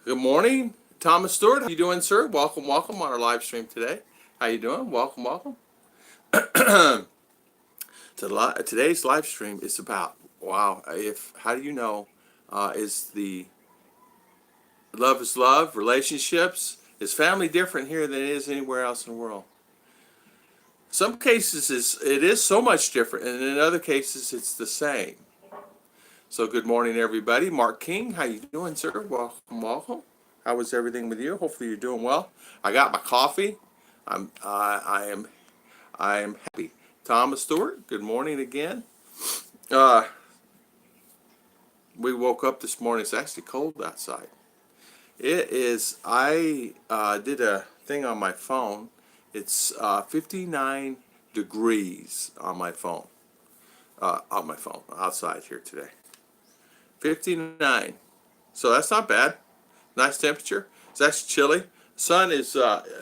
Good morning, Thomas Stewart. How you doing, sir? Welcome, welcome on our live stream today. How you doing? Welcome, welcome. Today's live stream is about If how do you know is the love is love, relationships, is family different here than it is anywhere else in the world? Some cases it is so much different, and in other cases it's the same. So good morning, everybody. Mark King, how you doing, sir? Welcome, welcome. How was everything with you? Hopefully you're doing well. I got my coffee. I am happy. Thomas Stewart, good morning again. Uh, we woke up this morning. It's actually cold outside. It is. I did a thing on my phone. It's 59 degrees on my phone. Outside here today. 59. So that's not bad. Nice temperature. It's actually chilly. Sun is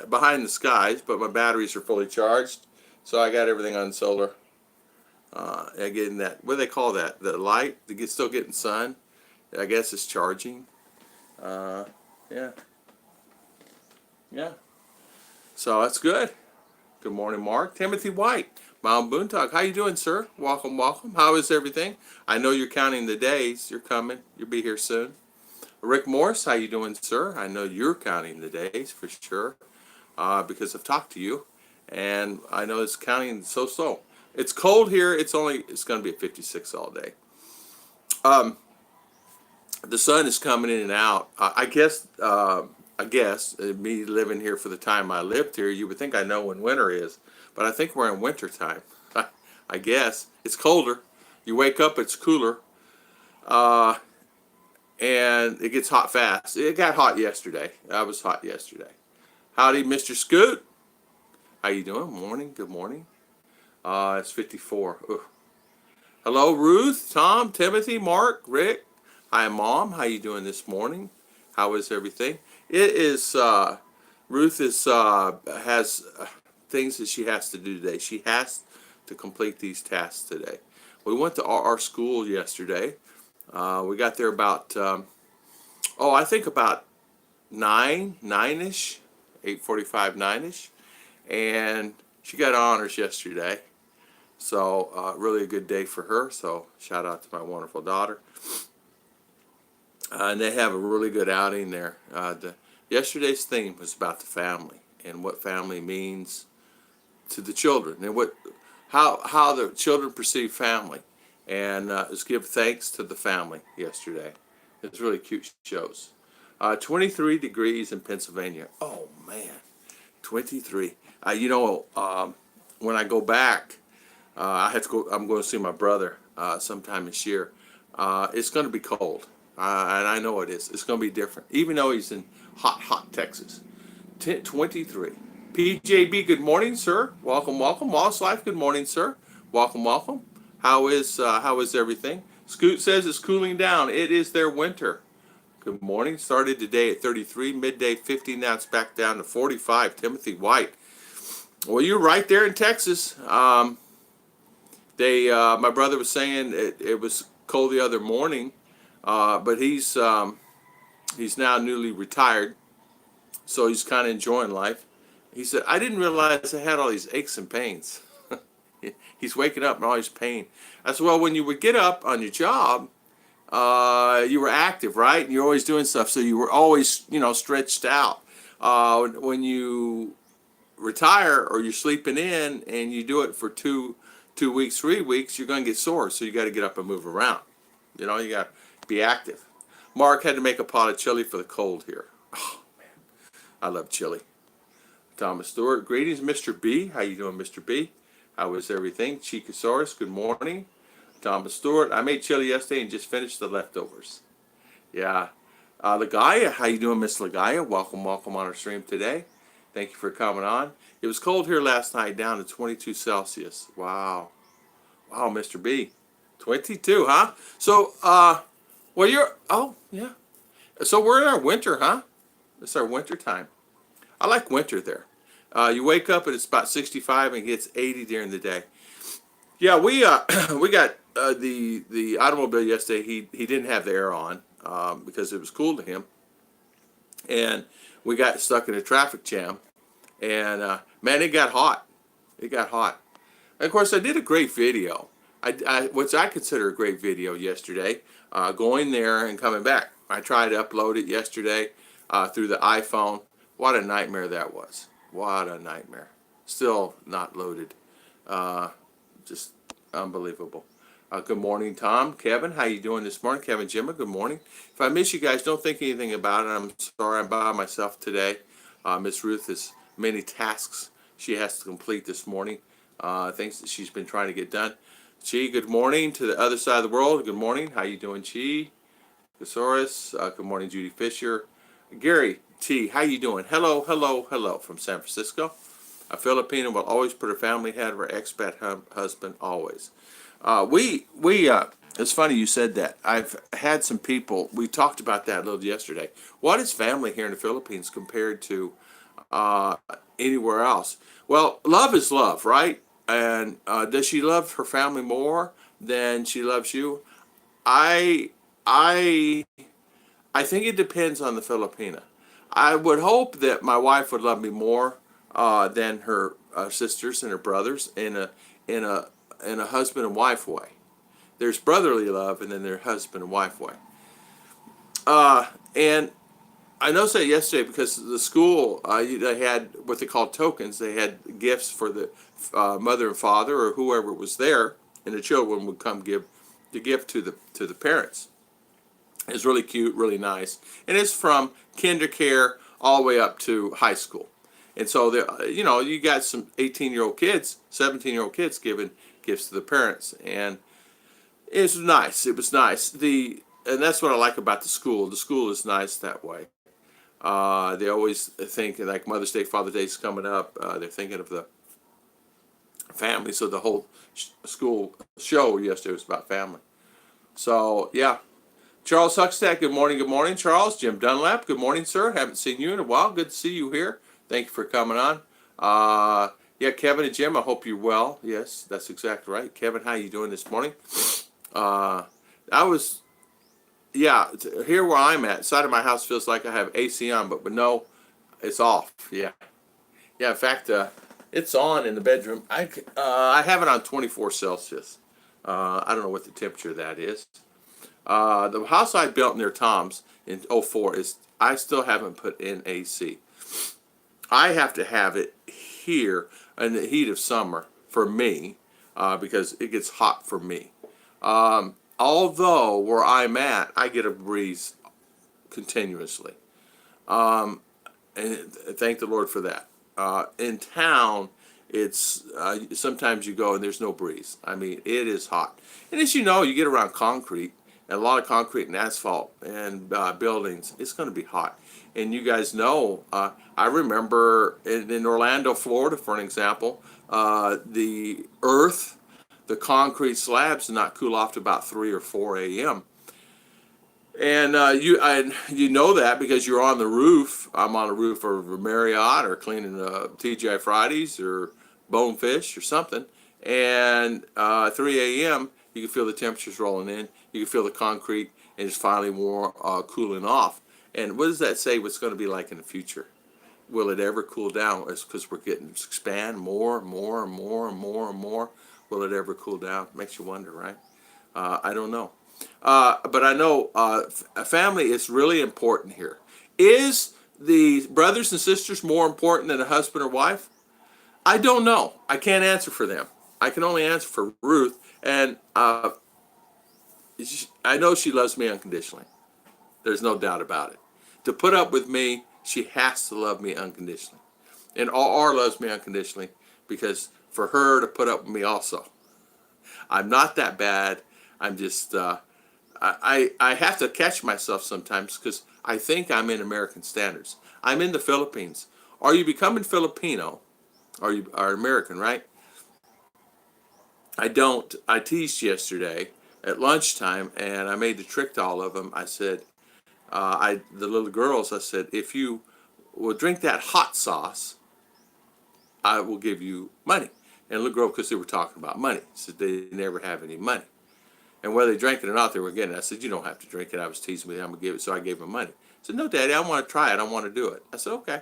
behind the skies, but my batteries are fully charged. So I got everything on solar. Getting that, what do they call that? The light, still getting sun. I guess it's charging. Yeah. Yeah. So that's good. Good morning, Mark. Timothy White, Mount Boontalk. How you doing, sir? Welcome, welcome. How is everything? I know you're counting the days. You're coming. You'll be here soon. Rick Morris, how you doing, sir? I know you're counting the days for sure, because I've talked to you, and I know it's counting so slow. It's cold here. It's going to be at 56 all day. The sun is coming in and out. I guess me living here for the time I lived here, you would think I know when winter is, but I think we're in winter time. I guess it's colder. You wake up, it's cooler. And it gets hot fast. It got hot yesterday. I was hot yesterday. Howdy, Mr. Scoot. How you doing? Morning. Good morning. It's 54. Ugh. Hello, Ruth, Tom, Timothy, Mark, Rick. Hi, Mom. How you doing this morning? How is everything? It is. Ruth has things that she has to do today. She has to complete these tasks today. We went to our school yesterday. We got there about, I think about 9-ish, 8:45, 9-ish. And she got honors yesterday. So really a good day for her. So shout out to my wonderful daughter. And they have a really good outing there. Yesterday's theme was about the family and what family means to the children and how the children perceive family. And just give thanks to the family yesterday. It's really cute shows. 23 degrees in Pennsylvania. Oh man, 23. When I go back, I have to go. I'm going to see my brother sometime this year. It's going to be cold, and I know it is. It's going to be different, even though he's in hot Texas. 23. PJB, good morning, sir. Welcome, welcome. Wallace Life, good morning, sir. Welcome, welcome. How is everything? Scoot says it's cooling down. It is their winter. Good morning. Started today at 33, midday 50. Now it's back down to 45. Timothy White. Well, you're right there in Texas. My brother was saying it was cold the other morning, but he's now newly retired, so he's kind of enjoying life. He said, I didn't realize I had all these aches and pains. He's waking up and all his pain. I said, well, when you would get up on your job, you were active, right? And you're always doing stuff, so you were always, stretched out. When you retire or you're sleeping in and you do it for two weeks, 3 weeks, you're going to get sore, so you got to get up and move around. You got to be active. Mark had to make a pot of chili for the cold here. Oh, man. I love chili. Thomas Stewart, greetings, Mr. B. How you doing, Mr. B? How is everything? Chicosaurus, good morning. Thomas Stewart, I made chili yesterday and just finished the leftovers. Yeah. Lagaya, how you doing, Miss Lagaya? Welcome, welcome on our stream today. Thank you for coming on. It was cold here last night, down to 22 Celsius. Wow. Wow, Mr. B. 22, huh? So, yeah. So we're in our winter, huh? It's our winter time. I like winter there. You wake up and it's about 65 and it gets 80 during the day. Yeah, we got the automobile yesterday. He didn't have the air on because it was cool to him. and we got stuck in a traffic jam. And man, it got hot. It got hot. And of course, I did a great video. Which I consider a great video yesterday, going there and coming back. I tried to upload it yesterday through the iPhone. What a nightmare that was. What a nightmare. Still not loaded. Just unbelievable. Good morning, Tom. Kevin, how you doing this morning? Kevin, Jimma, good morning. If I miss you guys, don't think anything about it. I'm sorry I'm by myself today. Miss Ruth has many tasks she has to complete this morning. Things that she's been trying to get done. Chi, good morning to the other side of the world. Good morning. How you doing, Chi? Thesaurus. Good morning, Judy Fisher. Gary T, how you doing? Hello, hello, hello from San Francisco. A Filipino will always put her family ahead of her expat husband, always. It's funny you said that. I've had some people, we talked about that a little yesterday. What is family here in the Philippines compared to anywhere else? Well, love is love, right? And does she love her family more than she loves you? I I I think it depends on the Filipina. I would hope that my wife would love me more than her sisters and her brothers in a in a husband and wife way. There's brotherly love, and then there's husband and wife way. And I noticed that yesterday because the school they had what they called tokens. They had gifts for the mother and father or whoever was there, and the children would come give the gift to the parents. It's really cute, really nice, and it's from kinder care all the way up to high school. And so you got some 18-year-old kids, 17-year-old kids giving gifts to the parents, and it was nice. It was nice. And that's what I like about the school. The school is nice that way. They always think like Mother's Day, Father's Day is coming up. They're thinking of the family. So the whole school show yesterday was about family. So yeah. Charles Huckstack, good morning, Charles. Jim Dunlap, good morning, sir. Haven't seen you in a while. Good to see you here. Thank you for coming on. Yeah, Kevin and Jim, I hope you're well. Yes, that's exactly right. Kevin, how you doing this morning? Here where I'm at, side of my house feels like I have AC on, but no, it's off. Yeah. In fact, it's on in the bedroom. I have it on 24 Celsius. I don't know what the temperature of that is. The house I built near Tom's in '04 I still haven't put in AC. I have to have it here in the heat of summer for me because it gets hot for me. Although where I'm at, I get a breeze continuously. And thank the Lord for that. In town, it's sometimes you go and there's no breeze. I mean, it is hot. And as you know, you get around concrete, and a lot of concrete and asphalt and buildings, it's going to be hot. And you guys know, I remember in Orlando, Florida, for an example, the concrete slabs did not cool off to about 3 or 4 a.m. And you know that because you're on the roof. I'm on the roof of a Marriott or cleaning TGI Fridays or Bonefish or something. And 3 a.m., you can feel the temperatures rolling in. You can feel the concrete and it's finally cooling off. And what does that say what's going to be like in the future? Will it ever cool down? It's because we're getting expand more. Will it ever cool down? Makes you wonder, right? I don't know. But I know family is really important here. Is the brothers and sisters more important than a husband or wife? I don't know. I can't answer for them. I can only answer for Ruth. And I know she loves me unconditionally. There's no doubt about it. To put up with me, she has to love me unconditionally. And R loves me unconditionally because for her to put up with me also. I'm not that bad. I'm just, I have to catch myself sometimes because I think I'm in American standards. I'm in the Philippines. Are you becoming Filipino? You are American, right? I don't. I teased yesterday at lunchtime, and I made the trick to all of them. I said, the little girls, I said, if you will drink that hot sauce, I will give you money. And the little girl, because they were talking about money, said they never have any money. And whether they drank it or not, they were getting it. I said, you don't have to drink it. I was teasing with them. I'm going to give it. So I gave them money. I said, no, Daddy, I want to try it. I want to do it. I said, okay.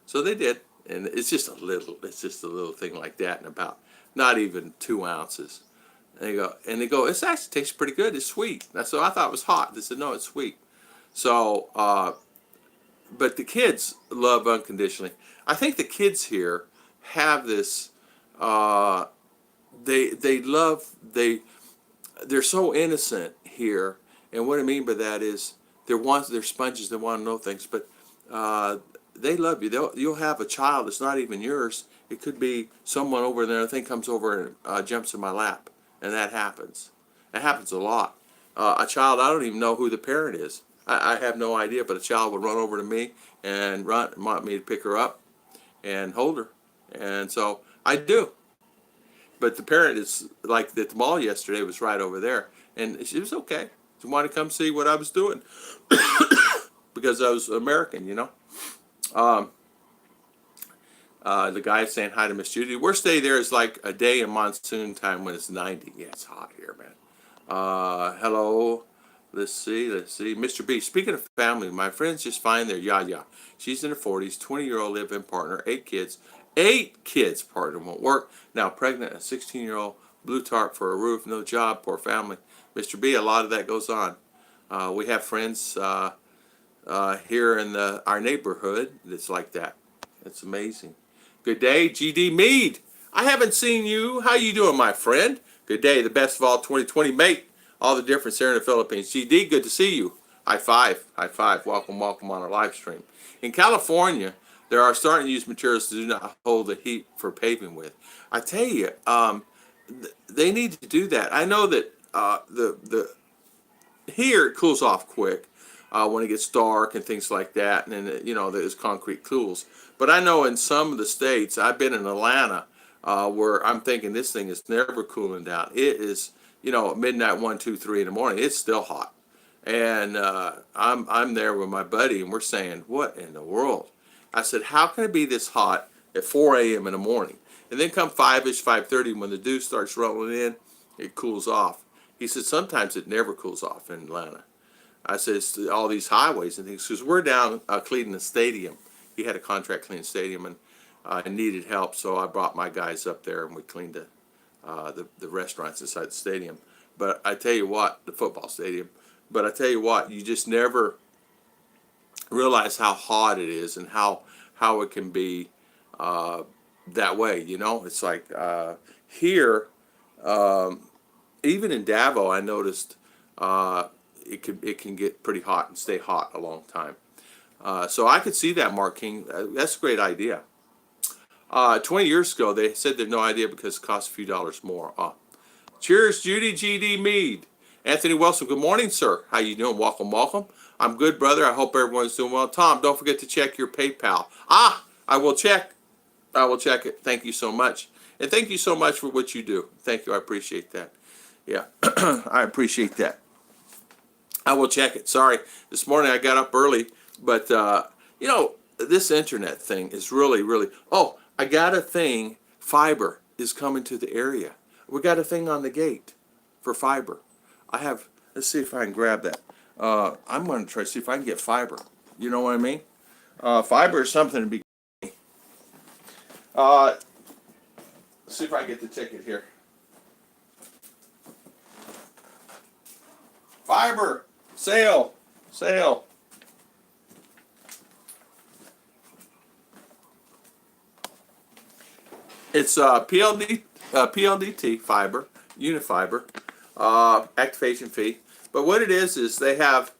So they did. And it's just a little thing like that, and about not even 2 ounces. And they go, it actually tastes pretty good. It's sweet. And so I thought it was hot. They said, no, it's sweet. So, but the kids love unconditionally. I think the kids here have this, they love, they're so innocent here. And what I mean by that is they're sponges. They want to know things, but they love you. You'll have a child that's not even yours. It could be someone over there. I think comes over and jumps in my lap, and that happens. It happens a lot. A child, I don't even know who the parent is. I have no idea, but a child would run over to me and want me to pick her up and hold her, and so I do. But the parent is like at the mall yesterday was right over there, and she was okay. She wanted to come see what I was doing because I was American, you know. The guy saying hi to Miss Judy. Worst day there is like a day in monsoon time when it's 90. Yeah, it's hot here, man. Hello. Let's see. Mr. B, speaking of family, my friends just find their Yaya. She's in her 40s, 20-year-old live-in partner, 8 kids. 8 kids, partner won't work. Now pregnant, a 16-year-old, blue tarp for a roof, no job, poor family. Mr. B, a lot of that goes on. We have friends here in our neighborhood that's like that. It's amazing. Good day, GD Mead. I haven't seen you. How you doing, my friend? Good day, the best of all 2020, mate. All the difference here in the Philippines. GD, good to see you. High five. Welcome on our live stream. In California, there are starting to use materials that do not hold the heat for paving with. I tell you, they need to do that. I know that here it cools off quick when it gets dark and things like that, and then there's concrete cools. But I know in some of the states, I've been in Atlanta, where I'm thinking this thing is never cooling down. It is, midnight, 1, 2, 3 in the morning. It's still hot, and I'm there with my buddy, and we're saying, what in the world? I said, how can it be this hot at 4 a.m. in the morning? And then come 5-ish, 5:30, when the dew starts rolling in, it cools off. He said, sometimes it never cools off in Atlanta. I said, it's all these highways and things, because we're down cleaning the stadium. He had a contract cleaning the stadium, and I needed help, so I brought my guys up there, and we cleaned the restaurants inside the stadium. But I tell you what, the football stadium. But I tell you what, you just never realize how hot it is and how it can be that way. It's like here, even in Davao, I noticed it can get pretty hot and stay hot a long time. So I could see that, Mark King. That's a great idea. 20 years ago, they said they had no idea because it costs a few dollars more. Cheers, Judy GD Mead. Anthony Wilson, good morning, sir. How you doing? Welcome. I'm good, brother. I hope everyone's doing well. Tom, don't forget to check your PayPal. I will check. it. Thank you so much. And thank you so much for what you do. Thank you. I appreciate that. Yeah, I appreciate that. I will check it. Sorry, this morning I got up early, but this internet thing is really, really. Oh, I got a thing. Fiber is coming to the area. We got a thing on the gate for fiber. Let's see if I can grab that. I'm going to try to see if I can get fiber. You know what I mean? Fiber is something to be. Let's see if I can get the ticket here. Fiber sale. It's PLDT fiber, Unifiber, activation fee. But what it is they have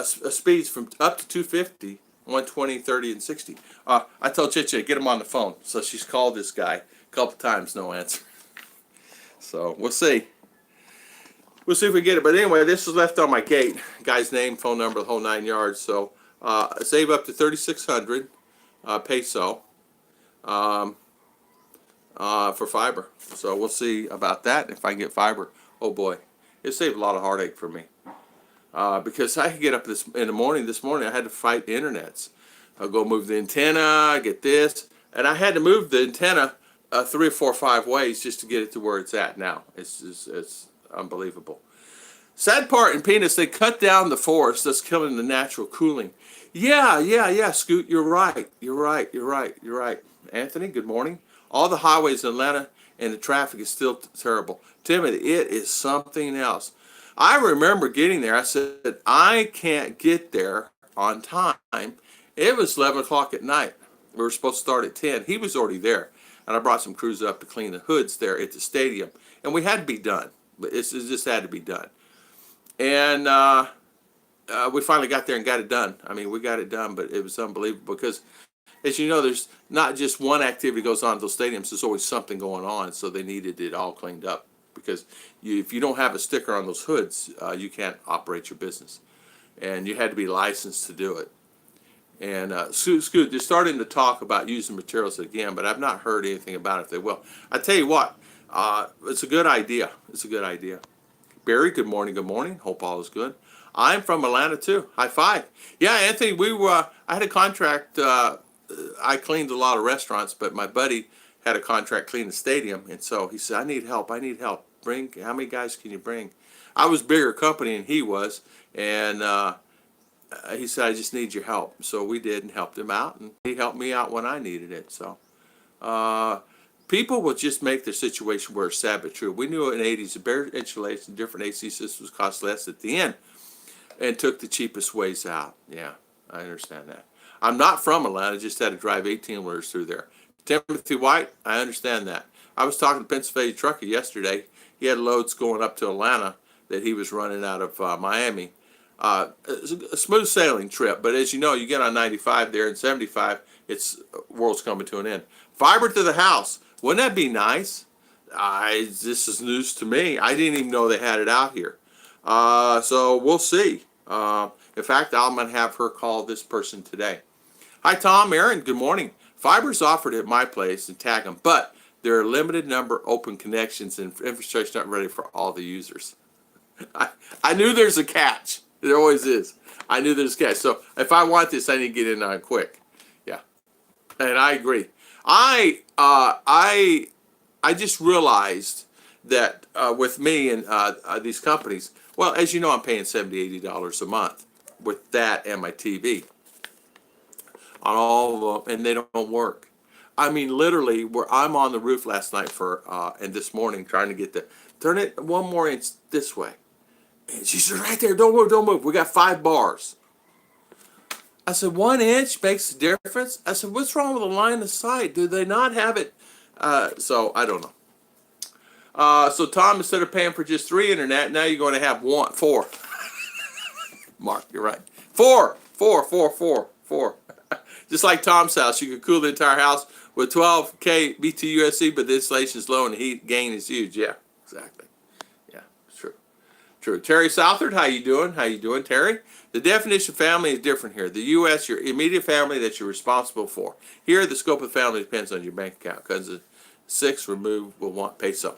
speeds from up to 250, 120, 30, and 60. I told Chicha, get him on the phone. So she's called this guy a couple times, no answer. So we'll see. We'll see if we get it. But anyway, this is left on my gate. Guy's name, phone number, the whole 9 yards. So save up to 3,600 peso for fiber. So we'll see about that if I can get fiber. Oh boy, it saved a lot of heartache for me. Because I could get up in the morning. This morning I had to fight the internets. I'll go move the antenna, get this, and I had to move the antenna 3 or 4 or 5 ways just to get it to where it's at now. It's unbelievable. Sad part in Penis, they cut down the forest that's killing the natural cooling. Yeah, Scoot, you're right. You're right. Anthony, good morning. All the highways in Atlanta and the traffic is still terrible. Timothy, it is something else. I remember getting there. I said, I can't get there on time. It was 11 o'clock at night. We were supposed to start at 10. He was already there. And I brought some crews up to clean the hoods there at the stadium. And we had to be done. It just had to be done. And we finally got there and got it done. I mean, we got it done, but it was unbelievable because, as you know, there's not just one activity goes on at those stadiums. There's always something going on, so they needed it all cleaned up because if you don't have a sticker on those hoods, you can't operate your business, and you had to be licensed to do it. And Scoot, they're starting to talk about using materials again, but I've not heard anything about it. If they will, I tell you what, it's a good idea. It's a good idea. Barry, good morning. Good morning. Hope all is good. I'm from Atlanta too. High five. Yeah, Anthony, I had a contract. I cleaned a lot of restaurants, but my buddy had a contract clean the stadium, and so he said, I need help. Bring, how many guys can you bring? I was bigger company than he was, and he said, I just need your help. So we did and helped him out, and he helped me out when I needed it. So people will just make their situation worse, sad but true. We knew in the 80s, the better insulation, different AC systems cost less at the end, and took the cheapest ways out. Yeah, I understand that. I'm not from Atlanta, just had to drive 18-wheelers through there. Timothy White, I understand that. I was talking to Pennsylvania trucker yesterday. He had loads going up to Atlanta that he was running out of Miami. It's a smooth sailing trip, but as you know, you get on 95 there and 75, it's world's coming to an end. Fiber to the house, wouldn't that be nice? This is news to me. I didn't even know they had it out here. So we'll see. In fact, I'm going to have her call this person today. Hi, Tom, Aaron, good morning. Fiber's offered at my place and tag them, but there are a limited number of open connections and infrastructure not ready for all the users. I knew there's a catch. There always is. I knew there's a catch. So if I want this, I need to get in on it quick. Yeah, and I agree. I just realized that with me and these companies, well, as you know, I'm paying $70, $80 a month with that and my TV on all of them, and they don't work. I mean, literally, where I'm on the roof last night and this morning trying to get turn it 1 more inch this way. And she said, right there, don't move. We got 5 bars. I said, 1 inch makes a difference? I said, what's wrong with the line of sight? Do they not have it? So I don't know. So Tom, instead of paying for just 3 internet, now you're going to have 4. Mark, you're right. 4. Just like Tom's house, you could cool the entire house with 12K BTUSC, but the insulation is low and the heat gain is huge. Yeah, exactly. Yeah, it's true. Terry Southard, how you doing, Terry? The definition of family is different here. The U.S., your immediate family that you're responsible for. Here, the scope of family depends on your bank account because the 6 removed will want peso.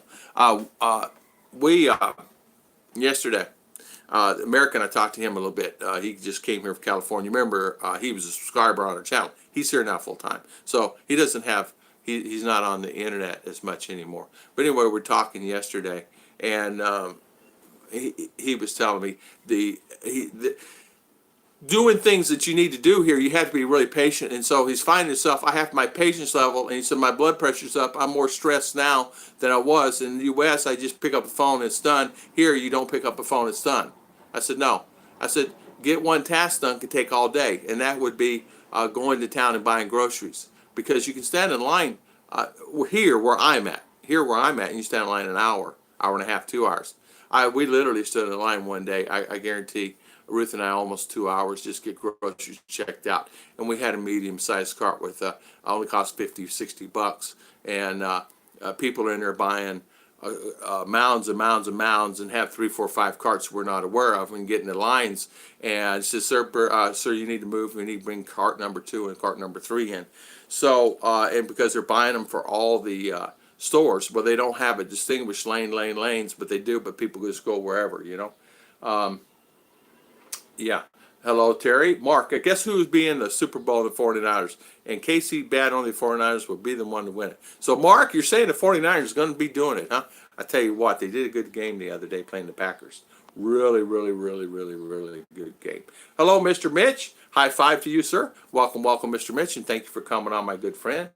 Yesterday, American, I talked to him a little bit. He just came here from California. Remember, he was a subscriber on our channel. He's here now full time. So he doesn't have, he's not on the internet as much anymore. But anyway, we're talking yesterday, and he was telling me doing things that you need to do here, you have to be really patient. And so he's finding himself, I have my patience level, and he said, my blood pressure's up. I'm more stressed now than I was. In the U.S., I just pick up the phone, and it's done. Here, you don't pick up the phone, it's done. I said, no. I said, get one task done can take all day, and that would be going to town and buying groceries. Because you can stand in line here where I'm at, and you stand in line an hour and a half, 2 hours. We literally stood in line one day, I guarantee, Ruth and I almost 2 hours just get groceries checked out, and we had a medium-sized cart with only cost $50 or $60, and people are in there buying mounds and mounds and mounds, and have 3, 4, 5 carts we're not aware of, and getting the lines. And it says, sir, you need to move. We need to bring cart number 2 and cart number 3 in. So and because they're buying them for all the stores, well, they don't have a distinguished lanes, but they do. But people just go wherever, you know. Yeah. Hello, Terry. Mark, I guess who's being the Super Bowl of the 49ers? And KC bad on the 49ers will be the one to win it. So, Mark, you're saying the 49ers are going to be doing it, huh? I tell you what, they did a good game the other day playing the Packers. Really, really, really, really, really good game. Hello, Mr. Mitch. High five to you, sir. Welcome, welcome, Mr. Mitch, and thank you for coming on, my good friend.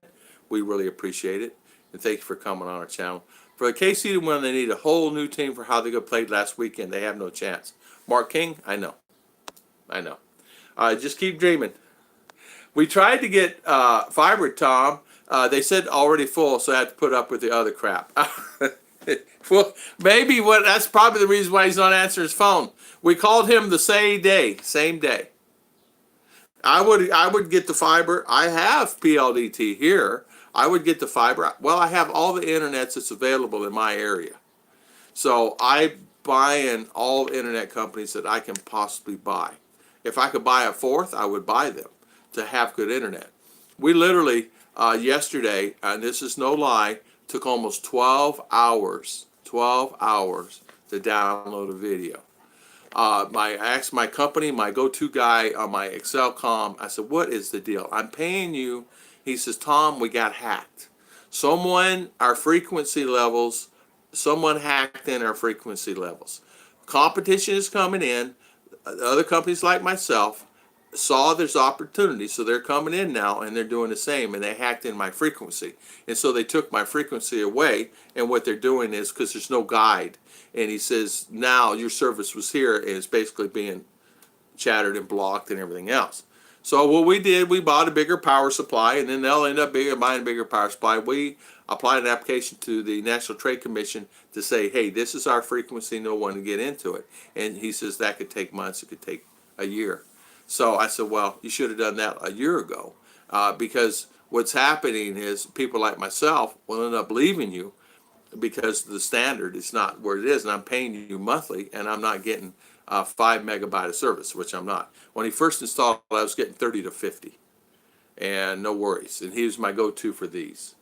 We really appreciate it, and thank you for coming on our channel. For the KC to win, they need a whole new team for how they got played last weekend. They have no chance. Mark King, I know. I know. Just keep dreaming. We tried to get fiber, Tom. They said already full, so I had to put up with the other crap. Well, maybe that's probably the reason why he's not answering his phone. We called him the same day. I would get the fiber. I have PLDT here. I would get the fiber. Well, I have all the internets that's available in my area. So I buy in all internet companies that I can possibly buy. If I could buy a fourth, I would buy them to have good internet. We literally, yesterday, and this is no lie, took almost 12 hours to download a video. I asked my company, my go-to guy on my Excel comm, I said, what is the deal? I'm paying you. He says, Tom, we got hacked. Someone hacked in our frequency levels. Competition is coming in. Other companies like myself saw there's opportunity, so they're coming in now and they're doing the same, and they hacked in my frequency, and so they took my frequency away. And what they're doing is, because there's no guide, and he says now your service was here, and it's basically being chattered and blocked and everything else. So what we did, we bought a bigger power supply, and then they'll end up buying a bigger power supply. We applied an application to the National Trade Commission to say, hey, this is our frequency, no one to get into it. And he says that could take months, it could take a year. So I said, well, you should have done that a year ago, because what's happening is people like myself will end up leaving you because the standard is not where it is, and I'm paying you monthly, and I'm not getting 5 megabyte of service, which I'm not. When he first installed it, I was getting 30 to 50, and no worries. And he was my go-to for these.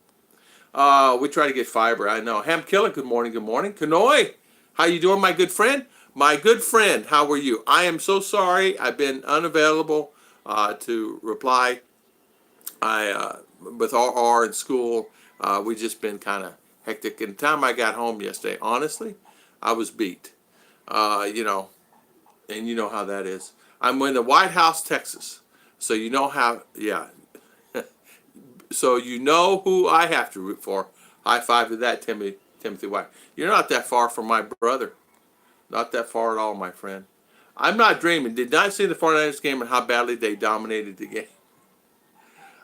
We try to get fiber, I know. Ham Killer, good morning, good morning. Kanoi, how you doing, my good friend? My good friend, how are you? I am so sorry. I've been unavailable to reply. With R in school, we just been kind of hectic. And the time I got home yesterday, honestly, I was beat. You know, and you know how that is. I'm in the White House, Texas. So you know how, yeah. So you know who I have to root for. High five to that, Timothy White. You're not that far from my brother. Not that far at all, my friend. I'm not dreaming. Did not see the 49ers game and how badly they dominated the game.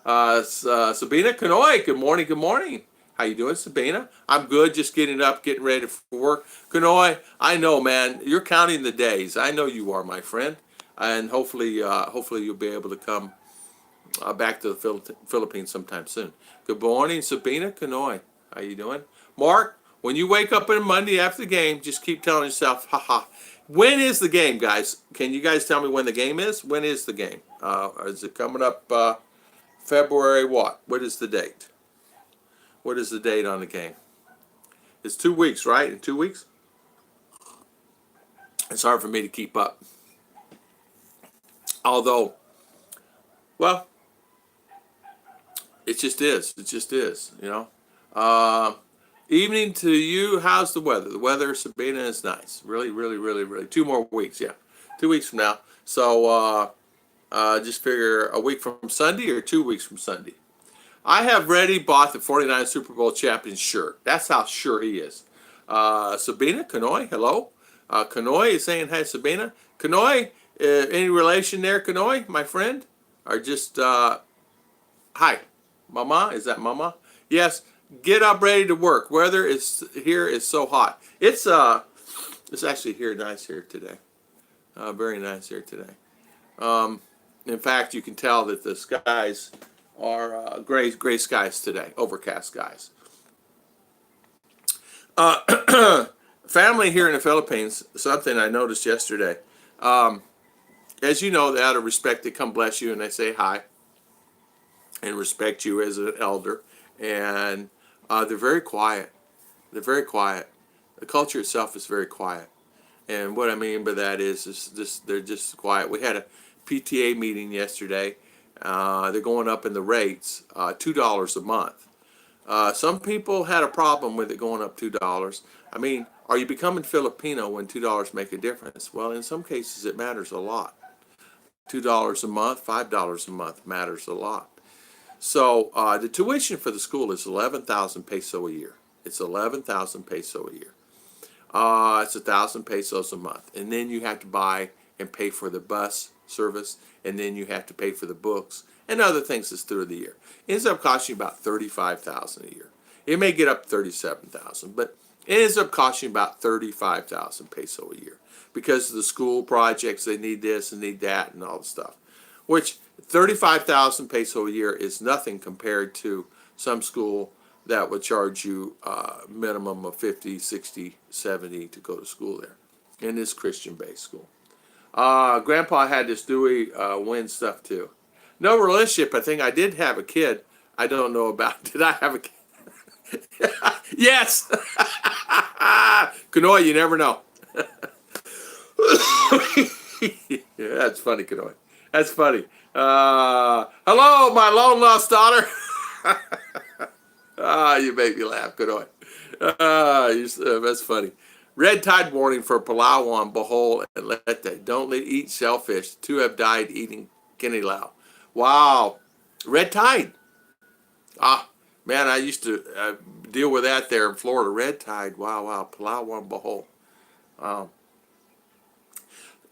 Sabina Kanoi, good morning, good morning. How you doing, Sabina? I'm good, just getting up, getting ready for work. Kanoi, I know, man, you're counting the days. I know you are, my friend. And hopefully you'll be able to come back to the Philippines sometime soon. Good morning, Sabina Kanoi. How you doing? Mark, when you wake up on Monday after the game, just keep telling yourself, haha. When is the game, guys? Can you guys tell me when the game is? When is the game? Is it coming up February what? What is the date? What is the date on the game? It's 2 weeks, right? In 2 weeks? It's hard for me to keep up. Although, well, it just is. It just is, you know. Evening to you. How's the weather? The weather, Sabina, is nice. Really, really, really, really. 2 more weeks, yeah. 2 weeks from now. So just figure a week from Sunday or 2 weeks from Sunday. I have already bought the 49 Super Bowl champion shirt. That's how sure he is. Sabina, Kanoi, hello. Kanoi is saying hi, Sabina. Kanoi, any relation there, Kanoi, my friend? Or just, hi. Mama, is that Mama? Yes. Get up ready to work. Weather is here is so hot. It's actually here nice here today. Very nice here today. In fact, you can tell that the skies are gray skies today, overcast skies. Family here in the Philippines, something I noticed yesterday. As you know, out of respect, they come bless you and they say hi and respect you as an elder. And they're very quiet. They're very quiet. The culture itself is very quiet. And what I mean by that is they're just quiet. We had a PTA meeting yesterday. They're going up in the rates, $2 a month. Some people had a problem with it going up $2. I mean, are you becoming Filipino when $2 make a difference? Well, in some cases it matters a lot. $2 a month, $5 a month matters a lot. So the tuition for the school is 11,000 peso a year. It's 11,000 peso a year. It's 1,000 pesos a month, and then you have to buy and pay for the bus service, and then you have to pay for the books and other things that's through the year. It ends up costing you about 35,000 a year. It may get up to 37,000, but it ends up costing about 35,000 peso a year because of the school projects. They need this and need that and all the stuff, which 35,000 peso a year is nothing compared to some school that would charge you a minimum of 50, 60, 70 to go to school there in this Christian-based school. Grandpa had this Dewey Win stuff too. No relationship. I think I did have a kid. I don't know about. Did I have a kid? Yes. Kanoy, you never know. Yeah, that's funny, Kanoy. That's funny. Hello, my long lost daughter. You make me laugh, Kanoy. That's funny. Red tide warning for Palawan, Bohol, and Leyte. Don't eat shellfish. 2 have died eating kinilaw. Wow. Red tide. Man, I used to deal with that there in Florida. Red tide. Wow. Palawan, Bohol.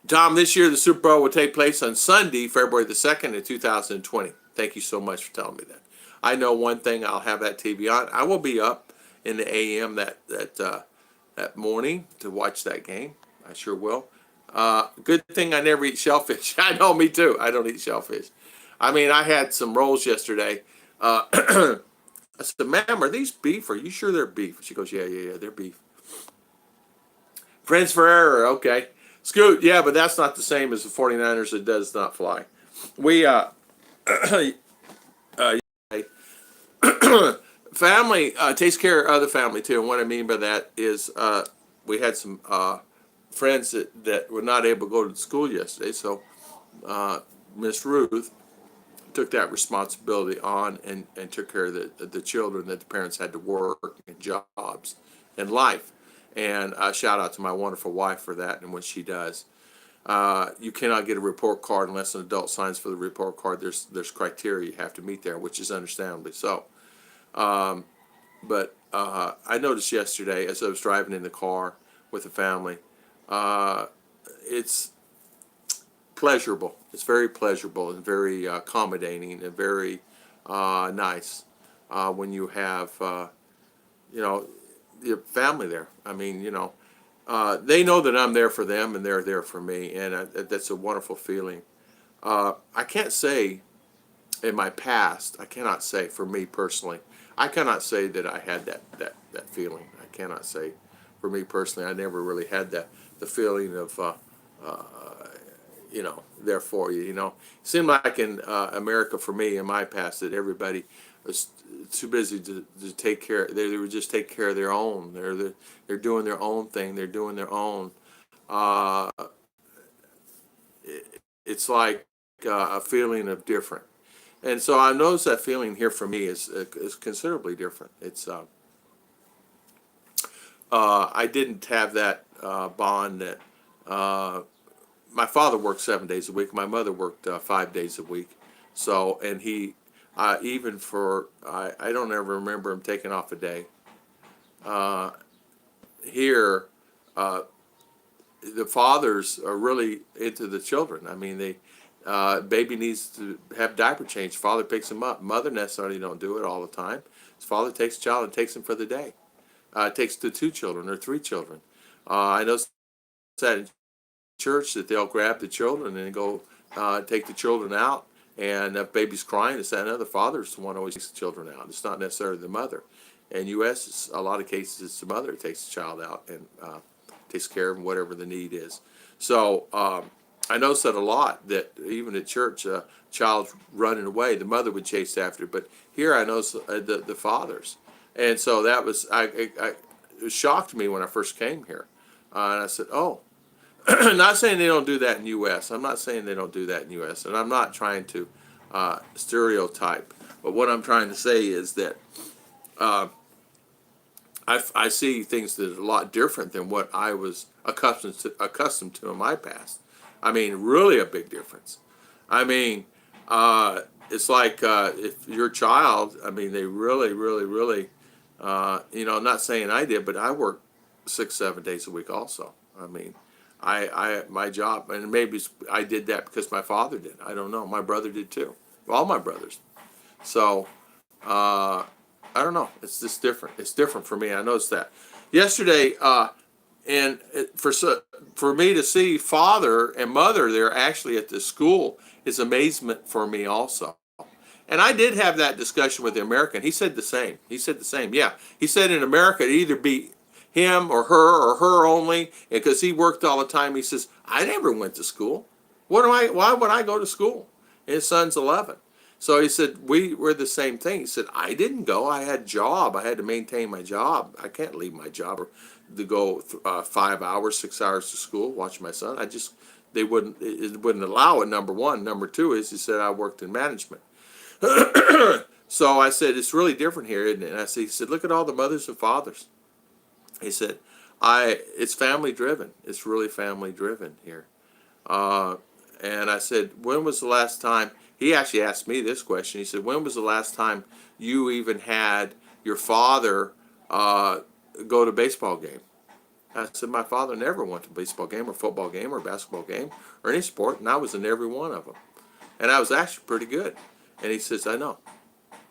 Tom, this year the Super Bowl will take place on Sunday, February the 2nd of 2020. Thank you so much for telling me that. I know one thing, I'll have that TV on. I will be up in the AM that morning to watch that game. I sure will. Good thing I never eat shellfish. I know, me too. I don't eat shellfish. I mean, I had some rolls yesterday. I said, ma'am, are these beef? Are you sure they're beef? She goes, yeah, they're beef. Friends forever, okay. Scoot, yeah, but that's not the same as the 49ers. It does not fly. We, family takes care of other family too. And what I mean by that is we had some friends that were not able to go to school yesterday. So Miss Ruth took that responsibility on and took care of the children that the parents had to work and jobs and life. And I shout out to my wonderful wife for that and what she does. You cannot get a report card unless an adult signs for the report card. There's criteria you have to meet there, which is understandably so. But I noticed yesterday as I was driving in the car with the family, it's pleasurable. It's very pleasurable and very accommodating and very nice when you have, your family there. I mean, they know that I'm there for them and they're there for me, and that's a wonderful feeling. I can't say in my past, I cannot say for me personally, I cannot say that I had that feeling. I cannot say for me personally, I never really had the feeling of, there for you, It seemed like in America for me in my past that everybody was too busy to take care. They would just take care of their own. They're doing their own thing. They're doing their own. It's like a feeling of different. And so I noticed that feeling here for me is considerably different. It's I didn't have that bond that my father worked 7 days a week. My mother worked 5 days a week. So, and he, even for, I don't ever remember him taking off a day. Here, the fathers are really into the children. I mean, baby needs to have diaper change. Father picks him up. Mother necessarily don't do it all the time. His father takes a child and takes him for the day. Takes the 2 children or 3 children. I know that in church that they'll grab the children and go take the children out. And if baby's crying, it's that another father's the one who always takes the children out. It's not necessarily the mother. In U.S., a lot of cases, it's the mother who takes the child out and takes care of them, whatever the need is. So I noticed that a lot, that even at church, child's running away, the mother would chase after. But here I noticed the fathers. And so that was, it shocked me when I first came here. And I said, oh. Not saying they don't do that in U.S. I'm not saying they don't do that in U.S. And I'm not trying to stereotype. But what I'm trying to say is that I see things that are a lot different than what I was accustomed to in my past. I mean, really a big difference. I mean, it's like if your child, I mean, they really, really, really, I'm not saying I did, but I worked 6, 7 days a week also. I mean, my job, and maybe I did that because my father did. I don't know. My brother did too. All my brothers. So, I don't know. It's just different. It's different for me. I noticed that. Yesterday, and for me to see father and mother there actually at the school is amazement for me also. And I did have that discussion with the American. He said the same. He said the same. Yeah. He said in America it'd either be him or her only, because he worked all the time. He says, I never went to school. Why would I go to school? And his son's 11. So he said, we were the same thing. He said, I didn't go. I had a job. I had to maintain my job. I can't leave my job or to go 5 hours, 6 hours to school, watch my son. It wouldn't allow it, number one. Number two is he said, I worked in management. So I said, it's really different here, isn't it? And he said, look at all the mothers and fathers. He said, it's family driven. It's really family driven here. And I said, when was the last time, he actually asked me this question. He said, when was the last time you even had your father go to a baseball game? I said, my father never went to a baseball game or football game or basketball game or any sport, and I was in every one of them. And I was actually pretty good. And he says, I know.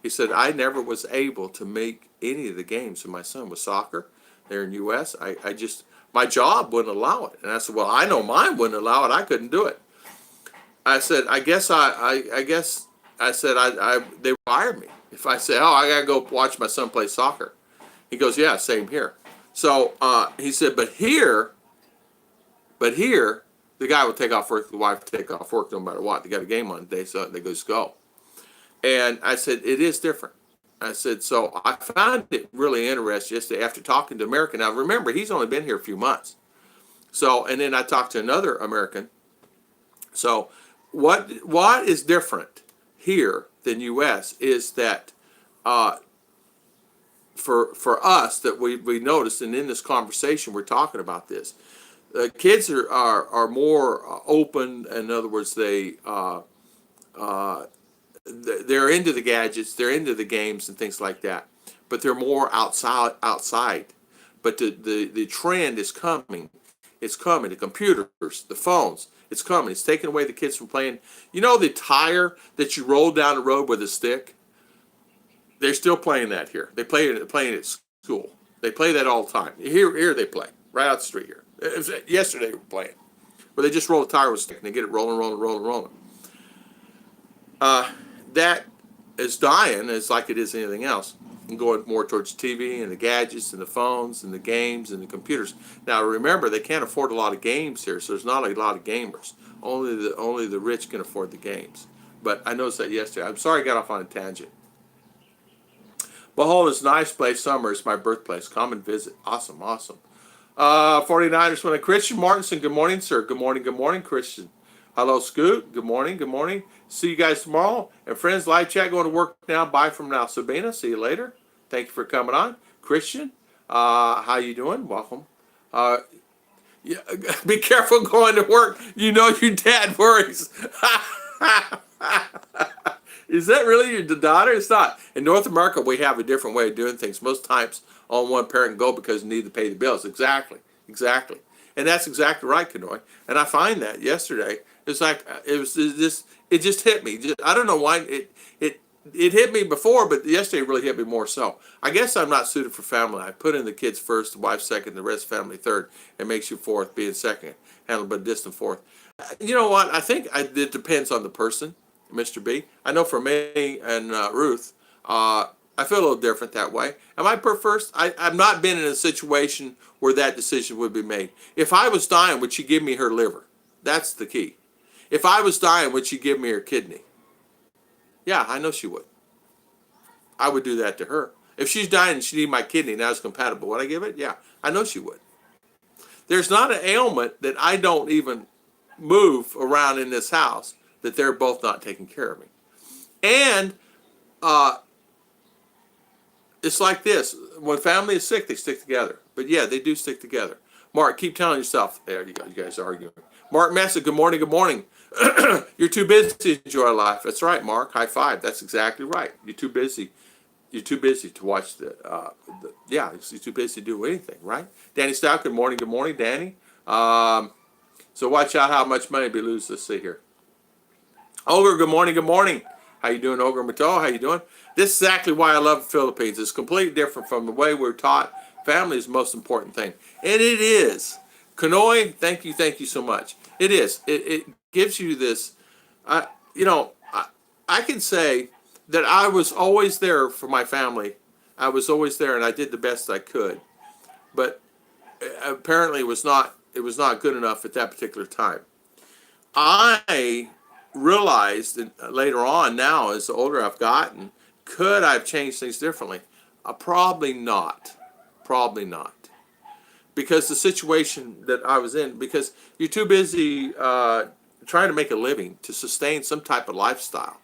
He said, I never was able to make any of the games of my son with soccer there in the U.S. I just, my job wouldn't allow it. And I said, well, I know mine wouldn't allow it. I couldn't do it. I said, they fired me. If I say, oh, I got to go watch my son play soccer. He goes, yeah, same here. So he said, but here, the guy will take off work, the wife will take off work no matter what. They got a game on today, so they just go. And I said, it is different. I said, so I found it really interesting yesterday after talking to American. Now, remember, he's only been here a few months. So, and then I talked to another American. So what is different here than U.S. is that for us that we noticed, and in this conversation we're talking about this, kids are more open. In other words, they're into the gadgets, they're into the games and things like that, but they're more outside. But the trend is coming. It's coming. The computers, the phones, it's coming. It's taking away the kids from playing. You know the tire that you roll down the road with a stick? They're still playing that here. They play it at school. They play that all the time. Here they play right out the street here. Yesterday we were playing, where they just roll a tire with a stick and they get it rolling. That is dying. It's like it is anything else, and going more towards TV and the gadgets and the phones and the games and the computers. Now remember, they can't afford a lot of games here, so there's not a lot of gamers. Only the rich can afford the games. But I noticed that yesterday. I'm sorry I got off on a tangent. Behold, it's a nice place. Summer is my birthplace. Come and visit. Awesome. 49ers winning. Christian Martinson, good morning, sir. Good morning, Christian. Hello, Scoot. Good morning. See you guys tomorrow. And friends, live chat, going to work now. Bye from now. Sabina, see you later. Thank you for coming on. Christian, how you doing? Welcome. Yeah, be careful going to work. You know your dad worries. Is that really your daughter? It's not. In North America, we have a different way of doing things. Most times, on one parent go because you need to pay the bills. Exactly. And that's exactly right, Kanoy. And I find that yesterday, it's like it just hit me. I don't know why it hit me before, but yesterday it really hit me more so. I guess I'm not suited for family. I put in the kids first, the wife second, the rest family third. It makes you fourth, being second, handled but distant fourth. You know what? I think it depends on the person, Mr. B. I know for me and Ruth, I feel a little different that way. Am I per first? I've not been in a situation where that decision would be made. If I was dying, would she give me her liver? That's the key. If I was dying, would she give me her kidney? Yeah, I know she would. I would do that to her. If she's dying and she needs my kidney and I was compatible, would I give it? Yeah, I know she would. There's not an ailment that I don't even move around in this house that they're both not taking care of me. And it's like this. When family is sick, they stick together. But yeah, they do stick together. Mark, keep telling yourself. There you go. You guys are arguing. Mark Massa, good morning, good morning. You're too busy to enjoy life. That's right, Mark. High five. That's exactly right. You're too busy. You're too busy to watch yeah, you're too busy to do anything, right? Danny Stout, good morning, Danny. So watch out how much money we lose. Let's see here. Ogre, good morning, good morning. How you doing, Ogre Mattel? How you doing? This is exactly why I love the Philippines. It's completely different from the way we're taught. Family is the most important thing. And it is. Kanoi, thank you so much. It is. It gives you this, you know, I can say that I was always there for my family. I was always there and I did the best I could. But apparently it was not good enough at that particular time. I realized later on now, as the older I've gotten, could I have changed things differently? Probably not. Probably not. Because the situation that I was in, because you're too busy trying to make a living to sustain some type of lifestyle.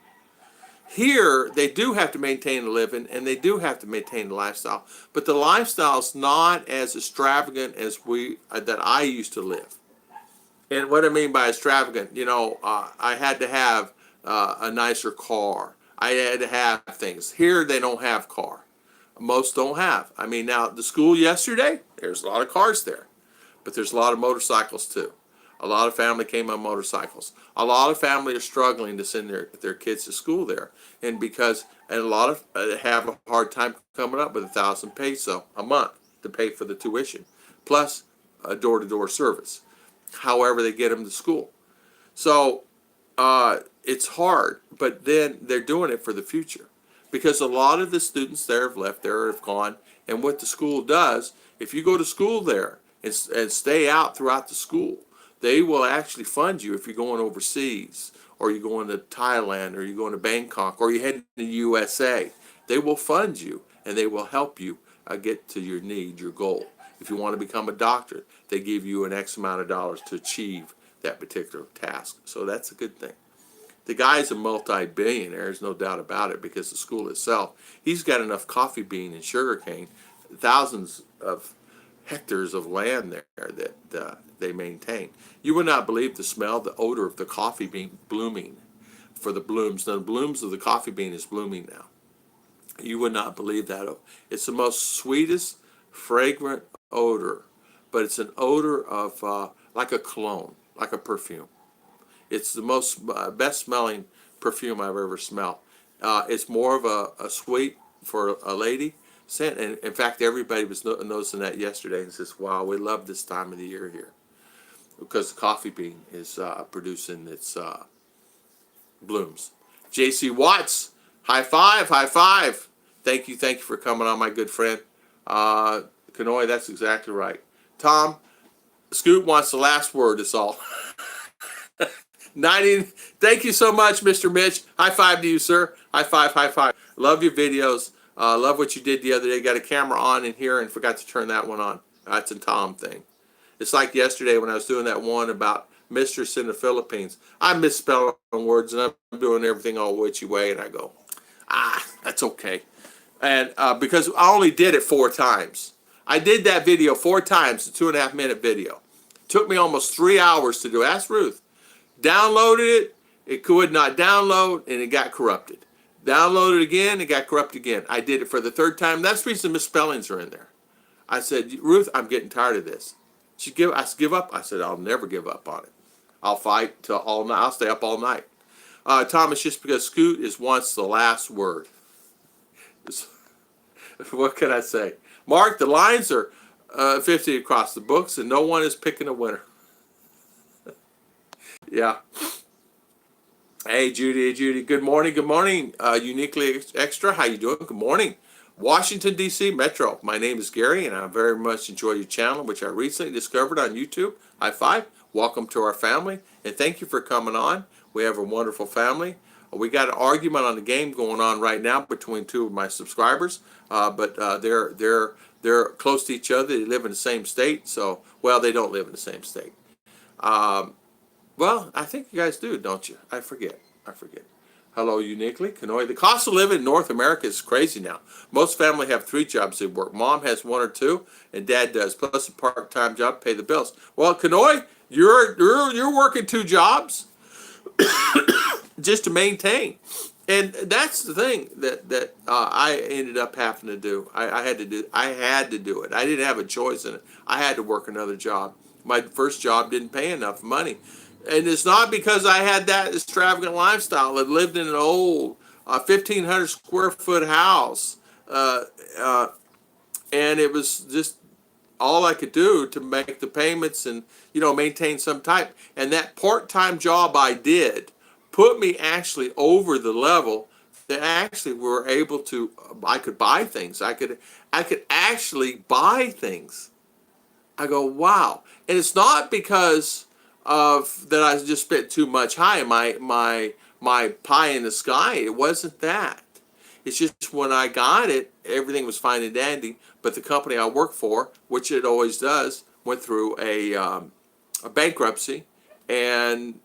Here, they do have to maintain a living and they do have to maintain the lifestyle. But the lifestyle's not as extravagant as that I used to live. And what I mean by extravagant, you know, I had to have a nicer car. I had to have things. Here, they don't have car. Most don't have. I mean, now, the school yesterday, there's a lot of cars there. But there's a lot of motorcycles, too. A lot of family came on motorcycles. A lot of family are struggling to send their kids to school there. And a lot of have a hard time coming up with 1,000 peso a month to pay for the tuition. Plus a door-to-door service. However they get them to school. So it's hard, but then they're doing it for the future. Because a lot of the students there have left there, have gone, and what the school does, if you go to school there and stay out throughout the school, they will actually fund you if you're going overseas, or you're going to Thailand, or you're going to Bangkok, or you're heading to the USA. They will fund you, and they will help you get to your need, your goal. If you want to become a doctor, they give you an X amount of dollars to achieve that particular task. So that's a good thing. The guy's a multi-billionaire, there's no doubt about it, because the school itself, he's got enough coffee bean and sugar cane, thousands of hectares of land there that they maintain. You would not believe the smell, the odor of the coffee bean blooming for the blooms. Now, the blooms of the coffee bean is blooming now. You would not believe that. It's the most sweetest, fragrant odor, but it's an odor of like a cologne, like a perfume. It's the most best smelling perfume I've ever smelled. It's more of a sweet for a lady scent, and in fact, everybody was noticing that yesterday and says, "Wow, we love this time of the year here," because the coffee bean is producing its blooms. J.C. Watts, high five, high five. Thank you for coming on, my good friend. Kanoi, that's exactly right. Tom, Scoot wants the last word, is all. 90, thank you so much, Mr. Mitch. High five to you, sir. High five, high five. Love your videos. Love what you did the other day. Got a camera on in here and forgot to turn that one on. That's a Tom thing. It's like yesterday when I was doing that one about mistress in the Philippines. I misspell words and I'm doing everything all witchy way, and I go, that's okay. And because I only did it 4 times. I did that video 4 times, a 2.5-minute video. It took me almost 3 hours to do. Ask Ruth. Downloaded it, it could not download, and it got corrupted. Downloaded it again, it got corrupted again. I did it for the 3rd time. That's the reason misspellings are in there. I said, Ruth, I'm getting tired of this. I said, give up. I said, I'll never give up on it. I'll fight till all night. I'll stay up all night. Thomas, just because Scoot wants the last word. What can I say? Mark, the lines are 50 across the books, and no one is picking a winner. Yeah. Hey, Judy. Good morning. Uniquely Extra, how you doing? Good morning. Washington, D.C. Metro. My name is Gary, and I very much enjoy your channel, which I recently discovered on YouTube. High five. Welcome to our family, and thank you for coming on. We have a wonderful family. We got an argument on the game going on right now between 2 of my subscribers, but they're close to each other. They live in the same state, so, well, they don't live in the same state. Well, I think you guys do, don't you? I forget. Hello, uniquely. Kanoy. The cost of living in North America is crazy now. Most family have 3 jobs they work. Mom has 1 or 2, and dad does, plus a part-time job to pay the bills. Well, Kanoy, you're working 2 jobs just to maintain. And that's the thing that I ended up having to do. I had to do. I had to do it. I didn't have a choice in it. I had to work another job. My first job didn't pay enough money, and it's not because I had that extravagant lifestyle. I lived in an old 1,500 square foot house, uh, uh, and it was just all I could do to make the payments and maintain some type. And that part-time job I did put me actually over the level that actually were able to. I could buy things. I could actually buy things. I go, wow. And it's not because of that I just spent too much high in my pie in the sky. It wasn't that. It's just when I got it, everything was fine and dandy. But the company I work for, which it always does, went through a bankruptcy. And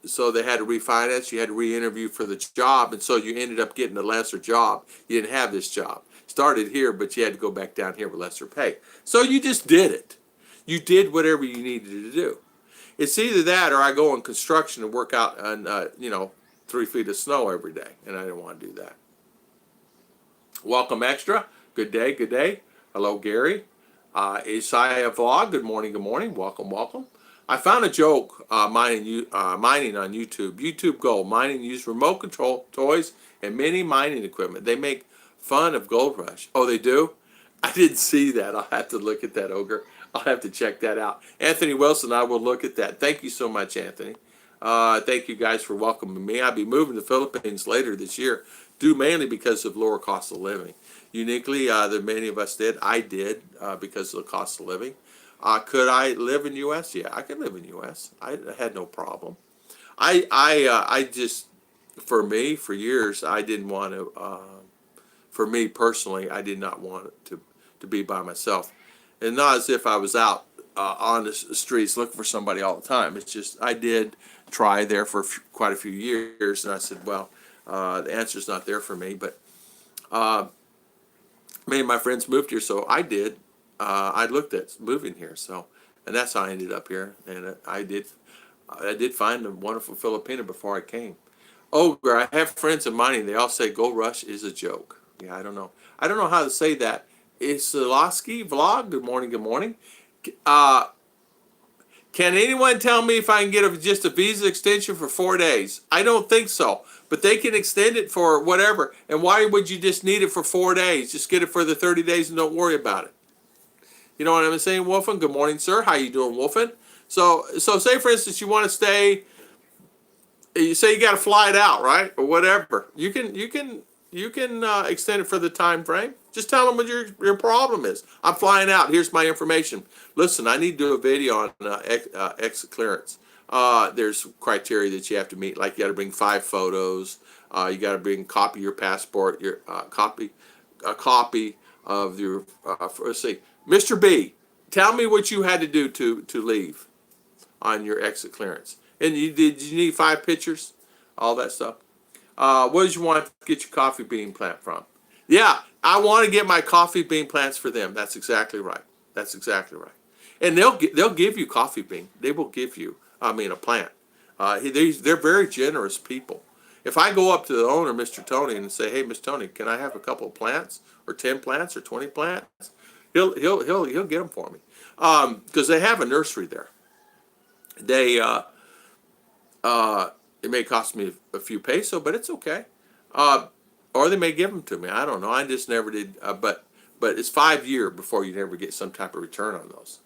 so they had to refinance. You had to re-interview for the job. And so you ended up getting a lesser job. You didn't have this job. Started here, but you had to go back down here with lesser pay. So you just did it. You did whatever you needed to do. It's either that or I go in construction and work out on 3 feet of snow every day, and I didn't want to do that. Welcome, Extra. Good day, good day. Hello, Gary. Isaiah Vlog. Good morning, good morning. Welcome, welcome. I found a joke mining on YouTube. YouTube Gold. Mining use remote control toys and mini mining equipment. They make fun of Gold Rush. Oh, they do? I didn't see that. I'll have to look at that, Ogre. I'll have to check that out. Anthony Wilson, I will look at that. Thank you so much, Anthony. Thank you guys for welcoming me. I'll be moving to the Philippines later this year, due mainly because of lower cost of living. Uniquely, that many of us did. I did because of the cost of living. Could I live in U.S.? Yeah, I could live in U.S. I had no problem. I just, for me, for years, I didn't want to. For me personally, I did not want to be by myself. And not as if I was out on the streets looking for somebody all the time. It's just I did try there for quite a few years, and I said, well, the answer's not there for me. But many of my friends moved here, so I did. I looked at moving here, so, and that's how I ended up here. And I did find a wonderful Filipina before I came. Ogre, I have friends of mine, they all say Gold Rush is a joke. Yeah, I don't know. I don't know how to say that. Islowski Vlog, good morning, good morning. Can anyone tell me if I can get just a visa extension for 4 days? I don't think so, but they can extend it for whatever. And why would you just need it for 4 days? Just get it for the 30 days and don't worry about it. You know what I'm saying, Wolfen? Good morning, sir. How you doing, Wolfen? So say, for instance, you want to stay, you say you got to fly it out, right? Or whatever. You can extend it for the time frame. Just tell them what your problem is. I'm flying out. Here's my information. Listen, I need to do a video on exit clearance. There's criteria that you have to meet. Like you got to bring 5 photos. You got to bring a copy of your passport. A copy of your. Let's see, Mr. B. Tell me what you had to do to leave on your exit clearance. And did you need 5 pictures? All that stuff. Where did you want to get your coffee bean plant from? Yeah, I want to get my coffee bean plants for them. That's exactly right. That's exactly right. And they'll give you coffee bean. They will give you, a plant. They're very generous people. If I go up to the owner, Mr. Tony, and say, "Hey, Mr. Tony, can I have a couple of plants, or 10 plants, or 20 plants?" He'll get them for me, because they have a nursery there. They it may cost me a few pesos, but it's okay. Or they may give them to me. I don't know. I just never did. But it's 5 years before you ever get some type of return on those.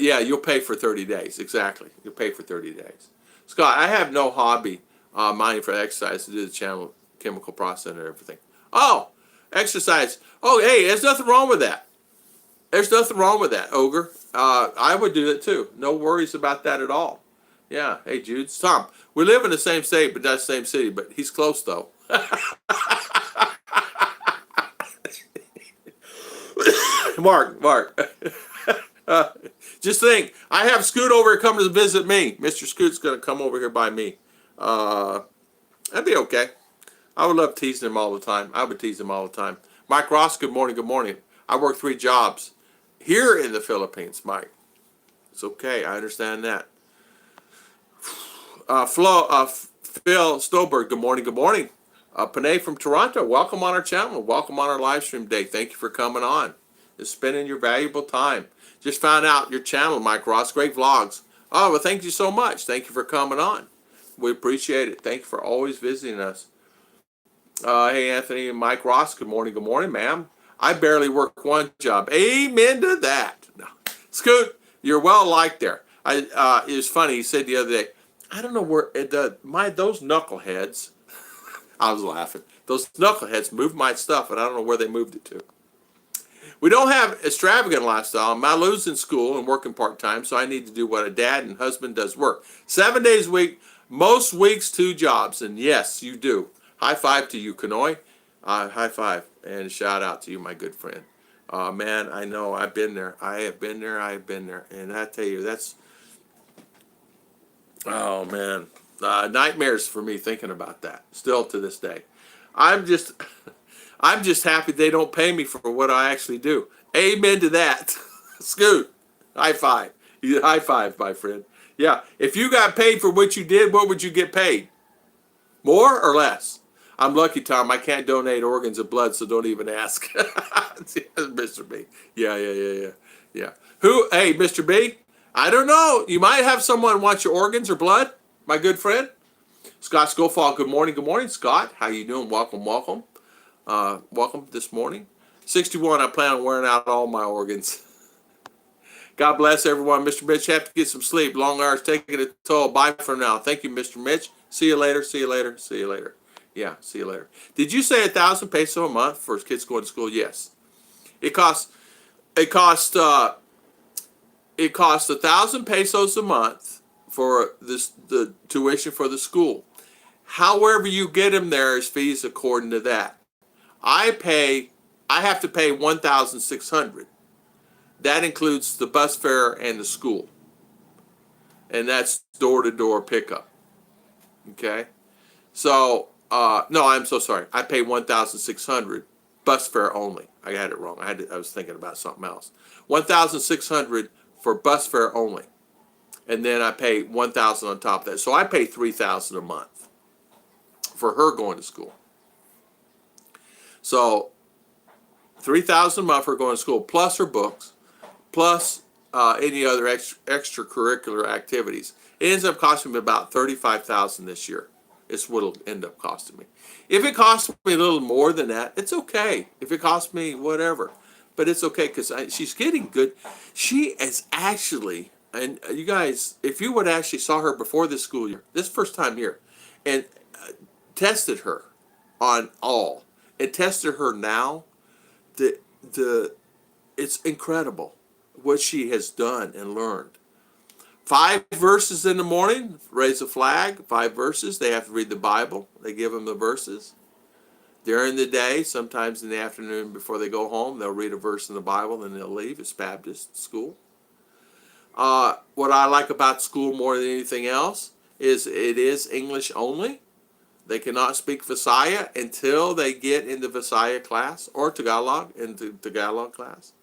Yeah, you'll pay for 30 days. Exactly. You'll pay for 30 days. Scott, I have no hobby mining for exercise to do the chemical process and everything. Oh, exercise. Oh, hey, there's nothing wrong with that. There's nothing wrong with that, Ogre. I would do that too. No worries about that at all. Yeah. Hey, Jude. Tom, we live in the same state, but not the same city. But he's close, though. Mark. Just think, I have Scoot over here coming to visit me. Mr. Scoot's going to come over here by me. That'd be okay. I would love teasing him all the time. I would tease him all the time. Mike Ross, good morning, good morning. I work 3 jobs here in the Philippines, Mike. It's okay. I understand that. Phil Stolberg, good morning, good morning. Panay from Toronto, welcome on our channel. Welcome on our live stream day. Thank you for coming on and spending your valuable time. Just found out your channel, Mike Ross. Great vlogs. Oh, well, thank you so much. Thank you for coming on. We appreciate it. Thank you for always visiting us. Hey, Anthony and Mike Ross, good morning, ma'am. I barely work 1 job. Amen to that. No. Scoot, you're well liked there. It was funny. He said the other day, I don't know where those knuckleheads. I was laughing. Those knuckleheads moved my stuff, and I don't know where they moved it to. We don't have extravagant lifestyle. Malu's in school and working part-time, so I need to do what a dad and husband does work. 7 days a week, most weeks 2 jobs, and yes, you do. High five to you, Kanoi. High five, and a shout out to you, my good friend. Man, I know, I've been there. I have been there, and I tell you, that's, oh man, nightmares for me thinking about that, still to this day. I'm just happy they don't pay me for what I actually do. Amen to that. Scoot, high five. High five, my friend. Yeah, if you got paid for what you did, what would you get paid? More or less? I'm lucky, Tom. I can't donate organs and blood, so don't even ask. Mr. B. Yeah. Who? Hey, Mr. B. I don't know. You might have someone want your organs or blood, my good friend. Scott Scofall, good morning, Scott. How you doing? Welcome. Welcome this morning. 61, I plan on wearing out all my organs. God bless everyone. Mr. Mitch, have to get some sleep. Long hours taking a toll. Bye for now. Thank you, Mr. Mitch. See you later. Yeah, see you later. Did you say 1,000 peso a month for kids going to school? Yes. It costs 1,000 pesos a month for the tuition for the school. However you get them there is fees according to that. I have to pay 1,600. That includes the bus fare and the school. And that's door-to-door pickup. Okay? So, no, I'm so sorry. I pay 1,600 bus fare only. I had it wrong. I was thinking about something else. 1,600 for bus fare only. And then I pay 1,000 on top of that. So I pay 3,000 a month for her going to school. So 3,000 a month for going to school, plus her books, plus any other extracurricular activities. It ends up costing me about 35,000 this year. It's what it'll end up costing me. If it costs me a little more than that, it's okay. If it costs me whatever, but it's okay because she's getting good. She is actually, and you guys, if you would actually saw her before this school year, this first time here, and tested her on all, and tested her now, it's incredible what she has done and learned. 5 verses in the morning, raise a flag, 5 verses. They have to read the Bible. They give them the verses. During the day, sometimes in the afternoon before they go home, they'll read a verse in the Bible and they'll leave. It's Baptist school. What I like about school more than anything else is it is English only. They cannot speak Visaya until they get into Visaya class or Tagalog, into Tagalog class.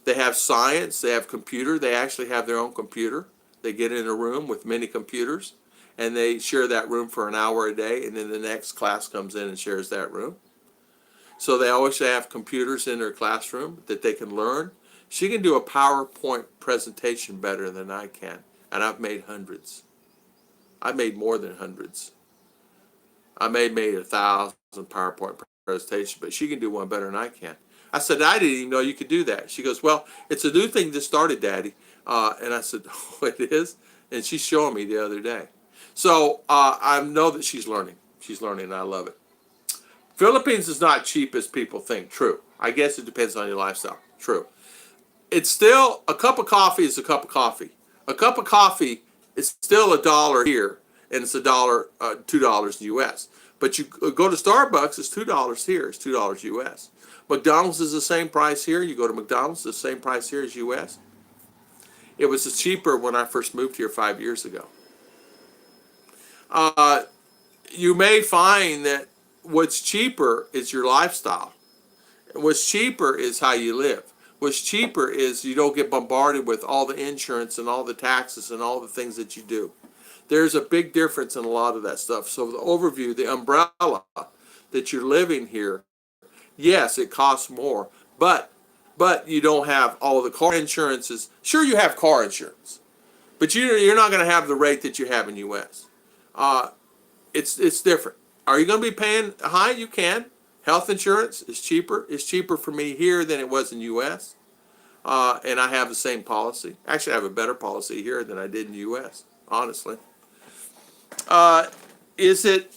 They have science, they have computer, they actually have their own computer. They get in a room with many computers, and they share that room for an hour a day, and then the next class comes in and shares that room. So they always have computers in their classroom that they can learn. She can do a PowerPoint presentation better than I can, and I've made hundreds. I've made more than hundreds. I made 1,000 PowerPoint presentations, but she can do one better than I can. I said, I didn't even know you could do that. She goes, well, it's a new thing that started, Daddy. And I said, oh, it is? And she's showing me the other day. So I know that she's learning. She's learning, and I love it. Philippines is not cheap as people think. True. I guess it depends on your lifestyle. True. It's still, a cup of coffee is a cup of coffee. A cup of coffee is still $1 here, and it's $2 US. But you go to Starbucks, it's $2 here, it's $2 US. McDonald's is the same price here. You go to McDonald's, the same price here as US. It was cheaper when I first moved here 5 years ago. you may find that what's cheaper is your lifestyle. What's cheaper is how you live. What's cheaper is you don't get bombarded with all the insurance and all the taxes and all the things that you do. There's a big difference in a lot of that stuff. So the overview, the umbrella that you're living here, yes, it costs more, but you don't have all of the car insurances. Sure, you have car insurance, but you're not going to have the rate that you have in U.S. It's different. Are you going to be paying high? You can. Health insurance is cheaper. It's cheaper for me here than it was in U.S. And I have the same policy. Actually, I have a better policy here than I did in U.S., honestly. Is it?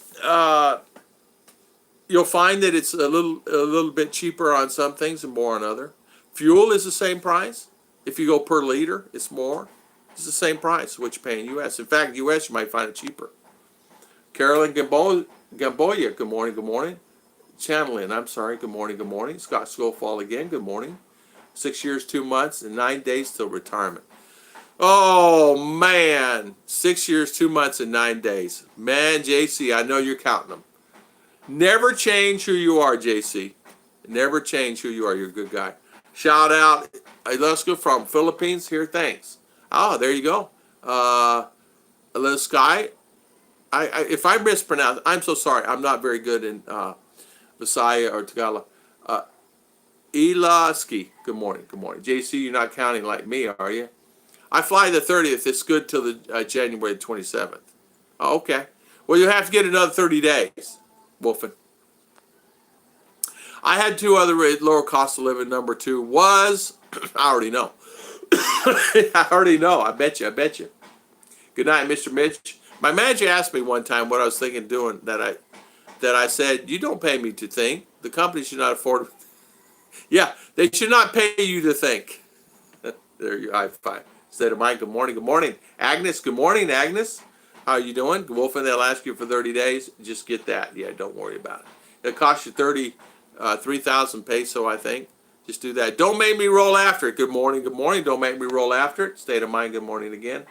You'll find that it's a little bit cheaper on some things and more on other. Fuel is the same price. If you go per liter, it's more. It's the same price what you pay in U.S. In fact, U.S. you might find it cheaper. Carolyn Gamboya, good morning, good morning. Channeling, I'm sorry, good morning, good morning. Scott Schofield again, good morning. 6 years, 2 months, and 9 days till retirement. Oh, man. 6 years, 2 months, and 9 days. Man, JC, I know you're counting them. Never change who you are, JC. Never change who you are. You're a good guy. Shout out, let's go from Philippines here. Thanks. Oh, there you go. Let's Sky. If I mispronounce, I'm so sorry. I'm not very good in Visaya or Tagalog. Ilaski. Good morning. Good morning. JC, you're not counting like me, are you? I fly the 30th. It's good till the January 27th. Oh, okay. Well, you have to get another 30 days, Wolfen. I had two other lower cost of living. Number two was, I already know. I already know. I bet you. I bet you. Good night, Mr. Mitch. My manager asked me one time what I was thinking of doing that I said, you don't pay me to think. The company should not afford it. Yeah, they should not pay you to think. There you high five. State of mind, good morning, good morning. Agnes, good morning, Agnes. How are you doing? Wolfen, they'll ask you for 30 days. Just get that. Yeah, don't worry about it. It'll cost you 3,000 peso, I think. Just do that. Don't make me roll after it. Good morning, good morning. Don't make me roll after it. State of mind, good morning again.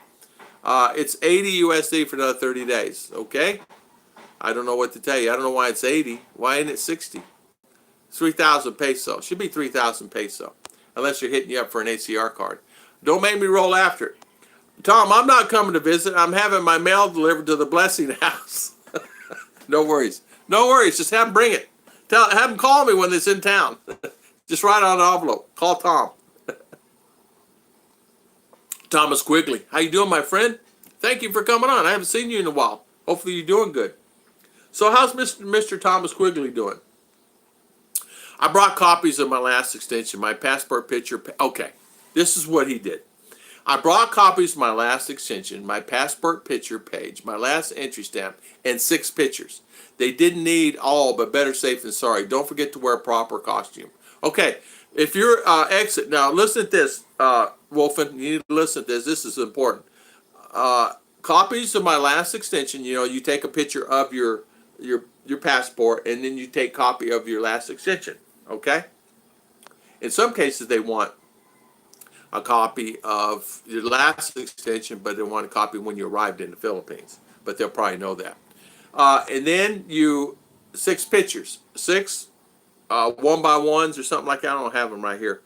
It's 80 USD for another 30 days, okay? I don't know what to tell you. I don't know why it's 80. Why isn't it 60? 3,000 peso. Should be 3,000 peso, unless you're hitting you up for an ACR card. Don't make me roll after it. Tom, I'm not coming to visit. I'm having my mail delivered to the Blessing House. No worries. No worries. Just have them bring it. Have them call me when it's in town. Just write on an envelope. Call Tom. Thomas Quigley. How you doing, my friend? Thank you for coming on. I haven't seen you in a while. Hopefully you're doing good. So how's Mr. Thomas Quigley doing? I brought copies of my last extension, my passport picture. Okay, this is what he did. I brought copies of my last extension, my passport picture page, my last entry stamp, and 6 pictures. They didn't need all, but better safe than sorry. Don't forget to wear a proper costume. Okay, if you're exit, now listen to this, Wolfen, you need to listen to this. This is important. Copies of my last extension, you take a picture of your passport, and then you take a copy of your last extension, okay? In some cases, they want a copy of your last extension, but they want a copy when you arrived in the Philippines. But they'll probably know that. And then 6 pictures. 6 1x1s or something like that. I don't have them right here.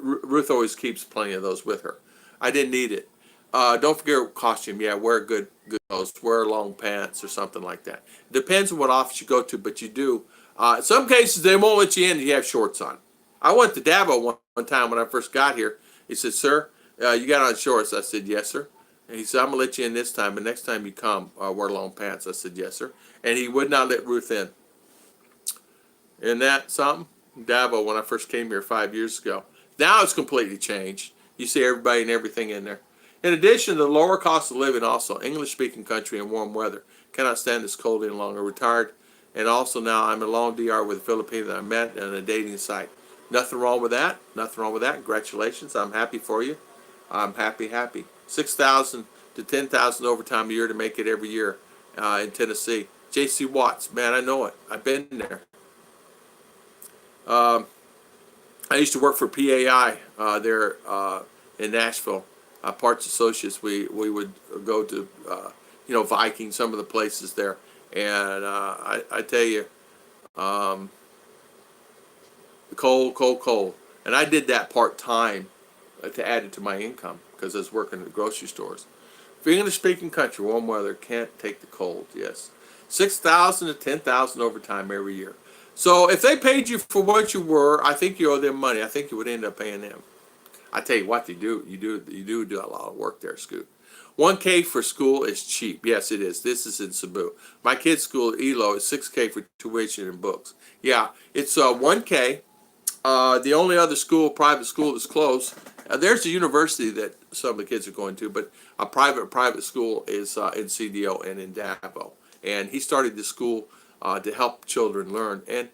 Ruth always keeps plenty of those with her. I didn't need it. Don't forget costume. Yeah, wear good clothes. Wear long pants or something like that. Depends on what office you go to, but you do. In some cases, they won't let you in if you have shorts on. I went to Davao one time when I first got here. He said, sir, you got on shorts. I said, yes, sir. And he said, I'm going to let you in this time, but next time you come, wear long pants. I said, yes, sir. And he would not let Ruth in. Isn't that something? Davao, when I first came here 5 years ago. Now it's completely changed. You see everybody and everything in there. In addition to the lower cost of living, also, English-speaking country and warm weather. Cannot stand this cold any longer. Retired. And also now I'm in long DR with a Philippine that I met on a dating site. Nothing wrong with that. Nothing wrong with that. Congratulations. I'm happy for you. I'm happy. 6,000 to 10,000 overtime a year to make it every year in Tennessee. J.C. Watts. Man, I know it. I've been there. I used to work for PAI there in Nashville. Parts Associates. We would go to, Viking, some of the places there. And I tell you, cold. And I did that part time to add it to my income because I was working at grocery stores. For English speaking country, warm weather can't take the cold. Yes, 6,000 to 10,000 overtime every year. So if they paid you for what you were, I think you owe them money. I think you would end up paying them. I tell you what, they do. You do a lot of work there, Scoot. 1K for school is cheap. Yes, it is. This is in Cebu. My kid's school, ELO, is 6K for tuition and books. Yeah, it's 1K. The only other school, private school that's close, there's a university that some of the kids are going to, but a private school is in CDO and in Davao. And he started the school to help children learn. And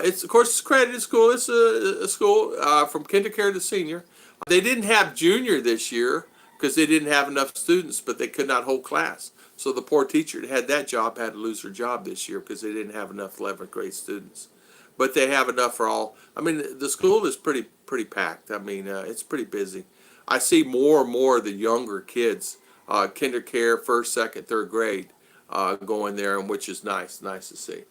it's, of course, it's accredited school. It's a school from kindergarten to senior. They didn't have junior this year because they didn't have enough students, but they could not hold class. So the poor teacher that had that job had to lose her job this year because they didn't have enough 11th grade students. But they have enough for all. I mean, the school is pretty packed. I mean, it's pretty busy. I see more and more of the younger kids, kindergarten, first, second, third grade, going there, and which is nice to see.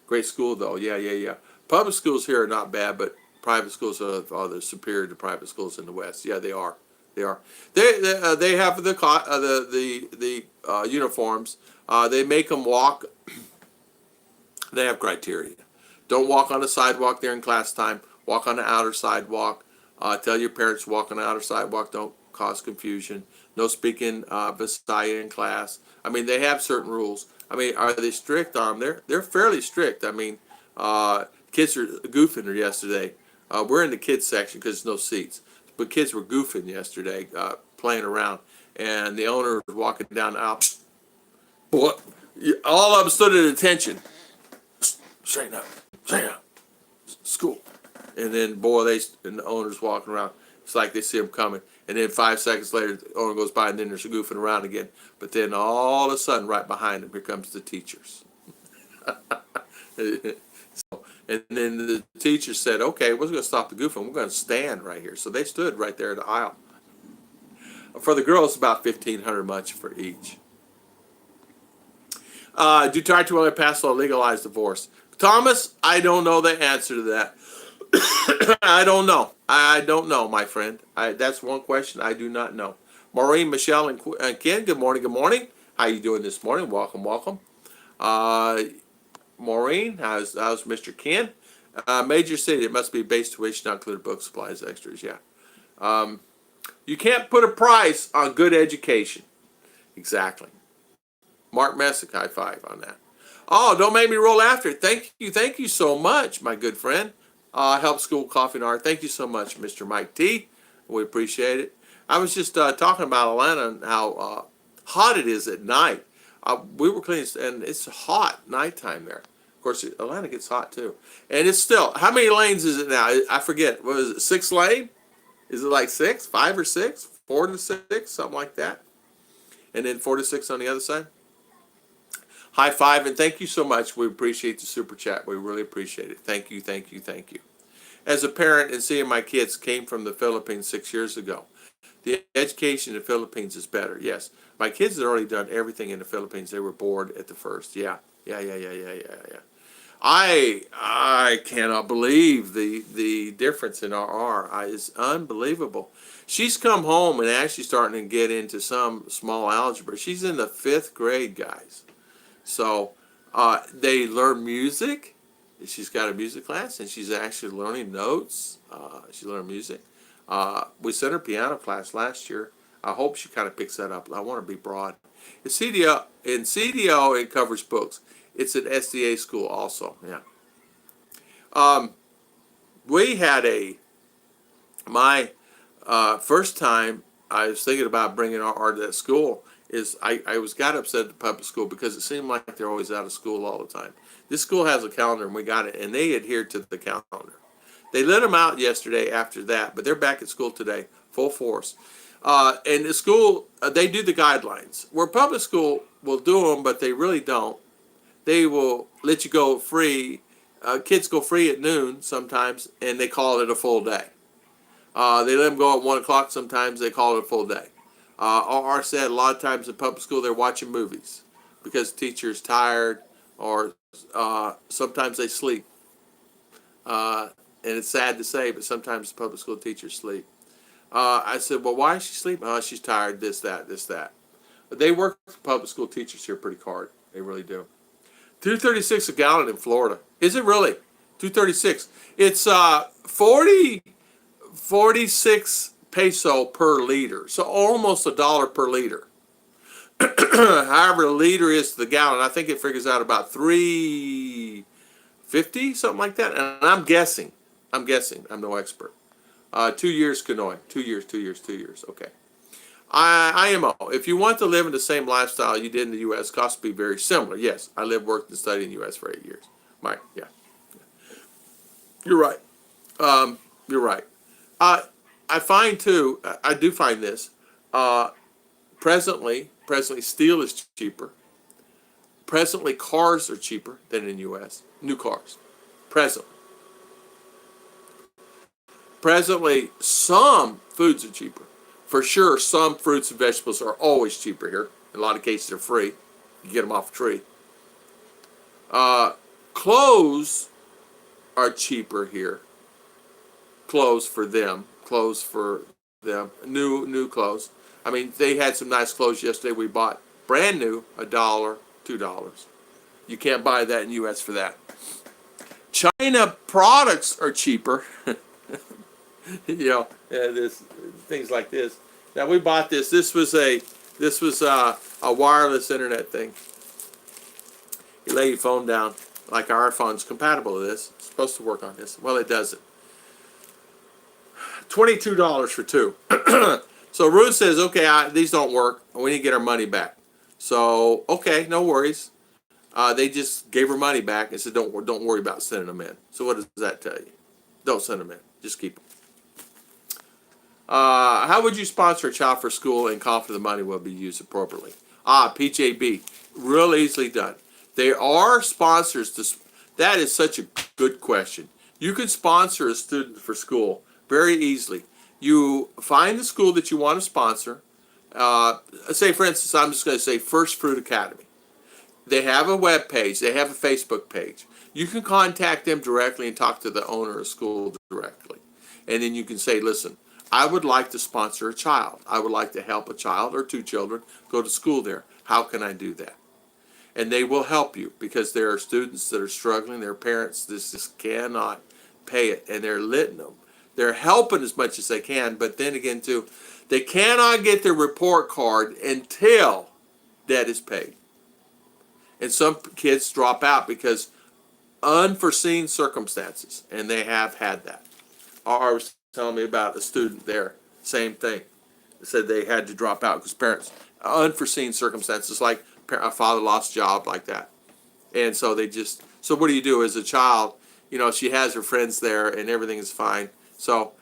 Great school though. Yeah. Public schools here are not bad, but private schools are they're superior to private schools in the West. Yeah, they are. They are. They have the uniforms. They make them walk. They have criteria. Don't walk on the sidewalk there in class time. Walk on the outer sidewalk. Tell your parents to walk on the outer sidewalk. Don't cause confusion. No speaking Visaya in class. I mean, they have certain rules. I mean, are they strict on them? They're fairly strict. I mean, kids are goofing yesterday. We're in the kids section because there's no seats. But kids were goofing yesterday, playing around. And the owner was walking down the aisle. What? All of them stood at attention. Straighten up. School. And then, and the owner's walking around. It's like they see him coming. And then 5 seconds later, the owner goes by, and then there's a goofing around again. But then all of a sudden, right behind him, here comes the teachers. And then the teacher said, okay, we're going to stop the goofing. We're going to stand right here. So they stood right there in the aisle. For the girls, about $1,500 much for each. Duterte will pass law legalize divorce. Thomas, I don't know the answer to that. I don't know, my friend. That's one question I do not know. Maureen, Michelle, and Ken, good morning. How you doing this morning? Welcome. Maureen, how's Mr. Ken? Major city, it must be base tuition, not included book supplies, extras, yeah. You can't put a price on good education. Exactly. Mark Messick, high five on that. Oh, don't make me roll after it. Thank you so much, my good friend. Help School Coffee and Art. Thank you so much, Mr. Mike T. We appreciate it. I was just talking about Atlanta and how hot it is at night. We were cleaning, and it's hot nighttime there. Of course, Atlanta gets hot too. And it's still, how many lanes is it now? I forget. What is it, 6 lane? Is it like 6, 5 or 6, 4 to 6, something like that? And then 4 to 6 on the other side? High five, and thank you so much. We appreciate the super chat. We really appreciate it. Thank you. As a parent and seeing my kids came from the Philippines 6 years ago, the education in the Philippines is better. Yes, my kids had already done everything in the Philippines. They were bored at the first. Yeah. I cannot believe the difference in our it's unbelievable. She's come home and actually starting to get into some small algebra. She's in the 5th grade, guys. So they learn music. She's got a music class, and she's actually learning notes. She learned music. We sent her piano class last year. I hope she kind of picks that up. I want to be broad. In CDO, it covers books. It's an SDA school also. Yeah. We had my first time I was thinking about bringing our art to that school. I got upset at the public school because it seemed like they're always out of school all the time. This school has a calendar, and we got it, and they adhered to the calendar. They let them out yesterday after that, but they're back at school today, full force. And the school, they do the guidelines. Where public school will do them, but they really don't. They will let you go free. Kids go free at noon sometimes, and they call it a full day. They let them go at 1 o'clock sometimes. They call it a full day. RR said a lot of times in public school they're watching movies because the teacher's tired. or sometimes they sleep. And it's sad to say, but sometimes public school teachers sleep. I said, well, why is she sleeping? Oh, she's tired, this, that, this, that. But they work with public school teachers here pretty hard. They really do. 236 a gallon in Florida. Is it really? 236. It's 46 peso per liter. So almost $1 per liter. However, a liter is to the gallon. I think it figures out about 350, something like that. And I'm guessing. I'm no expert. 2 years canoeing. 2 years. Okay. IMO. If you want to live in the same lifestyle you did in the U.S., costs be very similar. Yes, I lived, worked, and studied in the U.S. for 8 years. Right, yeah. You're right. You're right. I find, too, I do find this. Presently, steel is cheaper. Presently, cars are cheaper than in the U.S. New cars. Presently, some foods are cheaper. For sure, some fruits and vegetables are always cheaper here. In a lot of cases, they're free. You get them off a tree. Clothes are cheaper here. Clothes for them. New clothes. I mean, they had some nice clothes yesterday we bought. Brand new, $1, $2. You can't buy that in the U.S. for that. China products are cheaper. There's things like this. Now we bought this. This was a wireless internet thing. You lay your phone down, like our phone's compatible with this. It's supposed to work on this. Well, it doesn't. $22 for two. So Ruth says, okay, these don't work. We need to get our money back. So, okay, no worries. They just gave her money back and said, don't worry about sending them in. So what does that tell you? Don't send them in. Just keep them. How would you sponsor a child for school and confident the money will be used appropriately? PJB. Real easily done. There are sponsors. That is such a good question. You can sponsor a student for school very easily. You find the school that you want to sponsor. Say, for instance, I'm just going to say First Fruit Academy. They have a web page. They have a Facebook page. You can contact them directly and talk to the owner of the school directly. And then you can say, listen, I would like to sponsor a child. I would like to help a child or two children go to school there. How can I do that? And they will help you because there are students that are struggling. Their parents just cannot pay it, and they're letting them. They're helping as much as they can, but then again, too, they cannot get their report card until debt is paid. And some kids drop out because unforeseen circumstances, and they have had that. I was telling me about a student there, same thing. They said they had to drop out because parents, unforeseen circumstances, like a father lost a job like that. And so so what do you do as a child? She has her friends there and everything is fine. So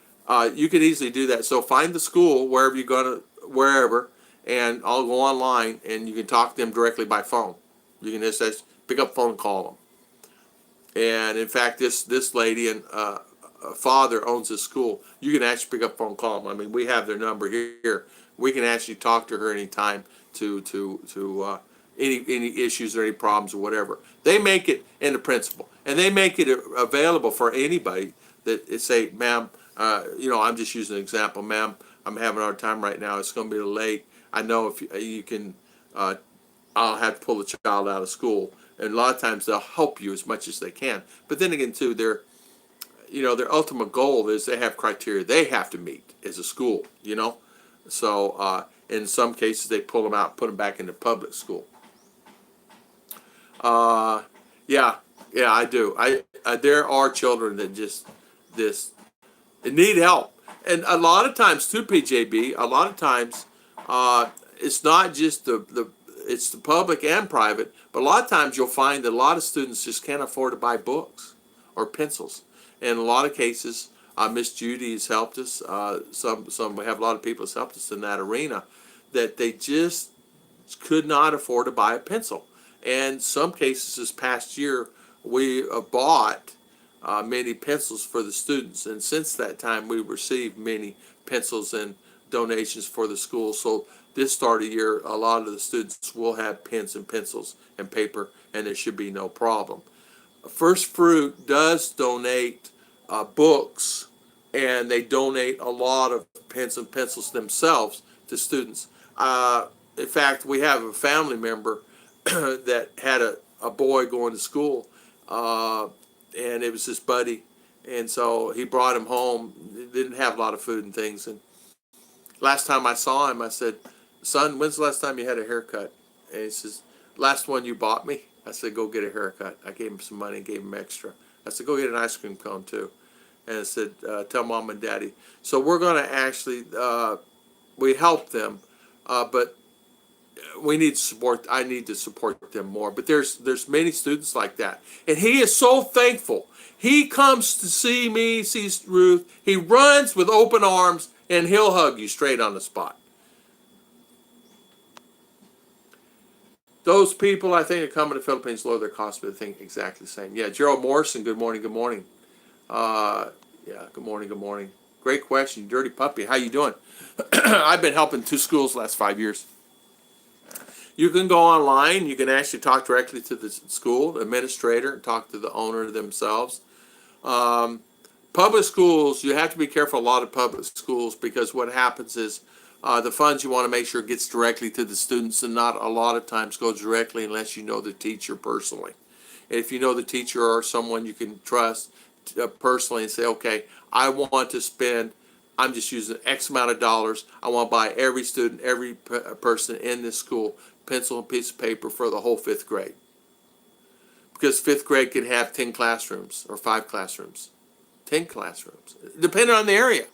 you can easily do that. So find the school wherever, and I'll go online and you can talk to them directly by phone. You can just pick up the phone and call them. And in fact, this lady and father owns this school. You can actually pick up the phone and call them. I mean, we have their number here. We can actually talk to her anytime to any issues or any problems or whatever. They make it in the principle, and they make it available for anybody that say, ma'am, I'm just using an example, ma'am, I'm having a hard time right now. It's going to be late. I know if you can, I'll have to pull the child out of school. And a lot of times they'll help you as much as they can. But then again, too, their ultimate goal is they have criteria they have to meet as a school, So in some cases, they pull them out, put them back into public school. Yeah, I do. There are children that just need help, and a lot of times too, PJB. A lot of times, it's not just it's the public and private, but a lot of times you'll find that a lot of students just can't afford to buy books or pencils. In a lot of cases, Miss Judy has helped us. We have a lot of people has helped us in that arena, that they just could not afford to buy a pencil. And some cases this past year, we bought many pencils for the students. And since that time, we've received many pencils and donations for the school. So this start of year, a lot of the students will have pens and pencils and paper, and there should be no problem. First Fruit does donate books, and they donate a lot of pens and pencils themselves to students. In fact, we have a family member that had a boy going to school, and it was his buddy, and so he brought him home. He didn't have a lot of food and things, and last time I saw him, I said, "Son, when's the last time you had a haircut?" And he says, "Last one you bought me." I said, "Go get a haircut." I gave him some money, gave him extra. I said, "Go get an ice cream cone too." And I said, "Tell mom and daddy." So we're going to actually, we help them, but we need support. I need to support them more. But there's many students like that. And he is so thankful. He comes to see me, sees Ruth. He runs with open arms, and he'll hug you straight on the spot. Those people, I think, that come to the Philippines lower their cost, but they think exactly the same. Yeah, Gerald Morrison, good morning, good morning. Yeah, good morning, good morning. Great question, Dirty Puppy. How you doing? I've been helping 2 schools the last 5 years. You can go online. You can actually talk directly to the school administrator and talk to the owner themselves. Public schools, you have to be careful a lot of public schools, because what happens is the funds, you want to make sure it gets directly to the students, and not a lot of times goes directly unless you know the teacher personally. And if you know the teacher or someone you can trust personally and say, okay, I want to spend, I'm just using X amount of dollars. I want to buy every student, every person in this school, pencil and piece of paper for the whole 5th grade. Because 5th grade can have 10 classrooms or 5 classrooms, 10 classrooms, depending on the area.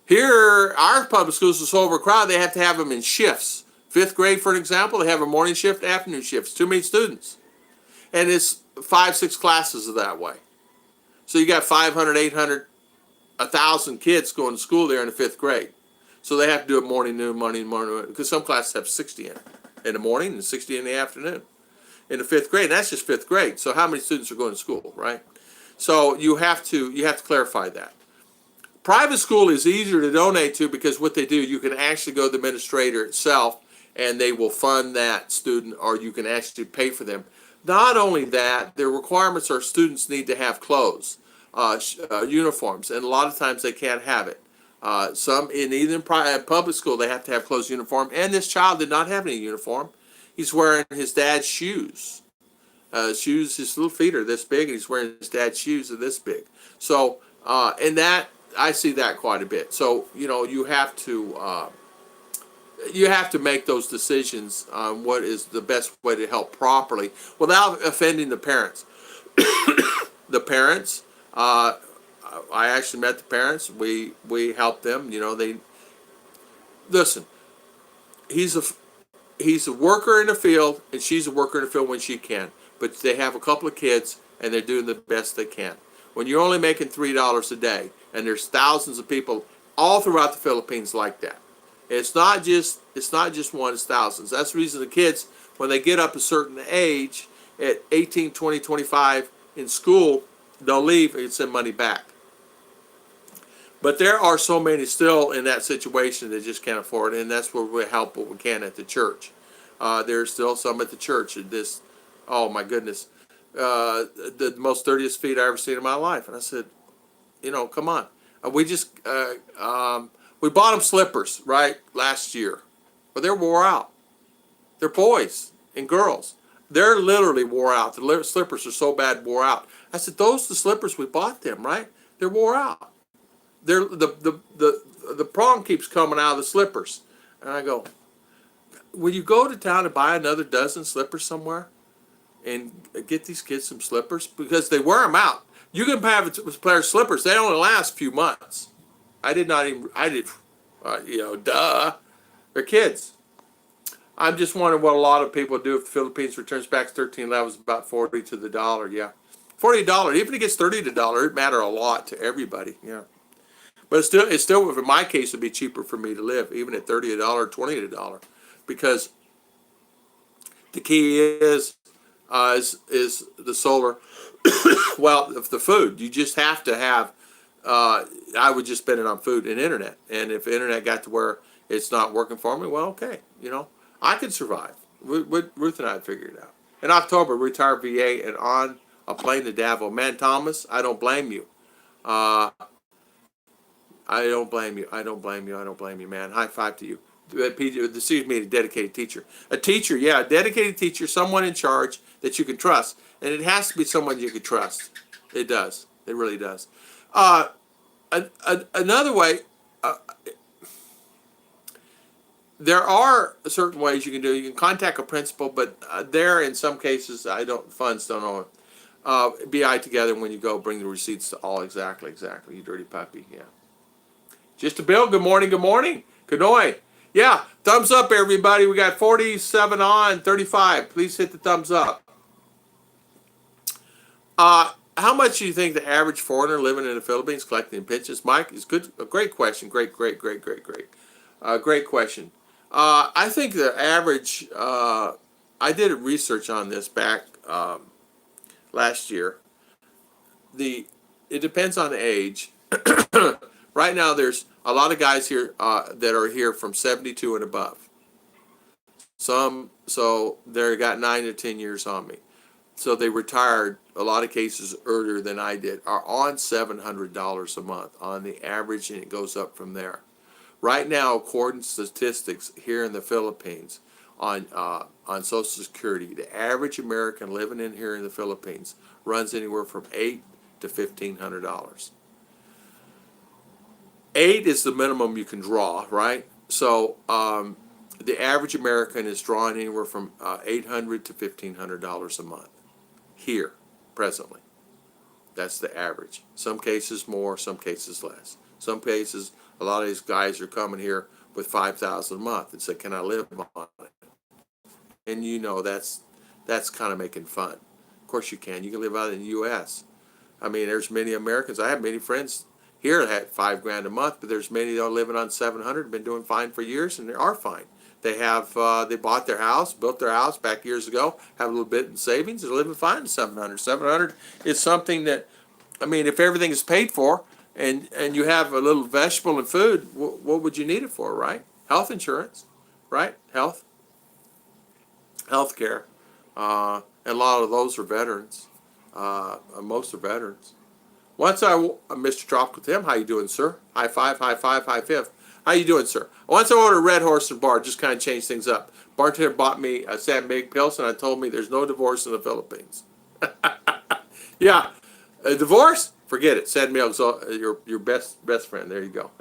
Here, our public schools are so overcrowded, they have to have them in shifts. 5th grade, for an example, they have a morning shift, afternoon shifts, too many students. And it's 5, 6 classes that way. So you got 500, 800, 1,000 kids going to school there in the 5th grade. So they have to do it morning, noon, morning, because some classes have 60 in the morning and 60 in the afternoon. In the 5th grade, and that's just 5th grade. So how many students are going to school, right? So you have to clarify that. Private school is easier to donate to, because what they do, you can actually go to the administrator itself and they will fund that student, or you can actually pay for them. Not only that, their requirements are students need to have clothes, uniforms, and a lot of times they can't have it. Some in even public school, they have to have clothes, uniform, and this child did not have any uniform. He's wearing his dad's shoes. His little feet are this big, and he's wearing his dad's shoes are this big. So, and that, I see that quite a bit. So, you have to make those decisions on what is the best way to help properly without offending the parents. The parents, I actually met the parents. We helped them. They listen. He's a worker in the field, and she's a worker in the field when she can. But they have a couple of kids, and they're doing the best they can. When you're only making $3 a day, and there's thousands of people all throughout the Philippines like that. It's not just one, it's thousands. That's the reason the kids, when they get up a certain age, at 18, 20, 25 in school, they'll leave and send money back. But there are so many still in that situation that just can't afford it, and that's where we help what we can at the church. There's still some at the church. Oh my goodness, the most dirtiest feet I ever seen in my life. And I said, come on. We bought them slippers, right, last year. But they're wore out. They're boys and girls. They're literally wore out. The slippers are so bad, wore out. I said, those are the slippers we bought them, right? They're wore out. The prong keeps coming out of the slippers. And I go, will you go to town and buy another dozen slippers somewhere and get these kids some slippers? Because they wear them out. You can have a pair of slippers. They only last a few months. Duh. They're kids. I'm just wondering what a lot of people do if the Philippines returns back to 13 levels, about 40 to the dollar. Yeah. $40. Even if it gets 30 to the dollar, it matter a lot to everybody. Yeah. But it's still, in my case, it would be cheaper for me to live, even at 30 a dollar, 20 a dollar. Because the key is the solar. Well, if the food, you just have to have, I would just spend it on food and internet. And if internet got to where it's not working for me. Well, okay, I can survive. Ruth and I figured it out. In October, retired VA and on a plane to Davao. Man, Thomas, I don't blame you. Uh, I don't blame you. I don't blame you. I don't blame you, man. High five to you. Excuse me, a dedicated teacher. A teacher, yeah, a dedicated teacher, someone in charge that you can trust. And it has to be someone you can trust. It does. It really does. Uh, Another way, there are certain ways you can do it. You can contact a principal, but there, in some cases, funds don't own it. BI together when you go, bring the receipts to all. Exactly, you dirty puppy, yeah. Just a bill, good morning, Kanoy. Yeah, thumbs up, everybody. We got 47 on, 35. Please hit the thumbs up. How much do you think the average foreigner living in the Philippines collecting pensions? Mike, is good. A great question. Great. Great question. I think the average. I did a research on this back last year. It depends on the age. Right now, there's a lot of guys here that are here from 72 and above. So they got 9 to 10 years on me. So they retired, a lot of cases earlier than I did, are on $700 a month on the average, and it goes up from there. Right now, according to statistics here in the Philippines on Social Security, the average American living in here in the Philippines runs anywhere from $800 to $1,500. 8 is the minimum you can draw, right? So the average American is drawing anywhere from $800 to $1,500 a month here, presently. That's the average. Some cases more, some cases less. Some cases, a lot of these guys are coming here with $5,000 a month and say, "Can I live on it?" And that's kind of making fun. Of course you can. You can live out in the U.S. I mean, there's many Americans. I have many friends here that had $5,000 a month, but there's many that are living on 700, been doing fine for years, and they are fine. They have they bought their house, built their house back years ago, have a little bit in savings, they're living fine in 700. 700 is something that, I mean, if everything is paid for and you have a little vegetable and food, what would you need it for, right? Health insurance, right? Health care. And a lot of those are veterans. Most are veterans. Mr. Tropical Tim, how you doing, sir? High five, high fifth. How you doing, sir? Once I ordered a Red Horse and bar, just kind of changed things up. Bartender bought me a San Mig Pills, and I told me there's no divorce in the Philippines. Yeah, a divorce? Forget it. San Mig's your best friend. There you go.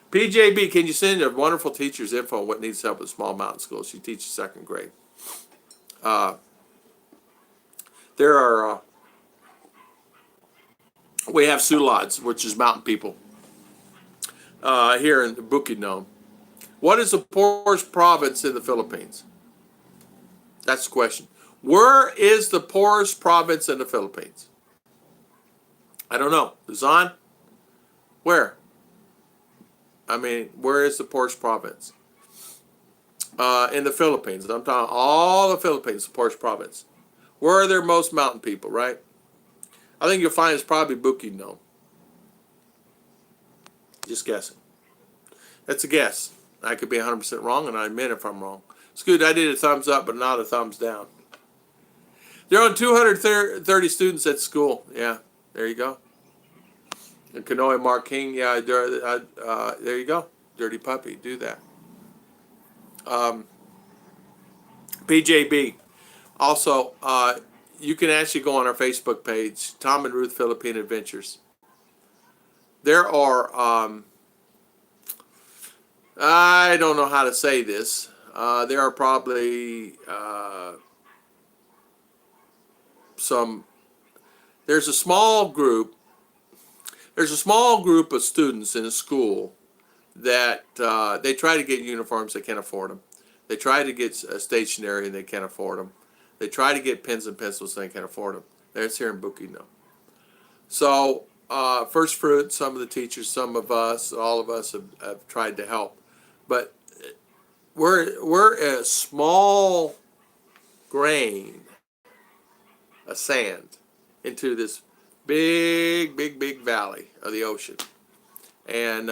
PJB, can you send a wonderful teacher's info on what needs help at small mountain schools? She teaches second grade. We have Sulads, which is mountain people, here in Bukidnon. What is the poorest province in the Philippines? That's the question. Where is the poorest province in the Philippines? I don't know. Luzon? Where? I mean, where is the poorest province? In the Philippines. I'm talking all the Philippines, the poorest province. Where are there most mountain people, right? I think you'll find it's probably Bukidnon. Just guessing. That's a guess. I could be 100% wrong, and I admit if I'm wrong. It's good. I did a thumbs up, but not a thumbs down. There are 230 students at school. Yeah, there you go. And Kanoe Mark King, yeah, there you go. Dirty puppy, do that. PJB. Also, you can actually go on our Facebook page, Tom and Ruth Philippine Adventures. There are, I don't know how to say this. There are probably there's a small group of students in a school that they try to get uniforms, they can't afford them. They try to get stationery and they can't afford them. They try to get pens and pencils and they can't afford them. That's here in Bukidnon. So first fruit, some of the teachers, some of us, all of us have tried to help. But we're a small grain of sand into this big valley of the ocean. And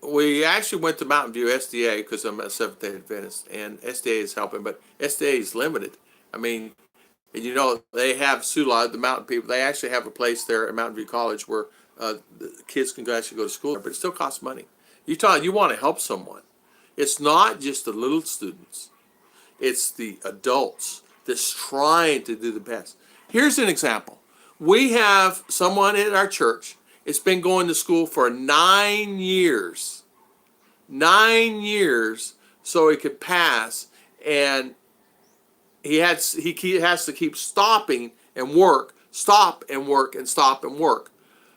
we actually went to Mountain View SDA because I'm a Seventh-day Adventist, and SDA is helping, but SDA is limited. I mean, and you know, they have Sula, the mountain people. They actually have a place there at Mountain View College where the kids can actually go to school, but it still costs money. You want to help someone. It's not just the little students. It's the adults that's trying to do the best. Here's an example. We have someone at our church. It's been going to school for 9 years. 9 years so he could pass, and he has to keep stopping and work, stop and work, and stop and work.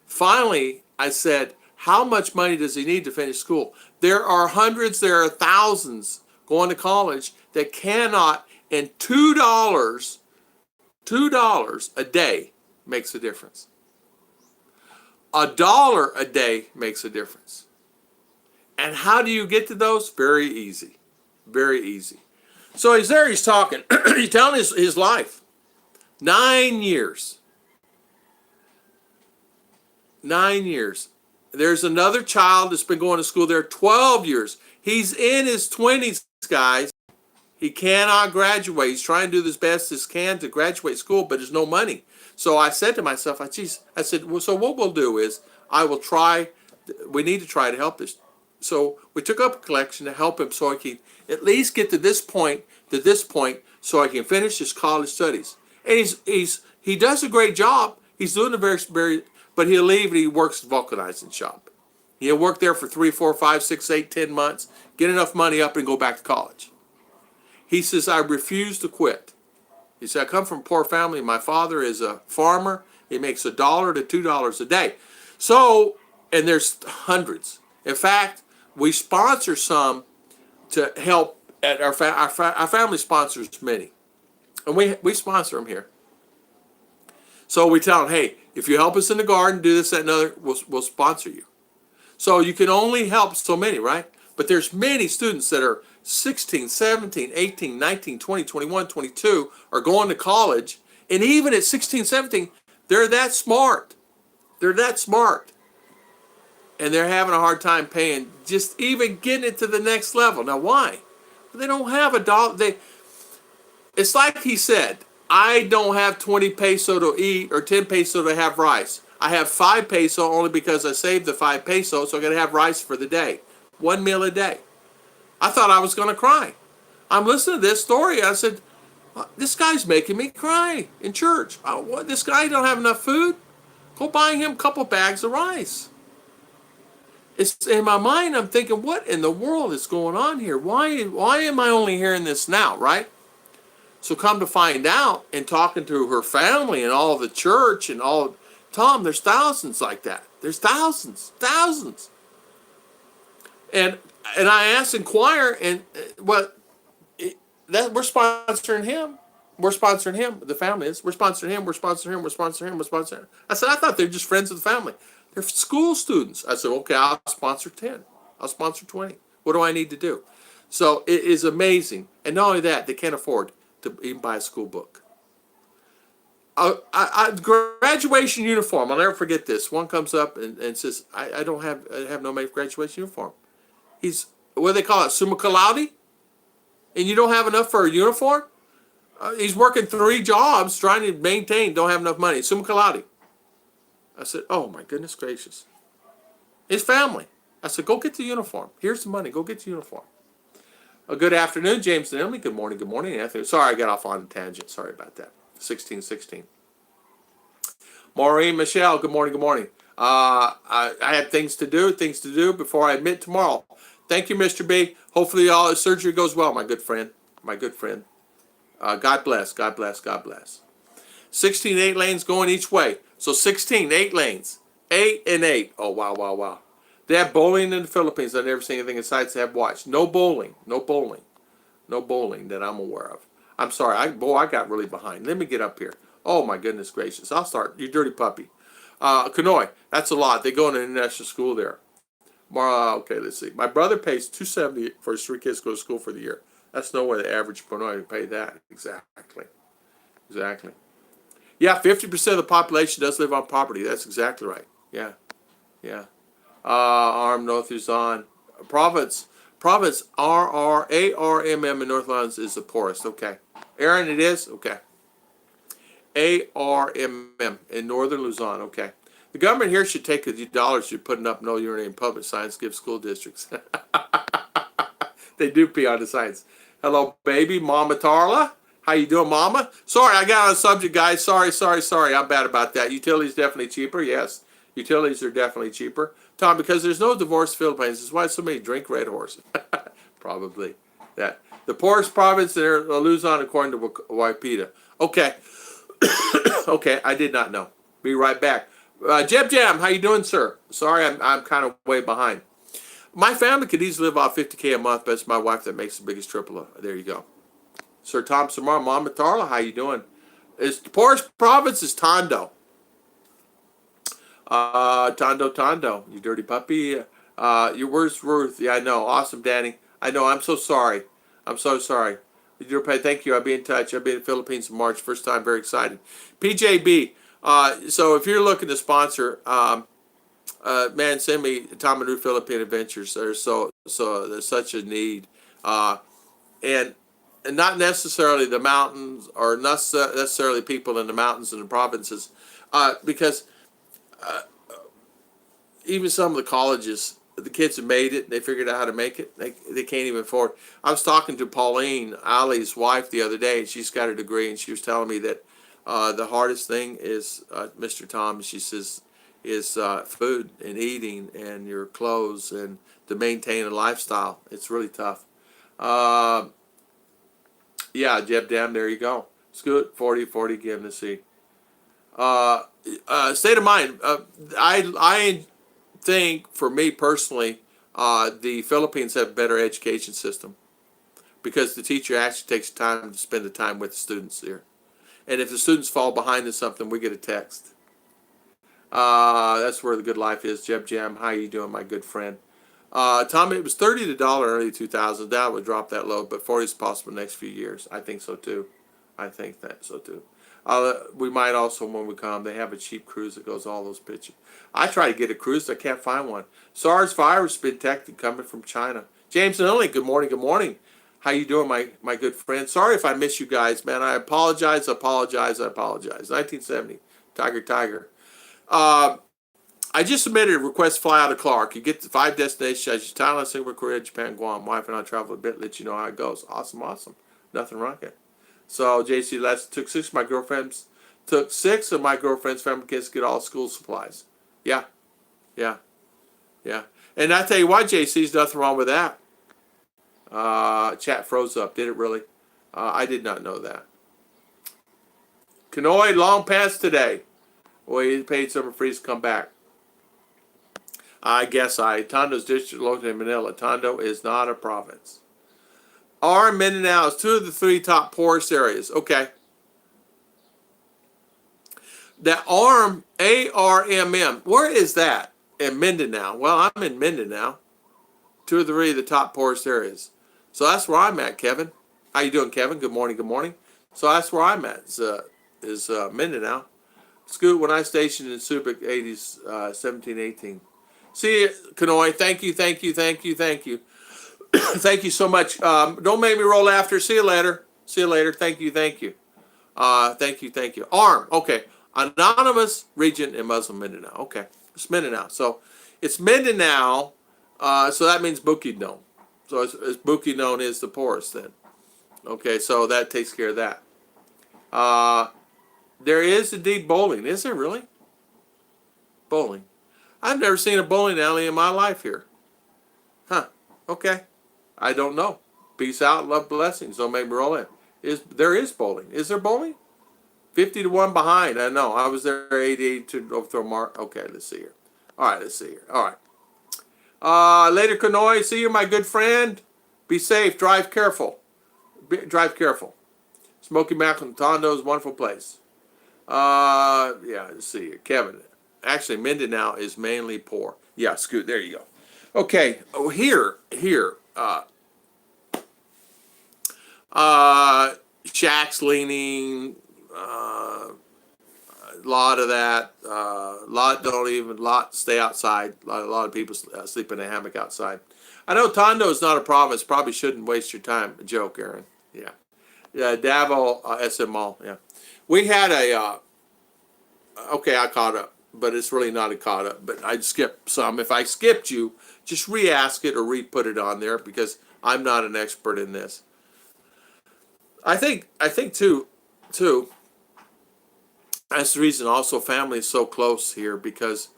Finally, I said, how much money does he need to finish school? There are hundreds, there are thousands going to college that cannot, and $2 a day makes a difference. $1 a day makes a difference. And how do you get to those? Very easy. Very easy. So he's there, he's talking. He's telling his life. 9 years. 9 years. There's another child that's been going to school there 12 years. He's in his 20s, guys. He cannot graduate. He's trying to do his best as can to graduate school, but there's no money. So I said to myself, I said, well, so what we'll do is we need to try to help this. So we took up a collection to help him so he can at least get to this point, so I can finish his college studies. And he does a great job. He's doing a very, but he'll leave and he works at vulcanizing shop. He'll work there for 3, 4, 5, 6, 8, 10 months, get enough money up and go back to college. He says, I refuse to quit. He said, I come from a poor family. My father is a farmer. He makes $1 to $2 a day. So, and there's hundreds. In fact, we sponsor some to help. At our family sponsors many, and we sponsor them here. So we tell them, hey, if you help us in the garden, do this, that, and other, we'll sponsor you. So you can only help so many, right? But there's many students that are 16, 17, 18, 19, 20, 21, 22 are going to college, and even at 16, 17, they're that smart. They're that smart. And they're having a hard time paying, just even getting it to the next level. Now, why? They don't have a dollar. It's like he said, I don't have 20 peso to eat or 10 peso to have rice. I have 5 peso only because I saved the 5 peso, so I'm going to have rice for the day. 1 meal a day. I thought I was going to cry. I'm listening to this story. I said, this guy's making me cry in church. This guy don't have enough food? Go buy him a couple bags of rice. It's in my mind, I'm thinking, what in the world is going on here? Why am I only hearing this now, right? So come to find out, and talking to her family and all the church and all, Tom, there's thousands like that. There's thousands. And I asked Inquire, and we're sponsoring him. We're sponsoring him. The family is. We're sponsoring him. I said, I thought they're just friends of the family. They're school students. I said, okay, I'll sponsor 10. I'll sponsor 20. What do I need to do? So it is amazing. And not only that, they can't afford to even buy a school book. Graduation uniform. I'll never forget this. One comes up and says, I have no graduation uniform. He's, what do they call it, summa cum laude? And you don't have enough for a uniform? He's working 3 jobs trying to maintain, don't have enough money. Summa cum laude. I said, oh my goodness gracious. His family. I said, go get the uniform. Here's the money. Go get the uniform. Good afternoon, James and Emily. Good morning, Anthony. Sorry, I got off on a tangent. Sorry about that. 1616. Maureen, Michelle, good morning. I had things to do before I admit tomorrow. Thank you, Mr. B. Hopefully all the surgery goes well, my good friend. God bless. 16 8 lanes going each way. So 16, 8 lanes. 8 and 8. Oh, wow. They have bowling in the Philippines. I've never seen anything in sites they have watched. No bowling that I'm aware of. I'm sorry. I got really behind. Let me get up here. Oh, my goodness gracious. I'll start. You dirty puppy. Kanoi. That's a lot. They go to international school there. Okay, let's see. My brother pays $270 for his 3 kids to go to school for the year. That's no way the average Pinoy would pay that. Exactly. Yeah, 50% of the population does live on property. That's exactly right. Yeah. Arm North is on. Province ARMM in North London is the poorest. Okay. Aaron, it is? Okay. ARMM in Northern Luzon. Okay. The government here should take the dollars you're putting up no urinating public signs, give school districts. They do pee on the signs. Hello, baby. Mama Tarla. How you doing, Mama? Sorry, I got on the subject, guys. Sorry. I'm bad about that. Utilities definitely cheaper. Yes. Utilities are definitely cheaper. Tom, because there's no divorce in the Philippines. That's why so many drink Red Horse. Probably that. The poorest province there, Luzon, according to Waipita. Okay. Okay, I did not know. Be right back. Jeb Jam, how you doing, sir? Sorry, I'm kind of way behind. My family could easily live off $50K a month, but it's my wife that makes the biggest triple. There you go. Sir Tom Samar, Mama Tarla, how you doing? The poorest province is Tondo. Tondo, you dirty puppy. Your worst Ruth. Yeah, I know. Awesome, Danny. I know. I'm so sorry. I'm so sorry. Thank you. I'll be in touch. I'll be in the Philippines in March. First time. Very excited. PJB. So if you're looking to sponsor, man, send me Tom and Ruth Philippine Adventures. There's there's such a need, and not necessarily the mountains or not necessarily people in the mountains and the provinces, because even some of the colleges, the kids have made it. They figured out how to make it. They can't even afford. I was talking to Pauline, Ali's wife, the other day, and she's got a degree, and she was telling me that the hardest thing is, Mr. Tom, she says, is food and eating and your clothes and to maintain a lifestyle. It's really tough. Yeah, Jeb Dam, there you go. Scoot, 40, give them a C. State of mind. I think, for me personally, the Philippines have a better education system because the teacher actually takes time to spend the time with the students here. And if the students fall behind in something, we get a text. That's where the good life is. Jeb Jam, how you doing, my good friend? Tommy, it was $30 to dollar early 2000. That would drop that low, but 40 is possible next few years. I think so too. I think that so too. We might also, when we come, they have a cheap cruise that goes all those pictures. I try to get a cruise, I can't find one. SARS virus has been detected coming from China. James and Lily, good morning, good morning. How you doing, my good friend? Sorry if I miss you guys, man. I apologize. 1970, Tiger. I just submitted a request to fly out of Clark. You get the 5 destinations: Thailand, Singapore, Korea, Japan, Guam. Wife and I travel a bit, let you know how it goes. Awesome. Nothing wrong with it. So JC, took 6 of my girlfriend's family kids to get all school supplies. Yeah. And I tell you what, JC, there's nothing wrong with that. Chat froze up. Did it really? I did not know that. Kanoi, long past today. Well, he paid some fees to come back. I guess Tondo's district located in Manila. Tondo is not a province. Mindanao is 2 of the 3 top poorest areas. Okay. That ARMM, where is that? In Mindinao. Well, I'm in Mindinao. 2 of the 3 of the top poorest areas. So that's where I'm at, Kevin. How you doing, Kevin? Good morning. So that's where I'm at, is Mindinao. Scoot, when I stationed in Subic, 80s, 17, 18. See you, Kanoi. Thank you. Thank you so much. Don't make me roll after. See you later. Thank you. Thank you. ARM. Okay. Anonymous region in Muslim Mindanao. Okay. It's Mindanao. So it's Mindanao. So that means Bukidnon. So it's Bukidnon is the poorest then. Okay. So that takes care of that. There is indeed bowling. Is there really? Bowling. I've never seen a bowling alley in my life here. Huh. Okay. I don't know. Peace out. Love, blessings. Don't make me roll in. There is bowling. Is there bowling? 50 to 1 behind. I know. I was there 88 to overthrow Mark. Okay, let's see here. All right. Later, Kanoi. See you, my good friend. Be safe. Drive careful. Smoky Mountain Tondo is a wonderful place. Yeah, let's see here. Kevin. Actually, Mindanao is mainly poor. Yeah, Scoot. There you go. Okay. Oh, here. Shacks leaning. lot of that. Lot don't even lot stay outside. A lot of people sleep in a hammock outside. I know Tondo is not a province. Probably shouldn't waste your time. A joke, Aaron. Yeah, yeah. Davao, SM Mall. Yeah, we had a. Okay, I caught up, but it's really not a caught up. But I'd skip some. If I skipped you, just re-ask it or re-put it on there because I'm not an expert in this. I think too. That's the reason also family is so close here because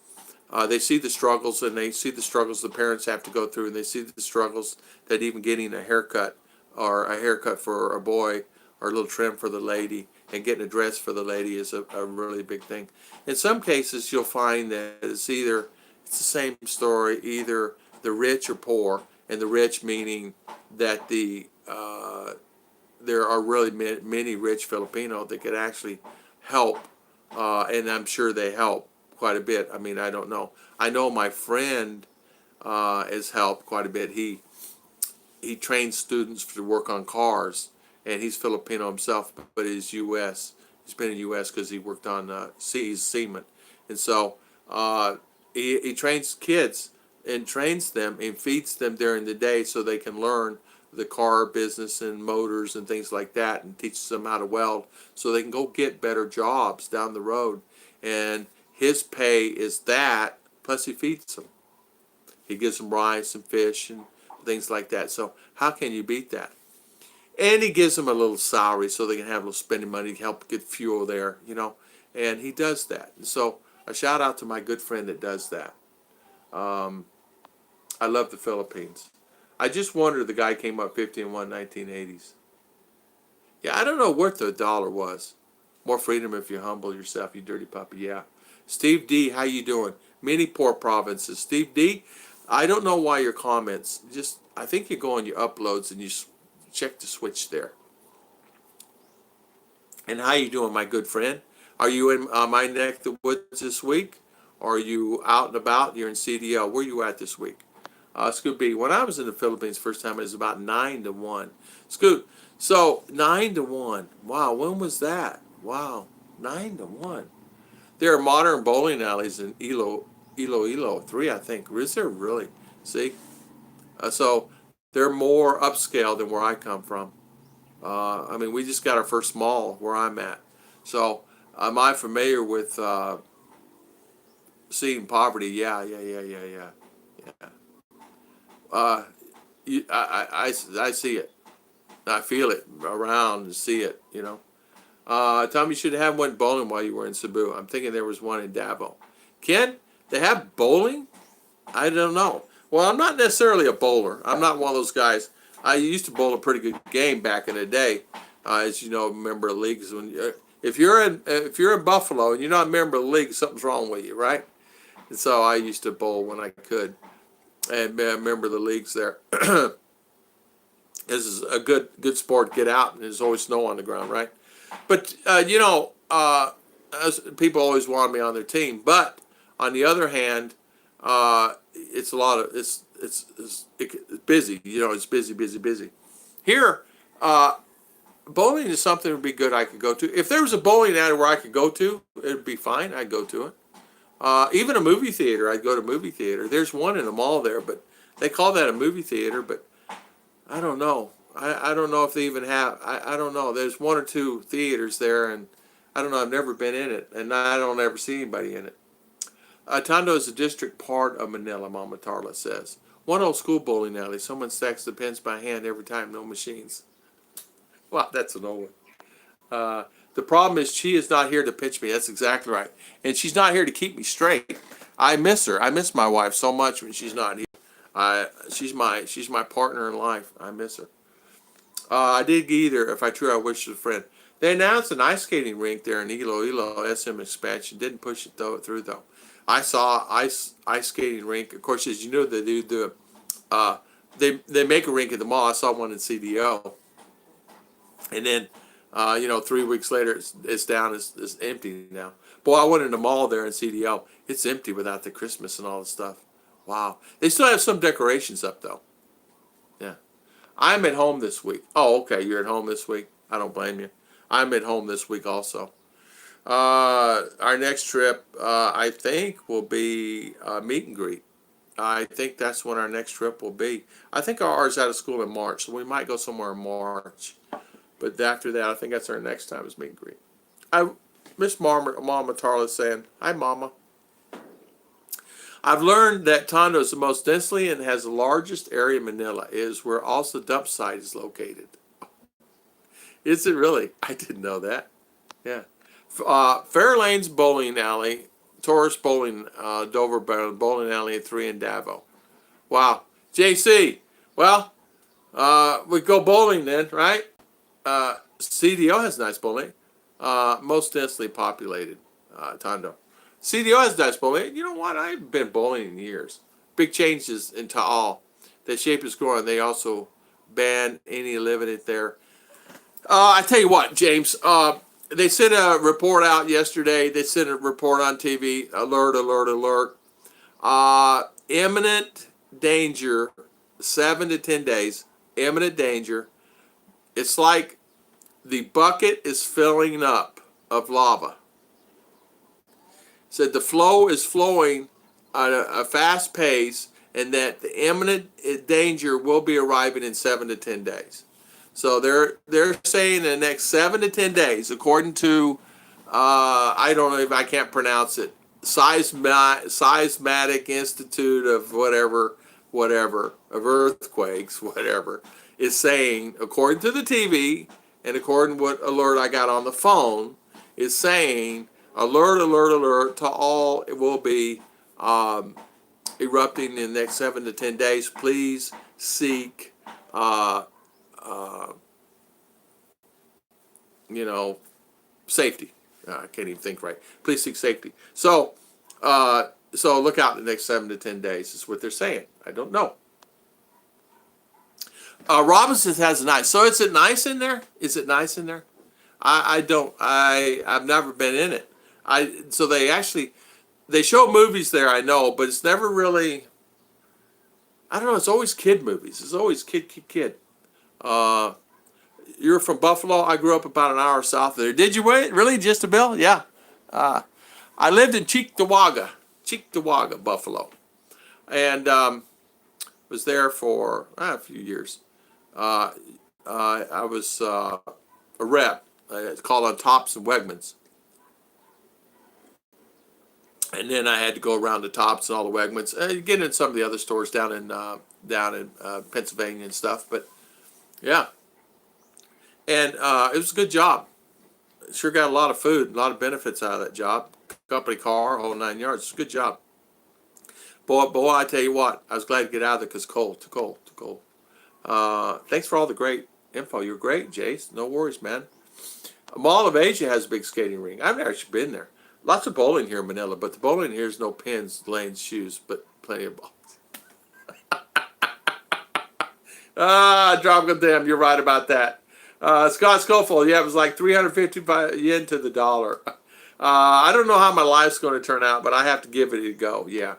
they see the struggles and they see the struggles the parents have to go through and they see the struggles that even getting a haircut or a haircut for a boy or a little trim for the lady and getting a dress for the lady is a really big thing. In some cases you'll find that it's the same story, either the rich or poor, and the rich meaning that there are really many rich Filipino that could actually help, and I'm sure they help quite a bit. I mean, I don't know. I know my friend has helped quite a bit. He trains students to work on cars, and he's Filipino himself, but he's U.S. He's been in U.S. because he worked on he's seaman, and so he trains kids and trains them and feeds them during the day so they can learn the car business and motors and things like that, and teaches them how to weld so they can go get better jobs down the road. And his pay is that, plus he feeds them. He gives them rice and fish and things like that. So how can you beat that? And he gives them a little salary so they can have a little spending money to help get fuel there, and he does that. And so a shout out to my good friend that does that. I love the Philippines. I just wonder the guy came up 50 and 1 1980s. Yeah, I don't know what the dollar was. More freedom if you humble yourself, you dirty puppy. Yeah. Steve D, how you doing? Many poor provinces. Steve D, I don't know why your comments. I think you go on your uploads and you check the switch there. And how you doing, my good friend? Are you in my neck of the woods this week? Or are you out and about? You're in CDL. Where are you at this week? Scoot B, when I was in the Philippines first time, it was about 9-1. Scoot, so 9-1. Wow, when was that? Wow, 9-1. There are modern bowling alleys in Iloilo 3, I think. Is there really? See? So they're more upscale than where I come from. I mean, we just got our first mall where I'm at. So am I familiar with seeing poverty? Yeah. I see it. I feel it around and see it, Tom, you should have went bowling while you were in Cebu. I'm thinking there was one in Davao. Ken, they have bowling? I don't know. Well, I'm not necessarily a bowler. I'm not one of those guys. I used to bowl a pretty good game back in the day. As you know, member of leagues. If you're in Buffalo and you're not a member of the league, something's wrong with you, right? And so I used to bowl when I could. And member of the leagues there. This is a good sport. Get out, and there's always snow on the ground, right? But people always want me on their team. But on the other hand, it's a lot of it's busy. It's busy. Here, bowling is something that would be good. I could go to. If there was a bowling alley where I could go to, it'd be fine. I'd go to it. Even a movie theater, I'd go to a movie theater. There's one in the mall there, but they call that a movie theater, but I don't know. I don't know if they even have, I don't know. There's one or two theaters there, and I don't know. I've never been in it, and I don't ever see anybody in it. Tondo is a district part of Manila, Mama Tarla says. One old school bowling alley. Someone stacks the pins by hand every time, no machines. Wow, that's an old one. The problem is she is not here to pitch me. That's exactly right. And she's not here to keep me straight. I miss her. I miss my wife so much when she's not here. She's my partner in life. I miss her. I did get either. If I true, I wish to a friend. They announced an ice skating rink there in Iloilo, SM expansion. Didn't push it through though. I saw ice skating rink. Of course, as you know, they do they make a rink at the mall. I saw one in CDO, and then 3 weeks later, it's down. It's empty now. Boy, I went in the mall there in CDO. It's empty without the Christmas and all the stuff. Wow. They still have some decorations up, though. Yeah. I'm at home this week. Oh, okay. You're at home this week. I don't blame you. I'm at home this week also. Our next trip, I think, will be meet and greet. I think that's when our next trip will be. I think ours out of school in March, so we might go somewhere in March. But after that, I think that's our next time is meet and greet. I Miss Mama Tarla saying, "Hi, Mama." I've learned that Tondo is the most densely and has the largest area in Manila. Is where also the dump site is located. Is it really? I didn't know that. Yeah. Fairlane's Bowling Alley, Taurus Bowling, Dover Bowling Alley at 3 in Davao. Wow. JC, well, we go bowling then, right? CDO has nice bowling. Most densely populated, Tondo. CDO has nice bowling. You know what? I've been bowling in years. Big changes in Taal. The shape is growing. They also ban any living it there. I tell you what, James. They sent a report out yesterday. They sent a report on TV. Alert, alert, alert. Imminent danger. 7 to 10 days. Imminent danger. It's like the bucket is filling up of lava. Said the flow is flowing at a fast pace, and that the imminent danger will be arriving in 7 to 10 days. So they're saying in the next 7 to 10 days, according to I don't know if I can't pronounce it, Seismatic Institute of whatever of earthquakes, whatever, is saying, according to the TV and according to what alert I got on the phone, is saying alert, alert, alert to all. It will be erupting in the next 7 to 10 days. Please seek safety. I can't even think right. Please seek safety. So look out the next 7 to 10 days is what they're saying. I don't know. Robinson's has a nice. So is it nice in there? Is it nice in there? I've never been in it. So they show movies there, I know, but it's never really, I don't know, it's always kid movies. It's always kid. You're from Buffalo. I grew up about an hour south of there. Did you wait? Really? Just a bill? Yeah. I lived in Cheektowaga, Buffalo. And was there for a few years. I was a rep. It's called on Tops and Wegmans. And then I had to go around the Tops and all the Wegmans, get in some of the other stores down in Pennsylvania and stuff. But yeah, and it was a good job. Sure got a lot of food, a lot of benefits out of that job. Company car, whole 9 yards. It's a good job. Boy, I tell you what, I was glad to get out of there because too cold. Thanks for all the great info. You're great, Jace. No worries, man. Mall of Asia has a big skating ring. I've never actually been there. Lots of bowling here in Manila, but the bowling here is no pins, lanes, shoes, but plenty of balls. Drop them damn. You're right about that. Scott Schofield, yeah, it was like 355 yen to the dollar. I don't know how my life's going to turn out, but I have to give it a go. Yeah.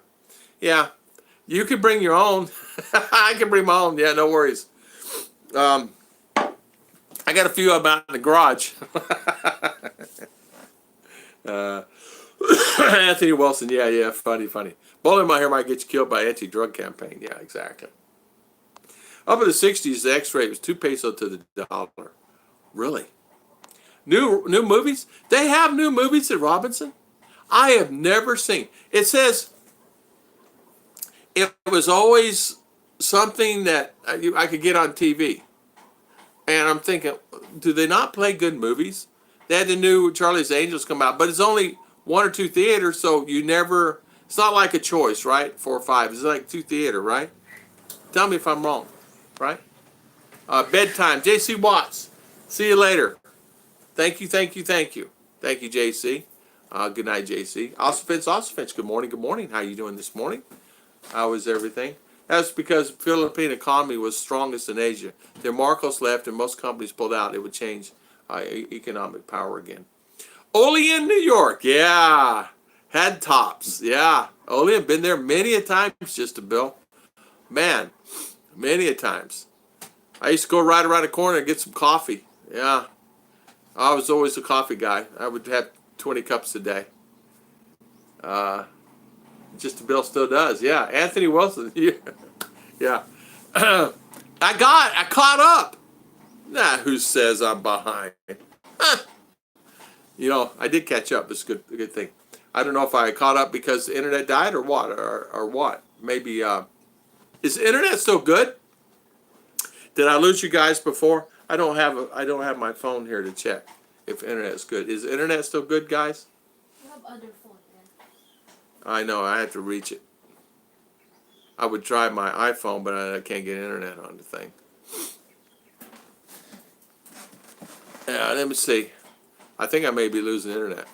You can bring your own. I can bring my own. Yeah, no worries. I got a few of them out in the garage. Anthony Wilson, yeah, funny. Bowling my hair might get you killed by anti-drug campaign. Yeah, exactly. Up in the 60s, the X-rate was 2 peso to the dollar. Really? New movies? They have new movies at Robinson? I have never seen. It says it was always something that I could get on TV. And I'm thinking, do they not play good movies? They had the new Charlie's Angels come out, but it's only 1 or 2 theaters, so you never, it's not like a choice, right? 4 or 5. It's like 2 theater, right? Tell me if I'm wrong, right? Bedtime. JC Watts. See you later. Thank you. Thank you, JC. Good night, JC. Osifence, good morning. How are you doing this morning? How is everything? That's because the Philippine economy was strongest in Asia. Their Marcos left and most companies pulled out. It would change economic power again. Olean, New York. Yeah. Had Tops. Yeah. Olean, been there many a times, just a bill. Man, many a times. I used to go right around the corner and get some coffee. Yeah. I was always a coffee guy. I would have 20 cups a day. Just the bill still does. Yeah, Anthony Wilson. Yeah. I caught up. Nah, who says I'm behind? You know, I did catch up. It's a good thing. I don't know if I caught up because the internet died or what, or what. Maybe, is the internet still good? Did I lose you guys before? I don't have my phone here to check if internet is good. Is the internet still good, guys? You have other phone, yeah. I know, I have to reach it. I would try my iPhone, but I can't get internet on the thing. Yeah, let me see. I think I may be losing internet.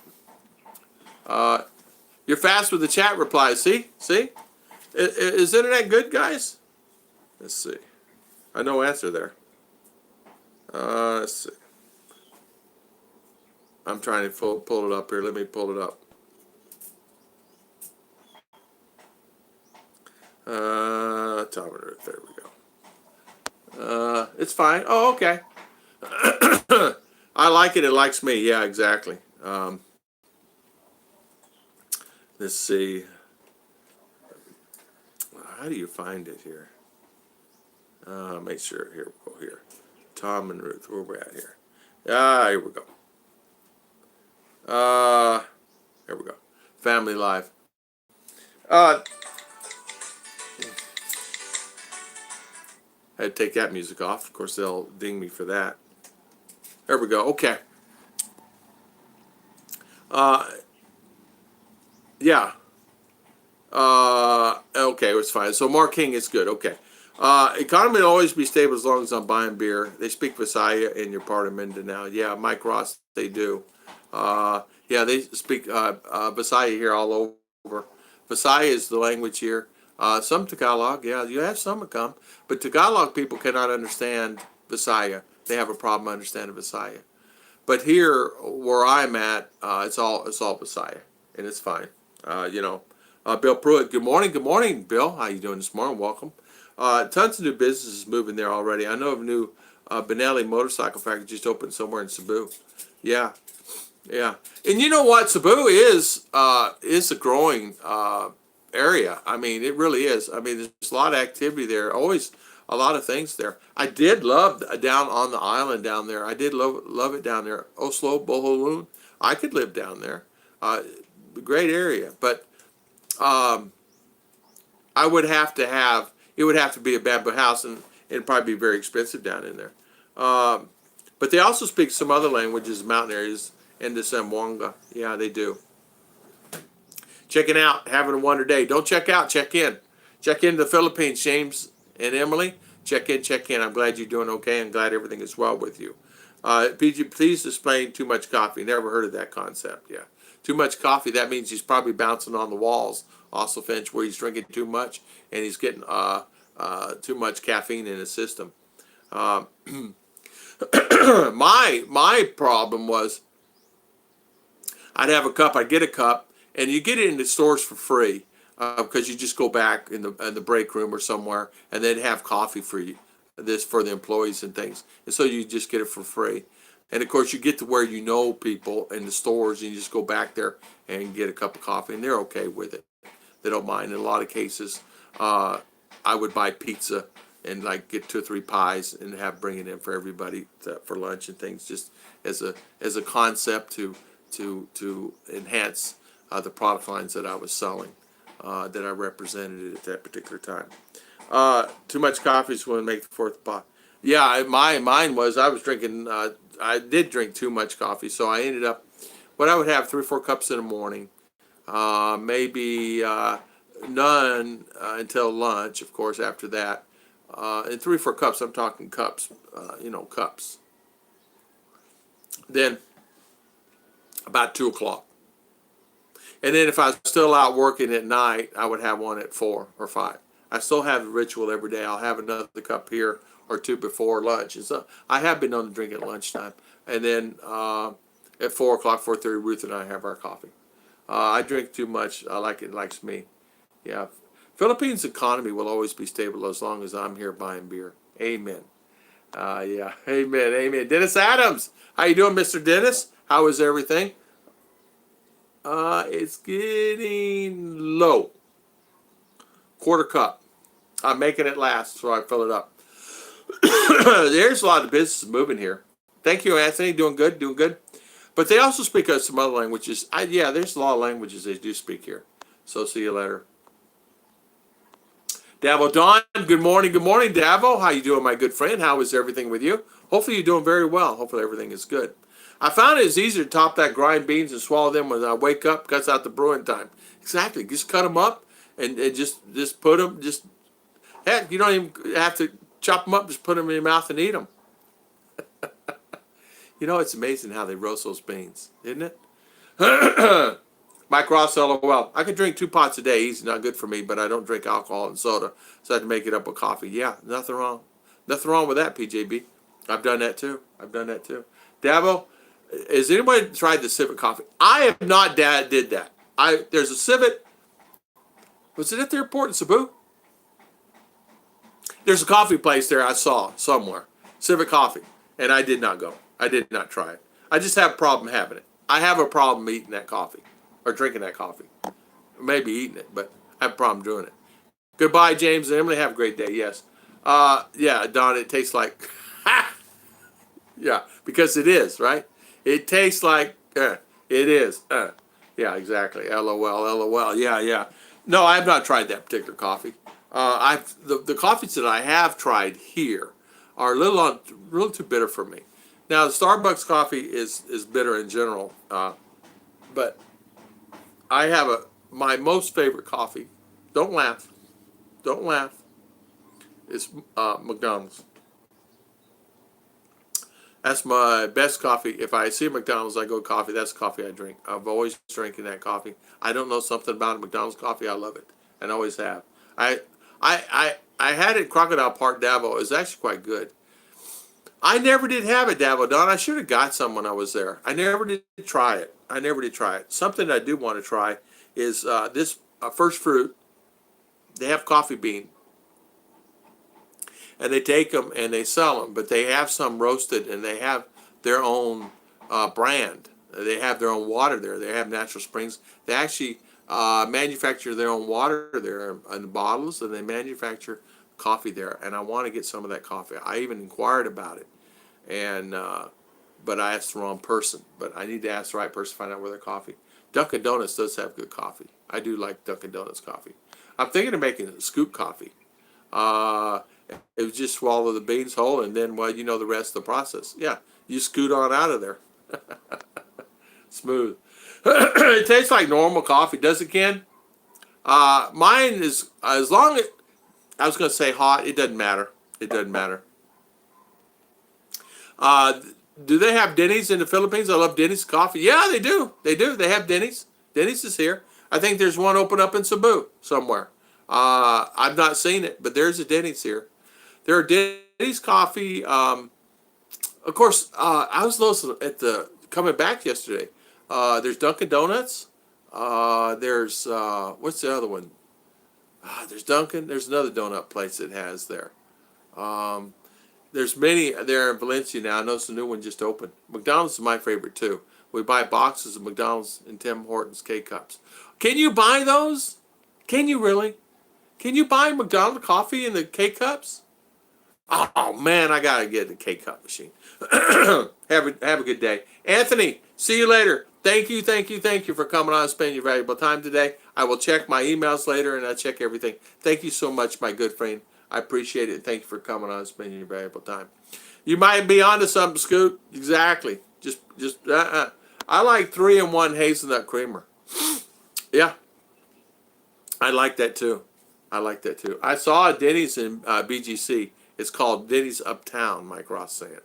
You're fast with the chat replies. See? Is internet good, guys? Let's see. No answer there. Let's see. I'm trying to pull it up here. Let me pull it up. Tom and Ruth. There we go. It's fine. Oh, okay. I like it. It likes me. Yeah, exactly. Let's see. How do you find it here? Make sure. Here we go. Here. Tom and Ruth. Where we at here? Here we go. Here we go. Family Live. I had to take that music off. Of course, they'll ding me for that. There we go. Okay. Yeah. Okay, it's fine. So Mark King is good. Okay. Economy will always be stable as long as I'm buying beer. They speak Visaya in your part of Mindanao. Yeah, Mike Ross, they do. Yeah, they speak Visaya here all over. Visaya is the language here. Some Tagalog, yeah, you have some that come, but Tagalog people cannot understand Visaya. They have a problem understanding Visaya. But here, where I'm at, it's all Visaya, and it's fine. Bill Pruitt. Good morning, Bill. How you doing this morning? Welcome. Tons of new businesses moving there already. I know of a new Benelli motorcycle factory just opened somewhere in Cebu. Yeah. And you know what? Cebu is a growing area. I mean, it really is. I mean, there's a lot of activity there. Always a lot of things there. I did love down on the island down there. I did love it down there. Oslo, Boholoon. I could live down there. Great area, but I would have to have. It would have to be a bamboo house, and it'd probably be very expensive down in there. But they also speak some other languages, mountain areas, in the Zamboanga. Yeah, they do. Checking out, having a wonder day. Don't check out, check in. Check in the Philippines, James and Emily. Check in. I'm glad you're doing okay. I'm glad everything is well with you. PG, please explain too much coffee. Never heard of that concept. Yeah. Too much coffee, that means he's probably bouncing on the walls, also Finch, where he's drinking too much and he's getting too much caffeine in his system. My problem was I'd have a cup, I'd get a cup, and you get it in the stores for free because you just go back in the break room or somewhere and they'd have coffee for you, this for the employees and things. And so you just get it for free. And of course you get to where you know people in the stores and you just go back there and get a cup of coffee and they're okay with it. They don't mind. In a lot of cases, I would buy pizza and like get 2 or 3 pies and bring it in for everybody for lunch and things, just as a concept to enhance the product lines that I was selling, that I represented at that particular time. Too much coffee is going to make the fourth pot. Yeah, mine was I was drinking. I did drink too much coffee, so I ended up. What I would have 3 or 4 cups in the morning, maybe none until lunch. Of course, after that, and 3 or 4 cups. I'm talking cups. Cups. Then about 2 o'clock. And then if I was still out working at night, I would have one at 4 or 5. I still have the ritual every day. I'll have another cup here or 2 before lunch. And so I have been known to drink at lunchtime. And then at 4 o'clock, 4:30, Ruth and I have our coffee. I drink too much. I like it. It likes me. Yeah. Philippines economy will always be stable as long as I'm here buying beer. Amen. Amen. Dennis Adams. How you doing, Mr. Dennis? How is everything? It's getting low. Quarter cup. I'm making it last, so I fill it up. There's a lot of business moving here. Thank you, Anthony. Doing good, doing good. But they also speak some other languages. Yeah, there's a lot of languages they do speak here. So see you later. Davo Don, good morning. Good morning, Davo. How you doing, my good friend? How is everything with you? Hopefully you're doing very well. Hopefully everything is good. I found it's easier to top that grind beans and swallow them when I wake up. Cuts out the brewing time. Exactly. Just cut them up and just put them. Heck, you don't even have to chop them up. Just put them in your mouth and eat them. You know, it's amazing how they roast those beans, isn't it? Mike Ross, LOL. I can drink 2 pots a day. Easy, not good for me, but I don't drink alcohol and soda, so I have to make it up with coffee. Yeah, nothing wrong. Nothing wrong with that, PJB. I've done that too. Davo, has anybody tried the Civet coffee? I have not did that. There's a Civet. Was it at the airport in Cebu? There's a coffee place there I saw somewhere. Civet Coffee. And I did not go. I did not try it. I just have a problem having it. I have a problem eating that coffee. Or drinking that coffee. Maybe eating it, but I have a problem doing it. Goodbye, James and Emily. Have a great day. Yes. Yeah, Don, it tastes like... yeah, because it is, right? It tastes like... it is. Yeah, exactly. LOL. Yeah. No, I have not tried that particular coffee. The coffees that I have tried here are a little too bitter for me. Now, the Starbucks coffee is bitter in general, but I have my most favorite coffee. Don't laugh. It's McDonald's. That's my best coffee. If I see a McDonald's, I go coffee. That's the coffee I drink. I've always drinking that coffee. I don't know something about a McDonald's coffee. I love it, and always have. I had it at Crocodile Park, Davo. It was actually quite good. I never did have it, Davo Don. I should have got some when I was there. I never did try it. Something I do want to try is this First Fruit. They have coffee bean. And they take them and they sell them. But they have some roasted and they have their own brand. They have their own water there. They have Natural Springs. They actually manufacture their own water there in bottles, and they manufacture coffee there. And I want to get some of that coffee. I even inquired about it, and but I asked the wrong person. But I need to ask the right person to find out where their coffee. Dunkin' Donuts does have good coffee. I do like Dunkin' Donuts coffee. I'm thinking of making a scoop coffee. It was just swallow the beans whole, and then, well, you know the rest of the process. Yeah, you scoot on out of there. Smooth. It tastes like normal coffee. Does it, Ken? Mine is, as long as, I was going to say hot. It doesn't matter. Do they have Denny's in the Philippines? I love Denny's coffee. Yeah, they do. They have Denny's. Denny's is here. I think there's one open up in Cebu somewhere. I've not seen it, but there's a Denny's here. There are Denny's coffee. Of course, I was listening at coming back yesterday. There's Dunkin' Donuts. There's what's the other one? There's Dunkin'. There's another donut place that has there. There's many there in Valencia now. I noticed a new one just opened. McDonald's is my favorite too. We buy boxes of McDonald's and Tim Hortons K-Cups. Can you buy those? Can you really? Can you buy McDonald's coffee in the K-Cups? Oh man, I gotta get the K-Cup machine. Have a good day. Anthony, see you later. Thank you for coming on and spending your valuable time today. I will check my emails later, and I check everything. Thank you so much, my good friend. I appreciate it. Thank you for coming on and spending your valuable time. You might be onto something, Scoot. Exactly. I like 3-in-1 hazelnut creamer. Yeah, I like that too. I saw a Denny's in BGC. It's called Denny's Uptown, Mike Ross saying.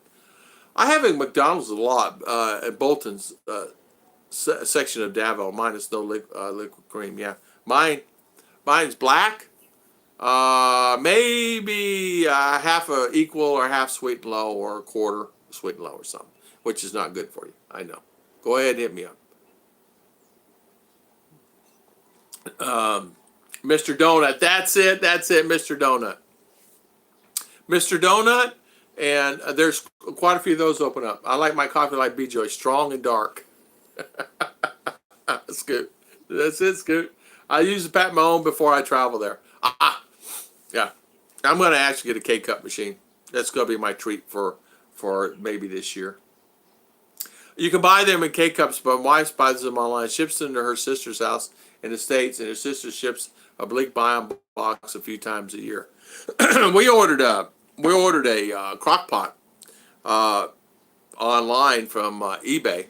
I have a McDonald's a lot at Bolton's section of Davao, minus no liquid cream. Yeah, mine's black. Maybe half a equal or half sweet and low, or a quarter sweet and low or something, which is not good for you. I know. Go ahead and hit me up. Mr. Donut. That's it, Mr. Donut. Mr. Donut, and there's quite a few of those open up. I like my coffee like B-Joy, strong and dark. Scoot. That's it, Scoot. I usually pack my own before I travel there. Yeah. I'm going to actually get a K-Cup machine. That's going to be my treat for maybe this year. You can buy them in K-Cups, but my wife buys them online, ships them to her sister's house in the States, and her sister ships a bleak buy-on box a few times a year. we ordered a crock pot online from eBay,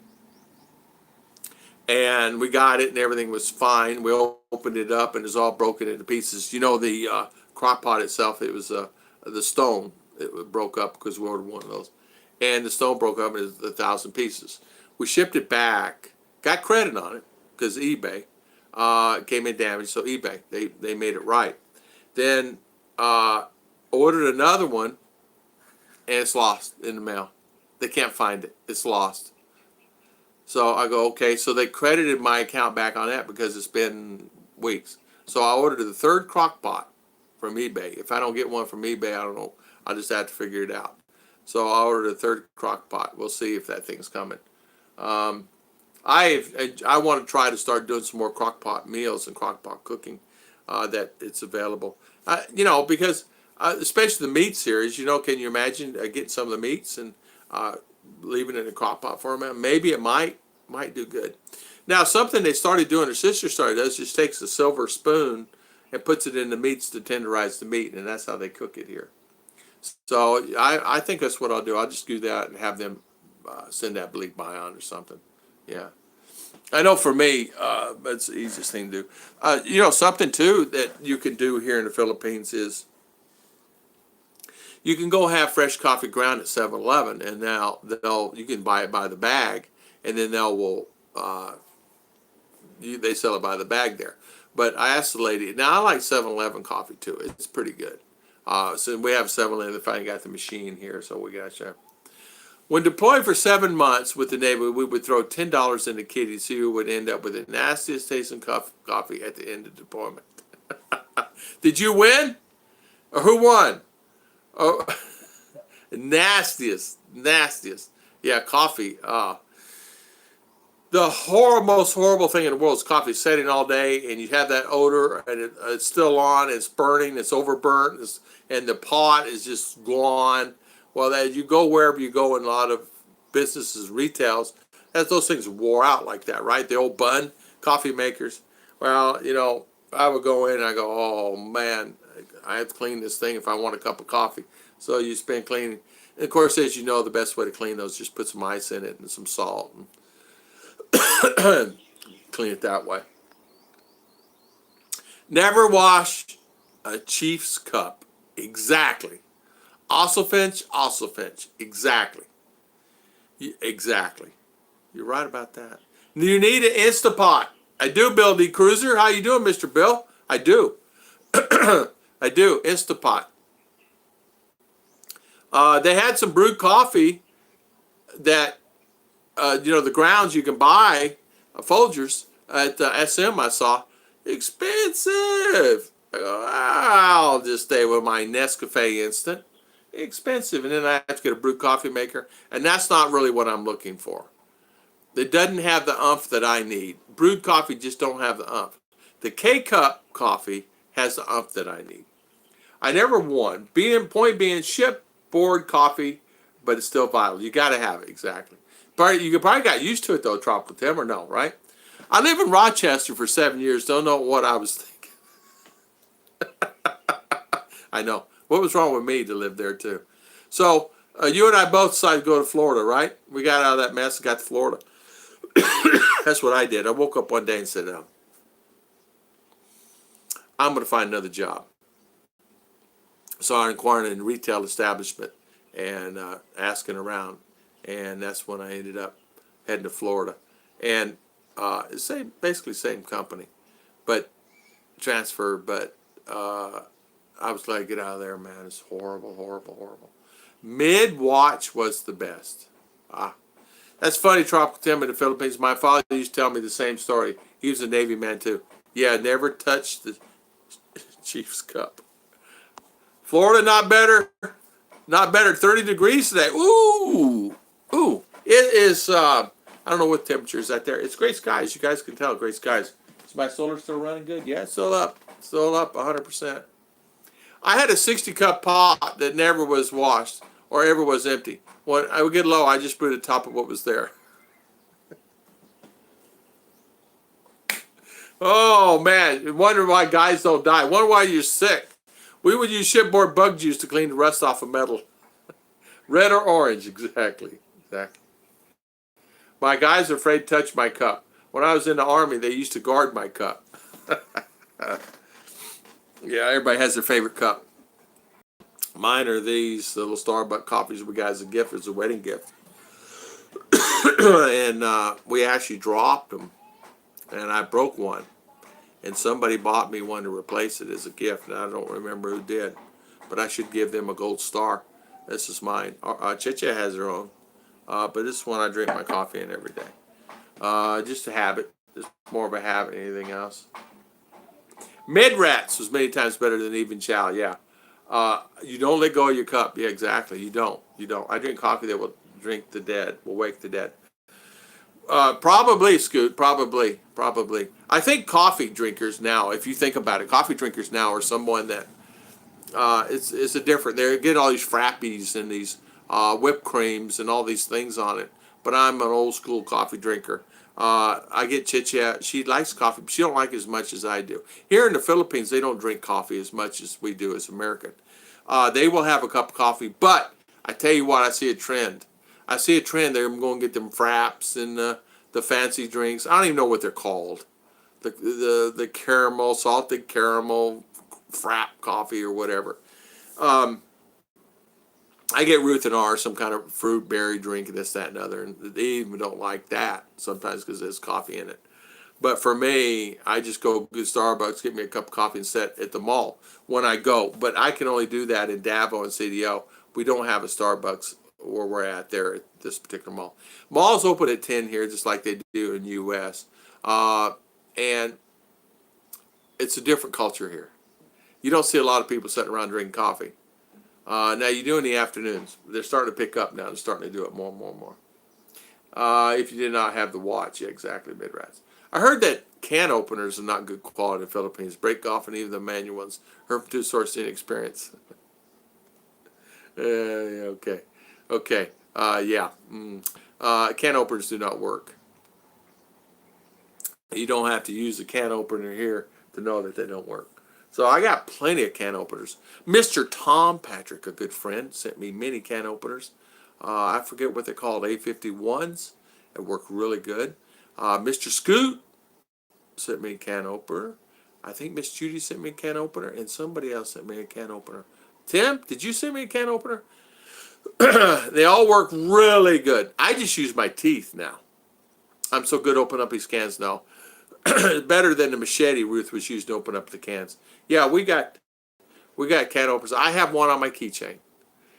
and we got it, and everything was fine. We opened it up, and it's all broken into pieces. You know, the crock pot itself, it was the stone. It broke up because we ordered one of those, and the stone broke up into 1,000 pieces. We shipped it back, got credit on it because eBay came in damaged, so eBay they made it right. Then ordered another one, and it's lost in the mail. They can't find it. It's lost. So I go, okay. So they credited my account back on that because it's been weeks. So I ordered the third crock pot from eBay. If I don't get one from eBay, I don't know. I'll just have to figure it out. So I ordered a third crock pot. We'll see if that thing's coming. I want to try to start doing some more crock pot meals and crock pot cooking that it's available. You know, because especially the meat series, you know, can you imagine getting some of the meats and leaving it in a crock pot for them? Maybe it might do good. Now, something they started doing, her sister started does, just takes a silver spoon and puts it in the meats to tenderize the meat, and that's how they cook it here. So I think that's what I'll do. I'll just do that and have them send that bleak buy-on or something. Yeah. I know for me, it's the easiest thing to do. You know, something too that you can do here in the Philippines is you can go have fresh coffee ground at 7-Eleven, and now you can buy it by the bag, and then they sell it by the bag there. But I asked the lady. Now I like 7-Eleven coffee too. It's pretty good. So we have 7-Eleven. They finally got the machine here, so we got you. When deployed for 7 months with the Navy, we would throw $10 in the kitty, so you would end up with the nastiest tasting coffee at the end of deployment. Did you win? Or who won? Oh, nastiest. Yeah, coffee. The most horrible thing in the world is coffee sitting all day, and you have that odor, and it's still on, it's burning, it's overburnt, and the pot is just gone. Well, as you go wherever you go in a lot of businesses, retails, as those things wore out like that, right? The old bun coffee makers. Well, you know, I would go in and I go, oh man, I have to clean this thing if I want a cup of coffee. So you spend cleaning. And of course, as you know, the best way to clean those is just put some ice in it and some salt and clean it that way. Never wash a Chief's cup. Exactly. Also Finch. Exactly. Exactly. You're right about that. You need an Instapot. I do, Bill D. Cruiser. How you doing, Mr. Bill? I do. I do. Instapot. They had some brewed coffee that, you know, the grounds you can buy, Folgers, at SM I saw. Expensive. I go, I'll just stay with my Nescafe Instant. Expensive. And then I have to get a brewed coffee maker. And that's not really what I'm looking for. It doesn't have the umph that I need. Brewed coffee just don't have the umph. The K-Cup coffee has the umph that I need. I never won. Point being, shipboard coffee, but it's still vital. You got to have it, exactly. But you probably got used to it, though, Tropical Tim, or no, right? I lived in Rochester for 7 years. Don't know what I was thinking. I know. What was wrong with me to live there, too? So, you and I both decided to go to Florida, right? We got out of that mess and got to Florida. That's what I did. I woke up one day and said, I'm going to find another job. So I inquired in a retail establishment and asking around. And that's when I ended up heading to Florida. And basically same company, but transfer. But I was glad to get out of there, man. It's horrible. Mid-watch was the best. That's funny, Tropical Tim in the Philippines. My father used to tell me the same story. He was a Navy man, too. Yeah, never touched the Chiefs Cup. Florida, not better. Not better. 30 degrees today. Ooh. It is I don't know what temperature is out there. It's gray skies. You guys can tell, gray skies. Is my solar still running good? Yeah, it's still up. Still up 100%. I had a 60 cup pot that never was washed or ever was empty. When I would get low, I just put it top of what was there. Oh man, wonder why guys don't die. Wonder why you're sick. We would use shipboard bug juice to clean the rust off of metal. Red or orange, exactly. Exactly. My guys are afraid to touch my cup. When I was in the army, they used to guard my cup. Yeah, everybody has their favorite cup. Mine are these little Starbucks coffees we got as a gift, as a wedding gift. And we actually dropped them, and I broke one. And somebody bought me one to replace it as a gift, and I don't remember who did. But I should give them a gold star. This is mine. Chicha has her own. But this is one I drink my coffee in every day. Just a habit. Just more of a habit than anything else. Mid-rats was many times better than even chow, yeah. You don't let go of your cup. Yeah, exactly. You don't. You don't. I drink coffee that will drink the dead, will wake the dead. Probably, Scoot. Probably. I think coffee drinkers now, if you think about it, coffee drinkers now are someone that it's a different. They get all these frappies and these whipped creams and all these things on it. But I'm an old school coffee drinker. I get chit chat. She likes coffee, but she don't like it as much as I do. Here in the Philippines, they don't drink coffee as much as we do as American. They will have a cup of coffee, but I tell you what, I see a trend. They're going to get them fraps and the fancy drinks. I don't even know what they're called. The caramel, salted caramel frap coffee or whatever. I get Ruth and R, some kind of fruit berry drink and this, that, and other. And they even don't like that sometimes because there's coffee in it. But for me, I just go to Starbucks, get me a cup of coffee and sit at the mall when I go. But I can only do that in Davao and CDO. We don't have a Starbucks where we're at there at this particular mall. Malls open at 10 here, just like they do in the U.S. And it's a different culture here. You don't see a lot of people sitting around drinking coffee. Now you do in the afternoons. They're starting to pick up now. They're starting to do it more and more and more. If you did not have the watch, yeah, exactly, mid-rats. I heard that can openers are not good quality in the Philippines. Break off and even the manual ones. Heard from two sources in experience. Okay. Yeah. Can openers do not work. You don't have to use a can opener here to know that they don't work. So I got plenty of can openers. Mr. Tom Patrick, a good friend, sent me many can openers. I forget what they're called, A51s. It worked really good. Mr. Scoot sent me a can opener. I think Miss Judy sent me a can opener, and somebody else sent me a can opener. Tim, did you send me a can opener? They all work really good. I just use my teeth now. I'm so good opening up these cans now. Better than the machete Ruth was used to open up the cans. Yeah, we got can openers. I have one on my keychain.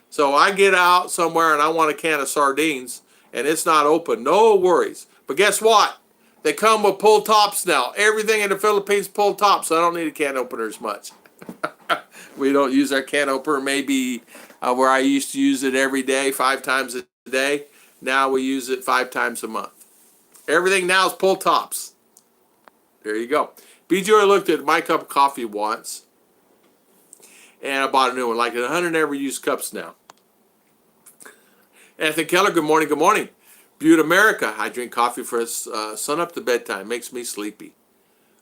So I get out somewhere and I want a can of sardines and it's not open. No worries. But guess what? They come with pull tops now. Everything in the Philippines pull tops, so I don't need a can opener as much. We don't use our can opener maybe where I used to use it every day, 5 times a day. Now we use it 5 times a month. Everything now is pull tops. There you go. BJ looked at my cup of coffee once, and I bought a new one. Like 100 never used cups now. Anthony Keller, good morning, good morning. Butte, America. I drink coffee for sun up to bedtime. Makes me sleepy.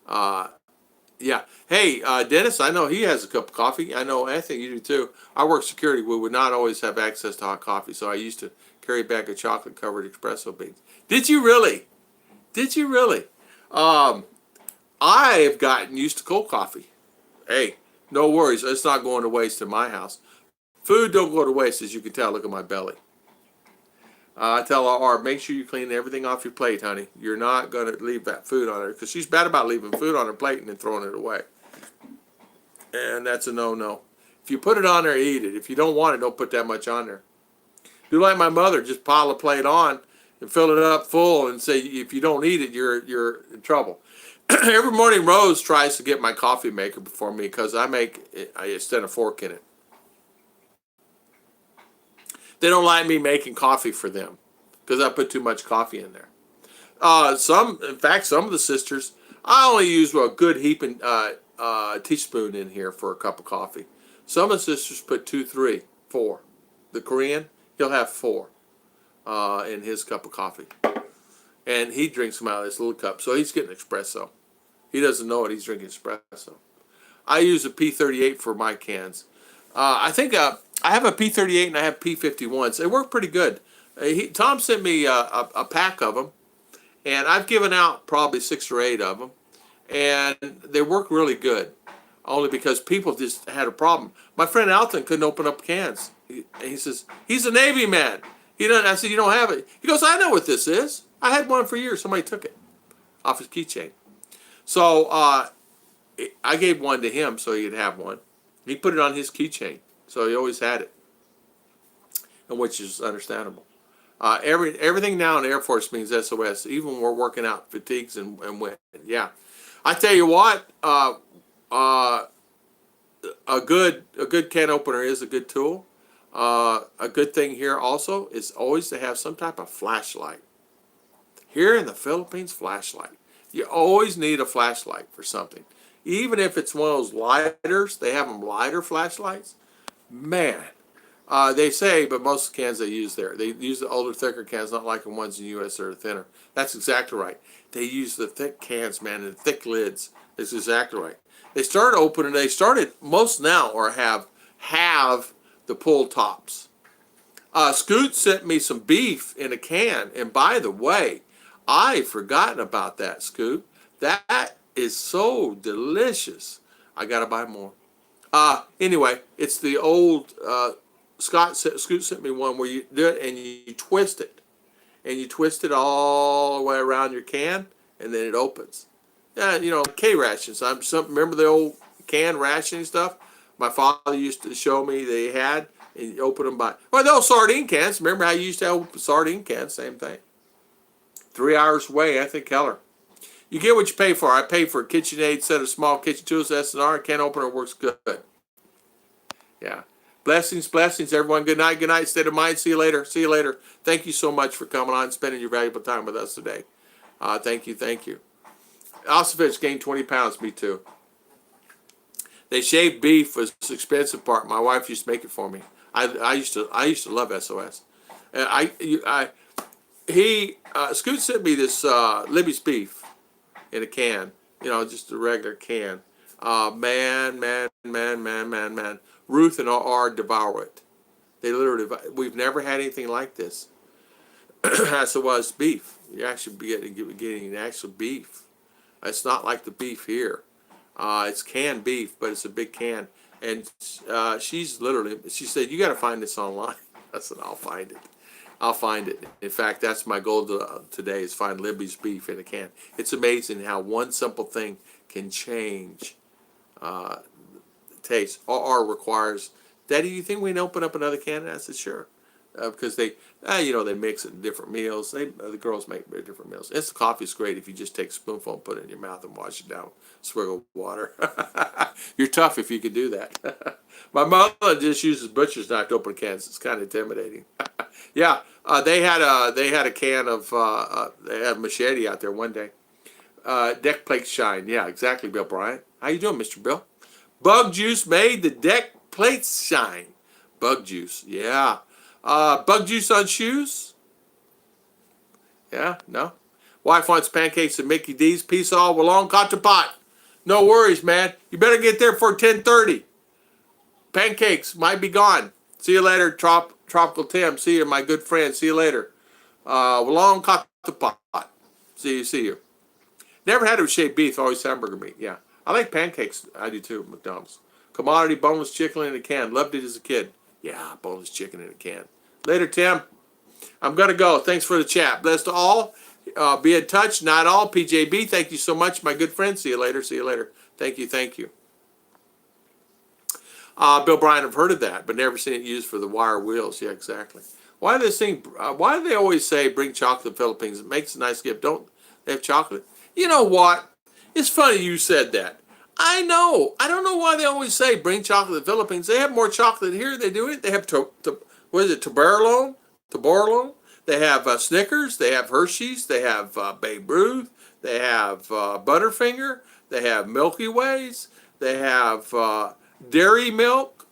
Yeah. Hey, Dennis, I know he has a cup of coffee. I know, Anthony, you do too. I work security. We would not always have access to hot coffee, so I used to carry a bag of chocolate-covered espresso beans. Did you really? I have gotten used to cold coffee. Hey, no worries. It's not going to waste in my house. Food don't go to waste, as you can tell. Look at my belly. I tell R, make sure you clean everything off your plate, honey. You're not going to leave that food on her, because she's bad about leaving food on her plate and then throwing it away. And that's a no-no. If you put it on there, eat it. If you don't want it, don't put that much on there. Do like my mother, just pile a plate on and fill it up full and say, if you don't eat it, you're in trouble. Every morning, Rose tries to get my coffee maker before me because I extend a fork in it. They don't like me making coffee for them because I put too much coffee in there. In fact, some of the sisters, I only use a good heaping teaspoon in here for a cup of coffee. Some of the sisters put 2, 3, 4. The Korean, he'll have 4 in his cup of coffee, and he drinks them out of this little cup. So he's getting espresso. He doesn't know it. He's drinking espresso. I use a P38 for my cans. I think I have a P38 and I have P51s. They work pretty good. Tom sent me a pack of them, and I've given out probably 6 or 8 of them, and they work really good. Only because people just had a problem. My friend Alton couldn't open up cans. He says he's a Navy man. He doesn't. I said, you don't have it. He goes, I know what this is. I had one for years. Somebody took it off his keychain. So I gave one to him so he'd have one. He put it on his keychain, so he always had it, and which is understandable. Everything now in the Air Force means SOS. Even when we're working out fatigues and wind. Yeah, I tell you what. A good can opener is a good tool. A good thing here also is always to have some type of flashlight. Here in the Philippines, flashlight. You always need a flashlight for something. Even if it's one of those lighters, they have them lighter flashlights. Man, they say, but most cans they use there. They use the older, thicker cans, not like the ones in the U.S. that are thinner. That's exactly right. They use the thick cans, man, and thick lids. That's exactly right. They started most now or have the pull tops. Scoot sent me some beef in a can, and by the way, I've forgotten about that, Scoot. That is so delicious. I gotta buy more. Anyway, it's the old Scoot sent me one where you do it and you twist it, and you twist it all the way around your can, and then it opens. Yeah, K rations. Remember the old can rationing stuff? My father used to show me they had, and you open them by. Well, those sardine cans. Remember how you used to have sardine cans? Same thing. 3 hours away, Anthony Keller. You get what you pay for. I pay for a KitchenAid set of small kitchen tools, S&R. Can opener works good. Yeah. Blessings, everyone. Good night, state of mind. See you later. Thank you so much for coming on and spending your valuable time with us today. Thank you. Osovich gained 20 pounds. Me too. They shaved beef was the expensive part. My wife used to make it for me. I used to love SOS. Scoot sent me this Libby's beef in a can. Just a regular can. Man. Ruth and R devour it. They literally. We've never had anything like this. SOS beef. You're actually getting actual beef. It's not like the beef here. It's canned beef, but it's a big can. And she said, you got to find this online. I said, I'll find it. In fact, that's my goal today is find Libby's beef in a can. It's amazing how one simple thing can change taste. RR requires, Daddy, do you think we can open up another can? And I said, sure. Because they mix it in different meals. The girls make different meals. Instant coffee is great if you just take a spoonful and put it in your mouth and wash it down with a swig of water. You're tough if you could do that. My mother just uses butcher's knife to open cans. It's kind of intimidating. Yeah, they had a can of they had a machete out there one day. Deck plates shine. Yeah, exactly, Bill Bryant. How you doing, Mr. Bill? Bug juice made the deck plates shine. Bug juice, yeah. Bug juice on shoes? Yeah, no. Wife wants pancakes at Mickey D's. Peace all along, caught the pot. No worries, man. You better get there for 10:30. Pancakes might be gone. See you later, Tropical Tim. See you, my good friend. See you later. Long caught the pot. See you. Never had it with shaved beef. Always hamburger meat. Yeah, I like pancakes. I do too. McDonald's. Commodity boneless chicken in a can. Loved it as a kid. Yeah, boneless chicken in a can. Later, Tim. I'm going to go. Thanks for the chat. Blessed to all. Be in touch. Not all. PJB, thank you so much, my good friend. See you later. Thank you. Bill Bryan, I've heard of that, but never seen it used for the wire wheels. Yeah, exactly. Why do they always say bring chocolate to the Philippines? It makes a nice gift. Don't they have chocolate? You know what? It's funny you said that. I know. I don't know why they always say bring chocolate to the Philippines. They have more chocolate here than they do it. They have what is it, Toblerone? They have Snickers, they have Hershey's, they have Babe Ruth, they have Butterfinger, they have Milky Ways, they have Dairy Milk,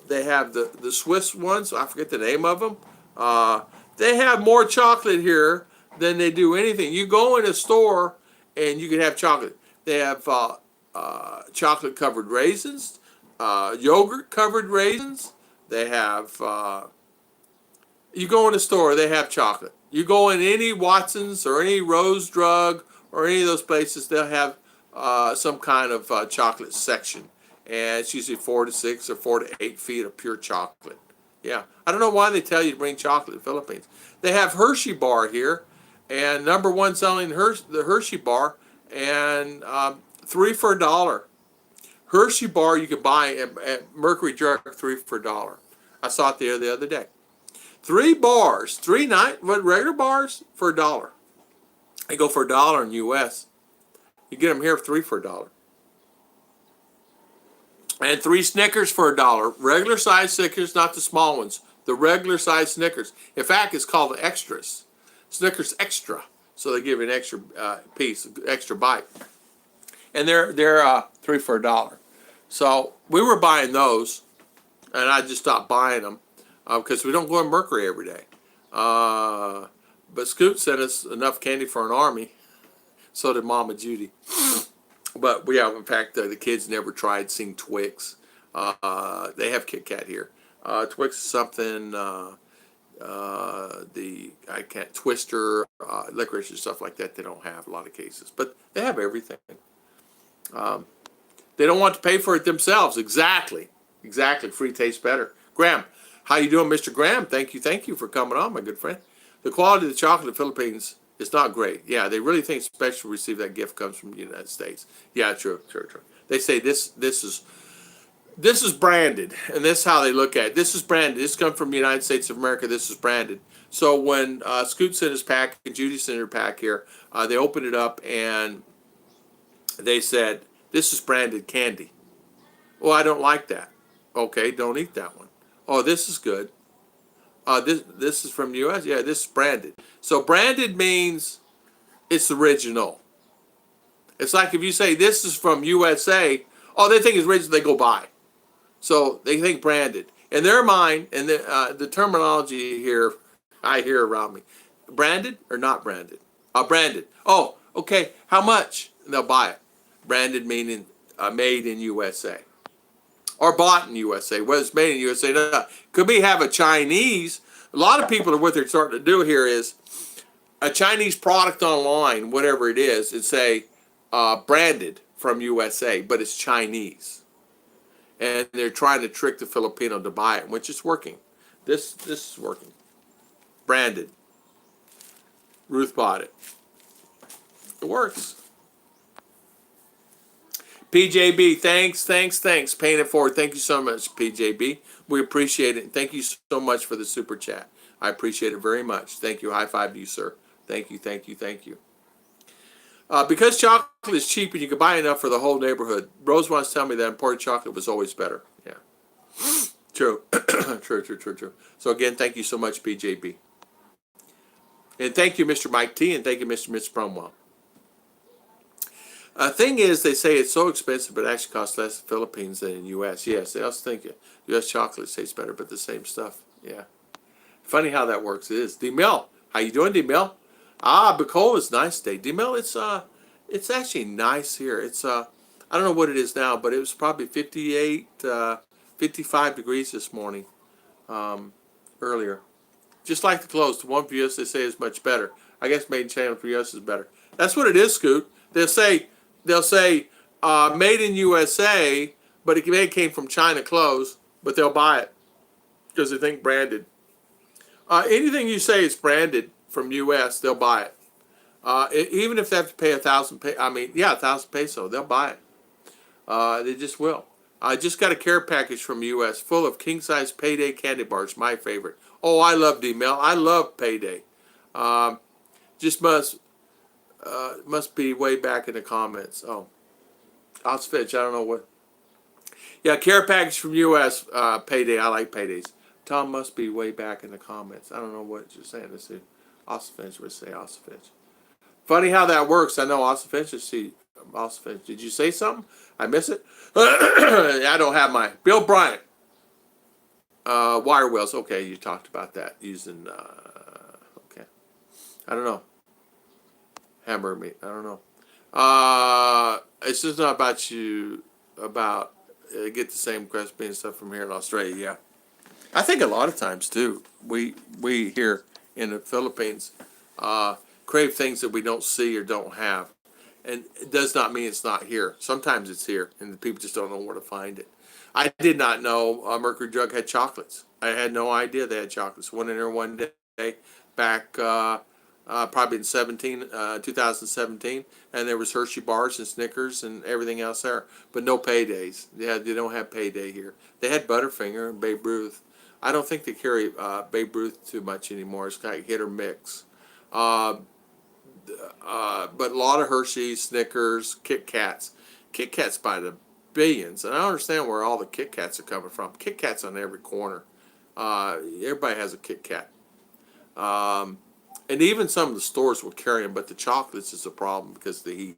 they have the Swiss ones, I forget the name of them. They have more chocolate here than they do anything. You go in a store and you can have chocolate. They have chocolate covered raisins, yogurt covered raisins. They have, you go in a store, they have chocolate. You go in any Watson's or any Rose Drug or any of those places, they'll have some kind of chocolate section. And it's usually 4 to 6 or 4 to 8 feet of pure chocolate. Yeah, I don't know why they tell you to bring chocolate in the Philippines. They have Hershey bar here, and number one selling the Hershey bar, and 3 for $1. Hershey bar you can buy at Mercury Drug, 3 for $1. I saw it there the other day. 3 bars, regular bars for $1. They go for $1 in the U.S. You get them here for 3 for $1. And 3 Snickers for $1. Regular size Snickers, not the small ones. The regular size Snickers. In fact, it's called the extras. Snickers Extra. So they give you an extra piece, extra bite. And they're 3 for $1. So we were buying those, and I just stopped buying them because we don't go to Mercury every day. But Scoot sent us enough candy for an army. So did Mama Judy. But yeah, in fact, the kids never tried seeing Twix. They have Kit Kat here. Twix is something, Twister, licorice and stuff like that, they don't have a lot of cases. But they have everything. They don't want to pay for it themselves. Exactly. Free tastes better. Graham, how you doing, Mr. Graham? Thank you for coming on, my good friend. The quality of the chocolate in the Philippines is not great. Yeah, they really think special to receive that gift comes from the United States. Yeah, true. They say this is branded, and this is how they look at it. This is branded. This comes from the United States of America. This is branded. So when Scoot sent his pack and Judy sent her pack here, they opened it up and they said, this is branded candy. Well, I don't like that. Okay, don't eat that one. Oh, this is good. This is from the U.S. Yeah, this is branded. So branded means it's original. It's like if you say this is from USA, oh, they think it's original, they go buy. So they think branded. In their mind, and the terminology here I hear around me, branded or not branded? Branded. Oh, okay, how much? And they'll buy it. Branded meaning made in USA. Or bought in USA. Whether it's made in USA, no. Could be have a Chinese. A lot of people are what they're starting to do here is a Chinese product online, whatever it is, and say branded from USA, but it's Chinese. And they're trying to trick the Filipino to buy it, which is working. This is working. Branded. Ruth bought it. It works. PJB, thanks. Paying it forward. Thank you so much, PJB. We appreciate it. Thank you so much for the super chat. I appreciate it very much. Thank you. High five to you, sir. Thank you. Because chocolate is cheap and you can buy enough for the whole neighborhood. Rose wants to tell me that imported chocolate was always better. Yeah. True. True. So again, thank you so much, PJB. And thank you, Mr. Mike T. And thank you, Mr. Bromwell. Thing is, they say it's so expensive, but it actually costs less in the Philippines than in the U.S. Yes, they also think U.S. chocolate tastes better, but the same stuff. Yeah. Funny how that works. It is. D-Mill, how you doing, D-Mill? Bacol is nice today. D-Mill, it's actually nice here. It's I don't know what it is now, but it was probably 58, 55 degrees this morning, earlier. Just like the clothes, the one for us they say is much better. I guess made in China for us is better. That's what it is, Scoot. They'll say made in USA, but it came from China clothes, but they'll buy it because they think branded. Anything you say is branded from U.S., they'll buy it. Even if they have to pay 1,000 peso, they'll buy it. They just will. I just got a care package from U.S. full of king-size Payday candy bars, my favorite. Oh, I love D-Mel. I love Payday. Just must be way back in the comments. Oh, Oxfitch, I don't know what. Yeah, care package from U.S. Payday. I like Paydays. Tom must be way back in the comments. I don't know what you're saying. Let's see. Ossifinch would say Ossifinch. Funny how that works. I know Ossifinch. Let's see. Ossifinch. Did you say something? I miss it? I don't have my. Bill Bryant. Wire wheels. Okay, you talked about that using. Okay. I don't know. Hamburger meat. I don't know. It's just not about you. About get the same recipe and stuff from here in Australia. Yeah. I think a lot of times too, we here in the Philippines crave things that we don't see or don't have, and it does not mean it's not here. Sometimes it's here, and the people just don't know where to find it. I did not know Mercury Drug had chocolates. I had no idea they had chocolates. Went in there one day back probably in 2017, and there was Hershey bars and Snickers and everything else there, but no paydays. They don't have payday here. They had Butterfinger and Babe Ruth. I don't think they carry Babe Ruth too much anymore. It's kind of hit or mix. But a lot of Hershey's, Snickers, Kit Kats. Kit Kats by the billions. And I don't understand where all the Kit Kats are coming from. Kit Kats on every corner. Everybody has a Kit Kat. And even some of the stores will carry them, but the chocolates is a problem because of the heat.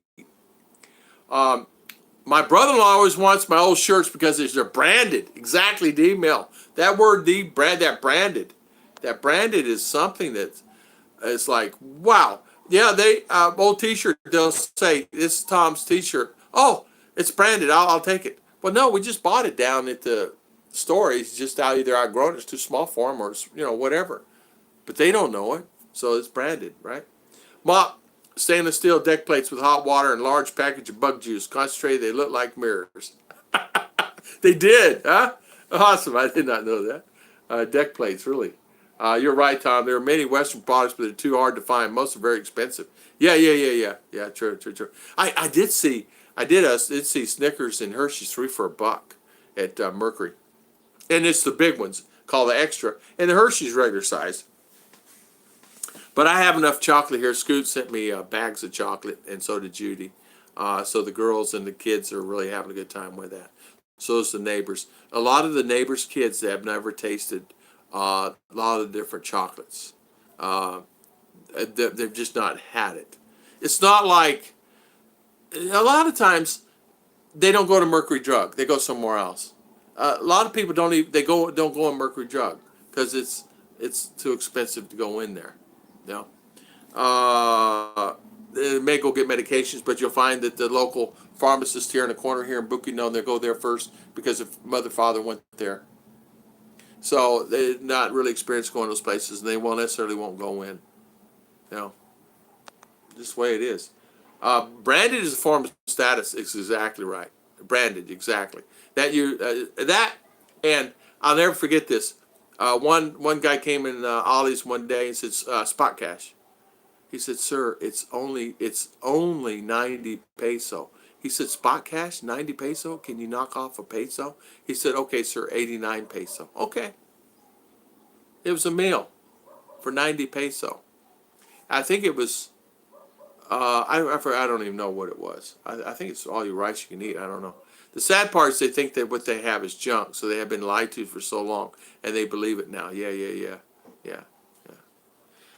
My brother-in-law always wants my old shirts because they're branded. Exactly, the email. That word, that branded is something that is like, wow. Yeah, they old T-shirt. They'll say this is Tom's T-shirt. Oh, it's branded. I'll take it. Well, no, we just bought it down at the store. It's just either outgrown, it's too small for them, or it's, whatever. But they don't know it, so it's branded, right? Mop. Stainless steel deck plates with hot water and large package of bug juice. Concentrated, they look like mirrors. They did, huh? Awesome, I did not know that. Deck plates, really. You're right, Tom. There are many Western products, but they're too hard to find. Most are very expensive. Yeah. Yeah, true. I did see Snickers and Hershey's 3 for $1 at Mercury. And it's the big ones, called the extra. And the Hershey's regular size. But I have enough chocolate here. Scoot sent me bags of chocolate, and so did Judy. So the girls and the kids are really having a good time with that. So is the neighbors. A lot of the neighbors' kids, they have never tasted a lot of different chocolates. They've just not had it. It's not like, a lot of times, they don't go to Mercury Drug. They go somewhere else. A lot of people don't go on Mercury Drug because it's too expensive to go in there. No. They may go get medications, but you'll find that the local pharmacist here in the corner here in Bukidnon, they go there first because if mother, father went there. So they're not really experienced going to those places, and they won't go in. Just the way it is. Branded is a form of status. It's exactly right. Branded, exactly. And I'll never forget this. One guy came in Ollie's one day and said, spot cash. He said, sir, it's only 90 peso. He said, spot cash, 90 peso? Can you knock off a peso? He said, okay, sir, 89 peso. Okay. It was a meal for 90 peso. I think it was, I don't even know what it was. I think it's all your rice you can eat. I don't know. The sad part is they think that what they have is junk, so they have been lied to for so long, and they believe it now. Yeah.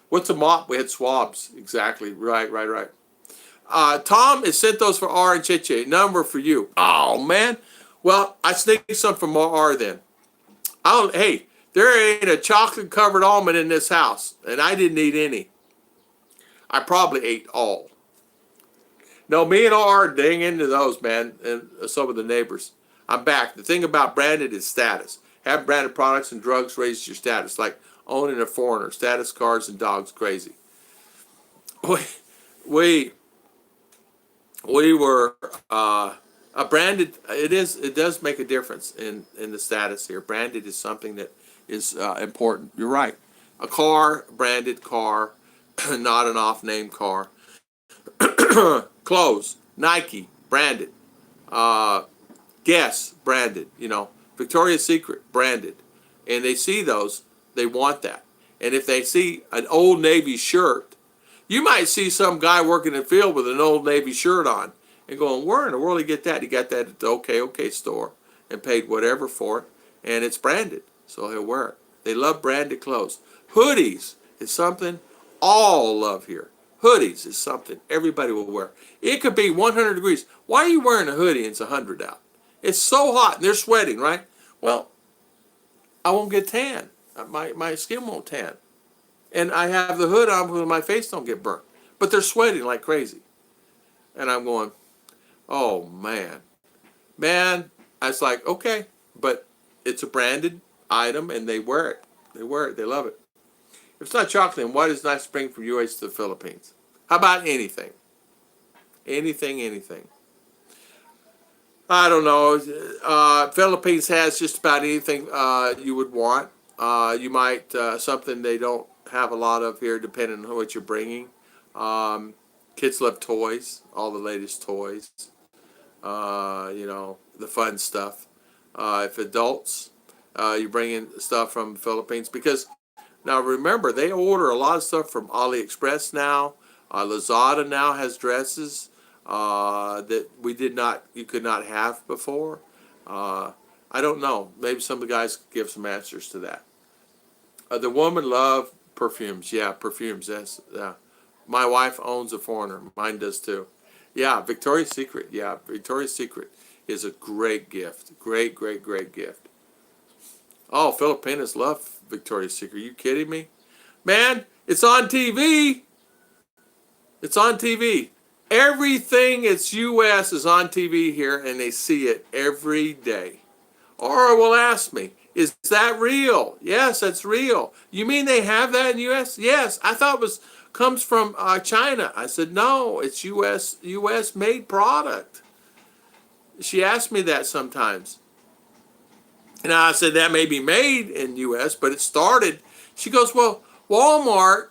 What's a mop? We had swabs. Exactly. Right. Tom has sent those for R and Cheche. None were for you. Oh, man. Well, I sneaked some from R then. Hey, there ain't a chocolate-covered almond in this house, and I didn't eat any. I probably ate all. No, me and R dang into those, man, and some of the neighbors. I'm back. The thing about branded is status. Having branded products and drugs raises your status, like owning a foreigner. Status cars and dogs, crazy. We were a branded. It does make a difference in the status here. Branded is something that is important. You're right. A car, branded car, not an off-name car. Clothes, Nike, branded. Guess, branded. Victoria's Secret, branded. And they see those, they want that. And if they see an Old Navy shirt, you might see some guy working in the field with an Old Navy shirt on and going, where in the world did he get that? He got that at the OK store and paid whatever for it, and it's branded, so he'll wear it. They love branded clothes. Hoodies is something all love here. Hoodies is something everybody will wear. It could be 100 degrees. Why are you wearing a hoodie and it's 100 out? It's so hot and they're sweating, right? Well, I won't get tan. My skin won't tan. And I have the hood on so my face don't get burnt. But they're sweating like crazy. And I'm going, oh, man. Man, I was like, okay. But it's a branded item and they wear it. They wear it. They love it. If it's not chocolate, then why does not spring from UAE to the Philippines? How about anything? Anything. I don't know. Philippines has just about anything you would want. You might, something they don't have a lot of here, depending on what you're bringing. Kids love toys, all the latest toys. The fun stuff. If adults, you bring in stuff from the Philippines, because now remember, they order a lot of stuff from AliExpress now. Lazada now has dresses that you could not have before. I don't know. Maybe some of the guys could give some answers to that. The woman love perfumes. Yeah, perfumes. That's my wife owns a foreigner. Mine does too. Yeah, Victoria's Secret. Yeah, Victoria's Secret is a great gift. Great gift. Oh, Filipinos love Victoria's Secret. Are you kidding me? Man, it's on TV. It's on TV. Everything that's U.S. is on TV here, and they see it every day. Or will ask me, is that real? Yes, that's real. You mean they have that in U.S.? Yes, I thought it comes from China. I said, no, it's U.S. made product. She asked me that sometimes. And I said, that may be made in U.S., but it started. She goes, well, Walmart,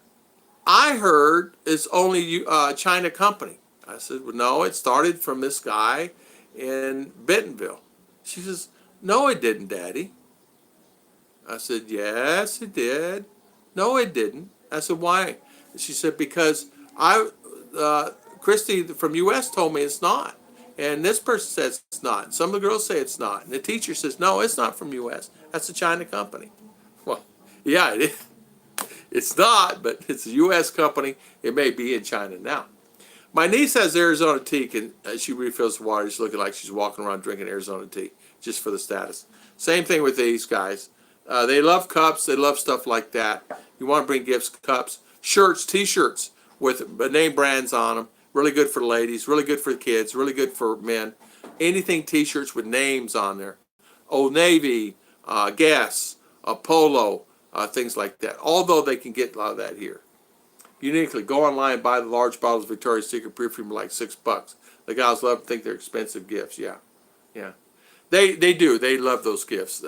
I heard, is only a China company. I said, well, no, it started from this guy in Bentonville. She says, no, it didn't, Daddy. I said, yes, it did. No, it didn't. I said, why? She said, because Christy from U.S. told me it's not. And this person says it's not. Some of the girls say it's not. And the teacher says, no, it's not from U.S. That's a China company. Well, yeah, it's not, but it's a U.S. company. It may be in China now. My niece has Arizona tea, and she refills the water. She's looking like she's walking around drinking Arizona tea, just for the status. Same thing with these guys. They love cups. They love stuff like that. You want to bring gifts, cups, shirts, T-shirts with name brands on them. Really good for ladies. Really good for kids. Really good for men. Anything T-shirts with names on there. Old Navy, Guess, Polo, things like that. Although they can get a lot of that here. Uniquely, go online and buy the large bottles of Victoria's Secret perfume for like $6. The guys love to think they're expensive gifts. Yeah. They do. They love those gifts.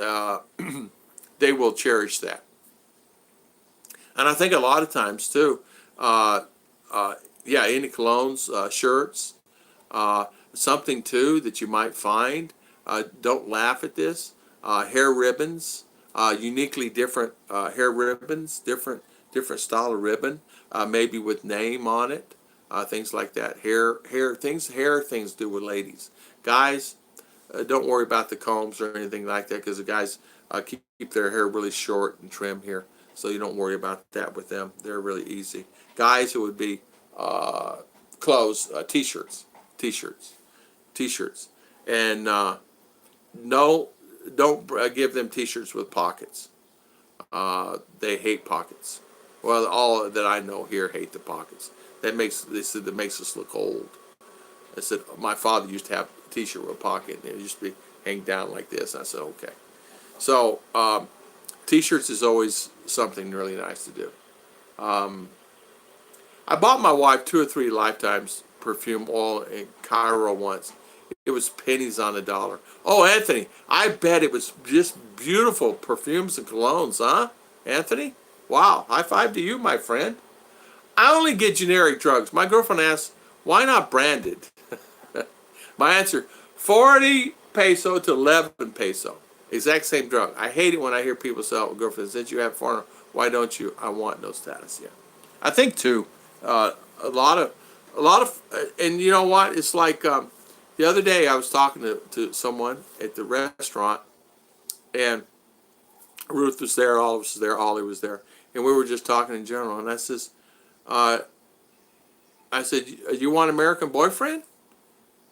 They will cherish that. And I think a lot of times too, any colognes, shirts, something too that you might find. Don't laugh at this. Hair ribbons, uniquely different hair ribbons, different style of ribbon, maybe with name on it, things like that. Hair things to do with ladies. Guys, don't worry about the combs or anything like that, because the guys keep their hair really short and trim here, so you don't worry about that with them. They're really easy. Guys, it would be clothes, t-shirts, and no, don't give them t-shirts with pockets. They hate pockets. Well, all that I know here hate the pockets. They said that makes us look old. I said, my father used to have a t-shirt with a pocket, and it used to be hang down like this. And I said, okay. So, t-shirts is always something really nice to do. I bought my wife 2 or 3 Lifetimes perfume oil in Cairo once. It was pennies on the dollar. Oh, Anthony, I bet it was just beautiful perfumes and colognes, huh? Anthony? Wow, high five to you, my friend. I only get generic drugs. My girlfriend asks, why not branded? My answer, 40 peso to 11 peso. Exact same drug. I hate it when I hear people say, oh, girlfriend, since you have foreigner, why don't you? I want no status. Yeah. I think too, a lot of, and you know what? It's like the other day I was talking to someone at the restaurant, and Ruth was there, all of us was there, Ollie was there, and we were just talking in general. And uh, I said, "You want American boyfriend?"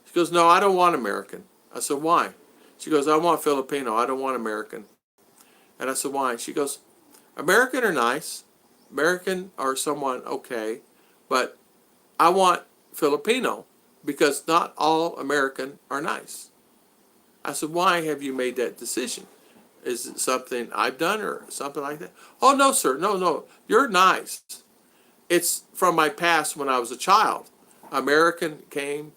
She goes, "No, I don't want American." I said, "Why?" She goes, "I want Filipino. I don't want American." And I said, "Why?" She goes, "American are nice. American are someone okay, but I want Filipino because not all American are nice." I said, "Why have you made that decision? Is it something I've done or something like that?" "Oh, no, sir. No, no. You're nice. It's from my past when I was a child. American came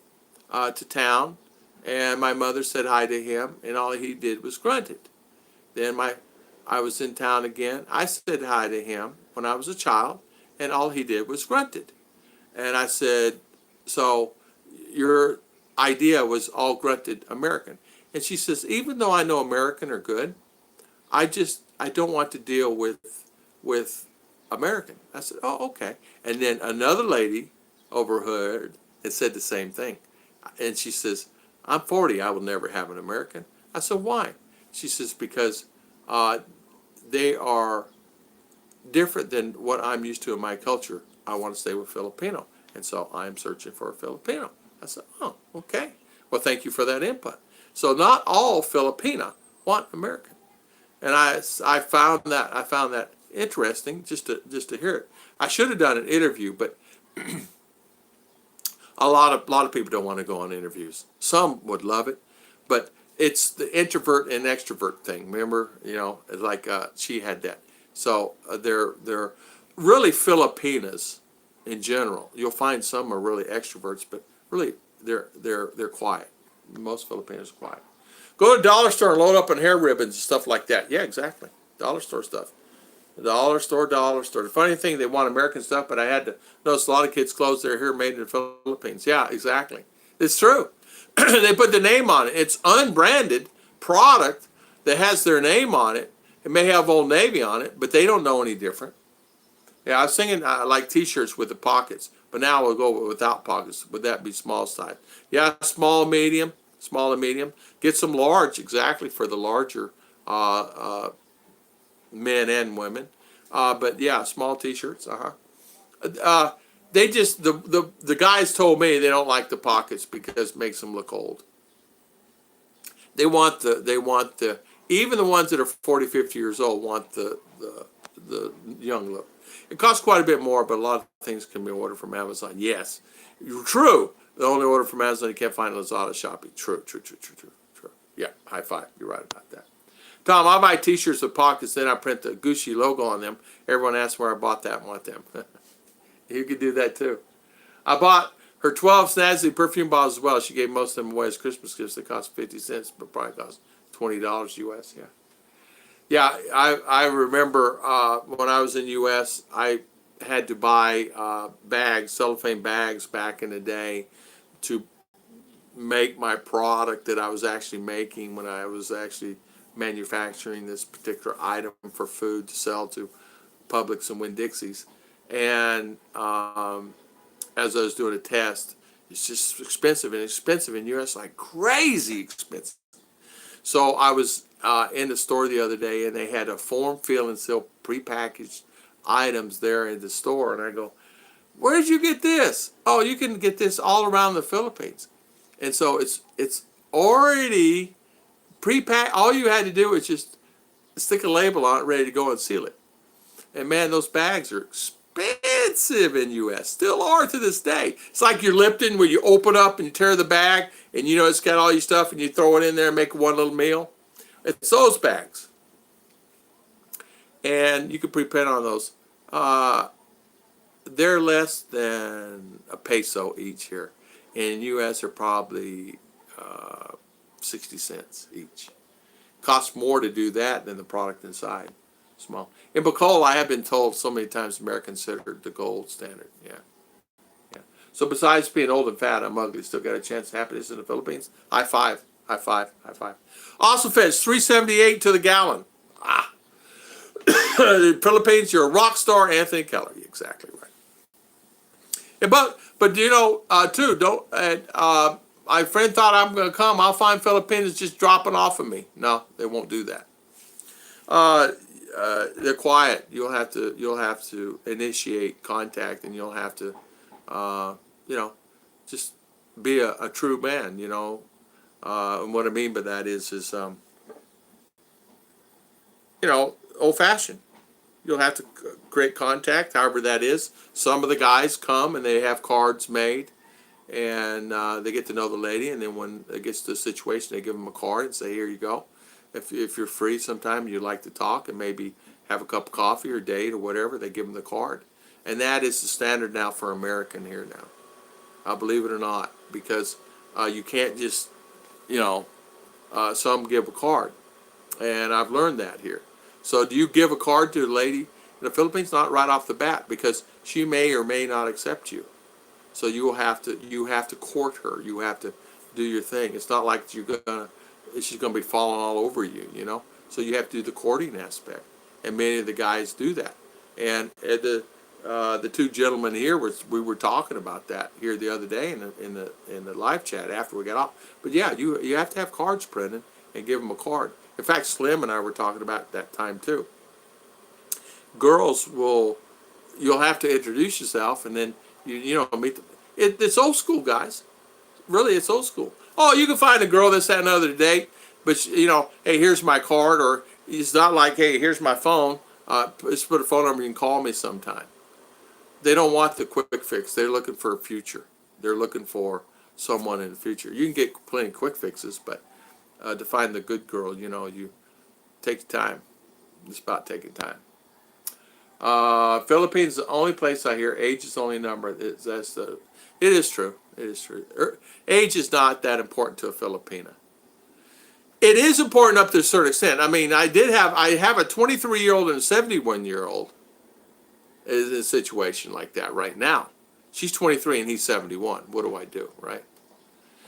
to town, and my mother said hi to him, and all he did was grunted. Then I was in town again. I said hi to him when I was a child, and all he did was grunted." And I said, "So your idea was all grunted American?" And she says, "Even though I know American are good, I don't want to deal with American." I said, "Oh, okay." And then another lady overheard and said the same thing. And she says, "I'm 40. I will never have an American." I said, "Why?" She says, "Because they are different than what I'm used to in my culture. I want to stay with Filipino. And so I'm searching for a Filipino." I said, "Oh, okay. Well, thank you for that input." So not all Filipina want American. And I found that interesting just to hear it. I should have done an interview, but a lot of people don't want to go on interviews. Some would love it, but it's the introvert and extrovert thing. Remember, it's like she had that. So they're really Filipinas in general. You'll find some are really extroverts, but really they're quiet. Most Filipinos are quiet. Go to the dollar store and load up on hair ribbons and stuff like that. Yeah, exactly. Dollar store stuff. Dollar store, dollar store. The funny thing, they want American stuff, but I had to notice a lot of kids' clothes that are here made in the Philippines. Yeah, exactly. It's true. They put the name on it. It's unbranded product that has their name on it. It may have Old Navy on it, but they don't know any different. Yeah, I was thinking I like T-shirts with the pockets, but now we'll go without pockets. Would that be small size? Yeah, small, medium, small and medium. Get some large, exactly for the larger men and women. But yeah, small T-shirts. They just the guys told me they don't like the pockets because it makes them look old. They want the even the ones that are 40, 50 years old want the young look. It costs quite a bit more, but a lot of things can be ordered from Amazon. Yes, true. The only order from Amazon you can't find Lazada, Shopee. True. Yeah, high five. You're right about that. Tom, I buy T-shirts with pockets, then I print the Gucci logo on them. Everyone asks where I bought that and want them. You could do that too. I bought her 12 Snazzy perfume bottles as well. She gave most of them away as Christmas gifts. They cost 50 cents, but probably cost $20 US. Yeah. Yeah, I remember when I was in U.S., I had to buy bags, cellophane bags back in the day to make my product that I was actually making when I was actually manufacturing this particular item for food to sell to Publix and Winn-Dixie's. And as I was doing a test, it's just expensive in U.S., like crazy expensive. So I was in the store the other day, and they had a form, fill, and seal prepackaged items there in the store. And I go, "Where did you get this?" "Oh, you can get this all around the Philippines." And so it's already prepacked. All you had to do was just stick a label on it, ready to go and seal it. And man, those bags are expensive in U.S. Still are to this day. It's like your Lipton where you open up and you tear the bag and it's got all your stuff and you throw it in there and make one little meal. It's those bags. And you can prepend on those. They're less than a peso each here. In U.S. are probably 60 cents each. Costs more to do that than the product inside. Small. In Bacol, I have been told so many times Americans considered the gold standard. Yeah. So besides being old and fat, I'm ugly. Still got a chance of happiness in the Philippines. High five. High five. High five. Awesome fish, $3.78 to the gallon. The Philippines, you're a rock star, Anthony Keller. Exactly right. Yeah, but too, don't. My friend thought I'm going to come. I'll find Filipinos just dropping off of me. No, they won't do that. they're quiet. You'll have to initiate contact, and you'll have to, you know, just be a true man. You know, and what I mean by that is you know, old fashioned. You'll have to create contact, however that is. Some of the guys come and they have cards made, and they get to know the lady, and then when it gets to the situation, they give them a card and say, here you go. If you're free sometime, you'd like to talk and maybe have a cup of coffee or date or whatever, they give them the card. And that is the standard now for American here now. Believe it or not, because you can't just, you know, some give a card. And I've learned that here. So do you give a card to a lady in the Philippines? Not right off the bat, because she may or may not accept you. So you have to court her. You have to do your thing. It's not like she's gonna be falling all over you, you know. So you have to do the courting aspect, and many of the guys do that. And the two gentlemen here we were talking about that here the other day in the live chat after we got off. But yeah, you have to have cards printed and give them a card. In fact, Slim and I were talking about that time too. Girls you'll have to introduce yourself, and then you know meet them. It's old school, guys. Really, it's old school. Oh, you can find a girl that's had another date, but you know, hey, here's my card, or it's not like, hey, here's my phone. Just put a phone number. You can call me sometime. They don't want the quick fix. They're looking for a future. They're looking for someone in the future. You can get plenty of quick fixes, but to find the good girl, you know, you take time. It's about taking time. Philippines is the only place I hear age is the only number. It is true. It is true. Age is not that important to a Filipina. It is important up to a certain extent. I mean, I have a 23-year-old and a 71-year-old is in a situation like that right now. She's 23 and he's 71. What do I do, right?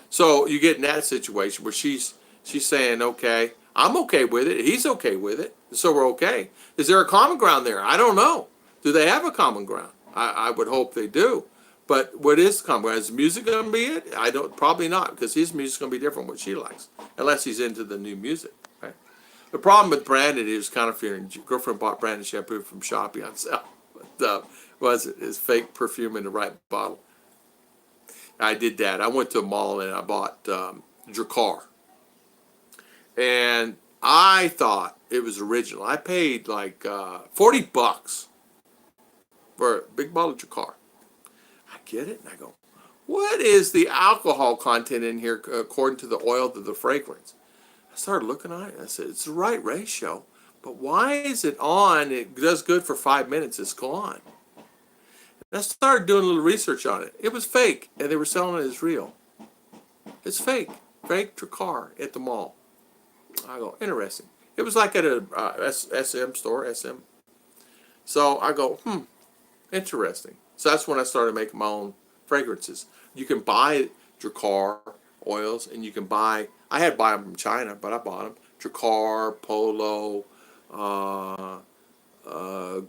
So you get in that situation where she's saying, okay, I'm okay with it. He's okay with it. So we're okay. Is there a common ground there? I don't know. Do they have a common ground? I would hope they do. But what is the common ground? Is the music going to be it? Probably not, because his music's going to be different from what she likes, unless he's into the new music, right? The problem with branded is kind of fearing. Girlfriend bought branded shampoo from Shopee on sale. Was it? It's fake perfume in the right bottle. I did that. I went to a mall and I bought Dracar. And I thought it was original. I paid like $40 for a big bottle of Dracar. I get it, and I go, what is the alcohol content in here according to the oil to the fragrance? I started looking at it, and I said, it's the right ratio, but why is it on? It does good for 5 minutes, it's gone. And I started doing a little research on it. It was fake, and they were selling it as real. It's fake Dracar at the mall. I go, interesting. It was like at a SM store, SM. So I go, interesting. So that's when I started making my own fragrances. You can buy Dracar oils, and you can buy, I had to buy them from China, but I bought them. Dracar, Polo,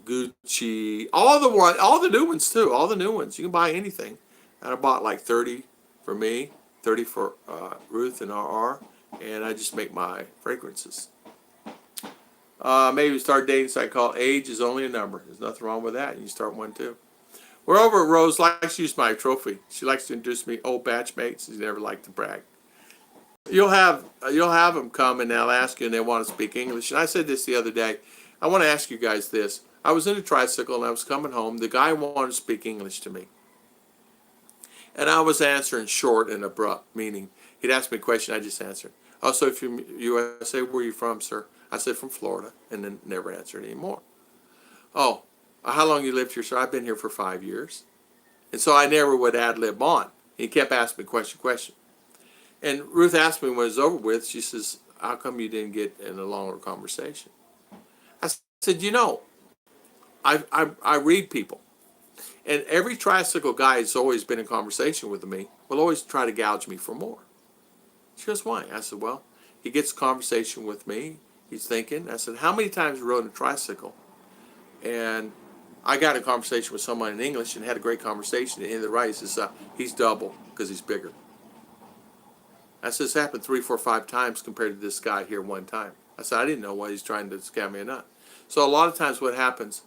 Gucci, all the new ones too, all the new ones. You can buy anything. And I bought like 30 for me, 30 for Ruth and RR, and I just make my fragrances. Maybe start dating site called Age is Only a Number. There's nothing wrong with that. You start one too. We're over at Rose likes to use my trophy. She likes to introduce me old batchmates. She's never liked to brag. You'll have them come and they'll ask you and they want to speak English. And I said this the other day. I want to ask you guys this. I was in a tricycle and I was coming home. The guy wanted to speak English to me. And I was answering short and abrupt, meaning he'd ask me a question, I just answered. Oh, so if you're USA, where are you from, sir? I said, from Florida, and then never answered anymore. Oh, how long you lived here, sir? I've been here for 5 years. And so I never would ad-lib on. He kept asking me question. And Ruth asked me when it was over with, she says, how come you didn't get in a longer conversation? I said, you know, I read people. And every tricycle guy that's always been in conversation with me will always try to gouge me for more. She goes, why? I said, well, he gets a conversation with me. He's thinking. I said, how many times you rode a tricycle? And I got a conversation with someone in English and had a great conversation. At the end of the ride, he says, he's double because he's bigger. I said, this happened 3, 4, 5 times compared to this guy here one time. I said, I didn't know why he's trying to scam me or not. So a lot of times what happens,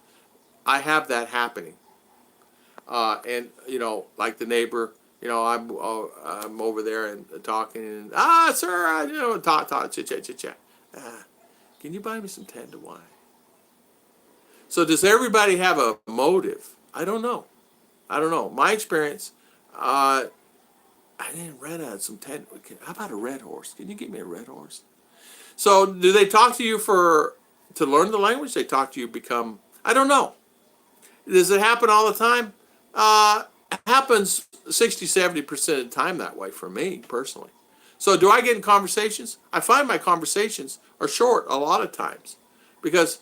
I have that happening. And, like the neighbor, I'm over there and talking, and, sir, talk, chit chat. Can you buy me some 10 to wine? So does everybody have a motive? I don't know. My experience, I didn't rent out some 10. How about a red horse? Can you get me a red horse? So do they talk to you to learn the language? They talk to you become, I don't know. Does it happen all the time? It happens 60-70% of the time that way for me personally. So do I get in conversations? I find my conversations are short a lot of times because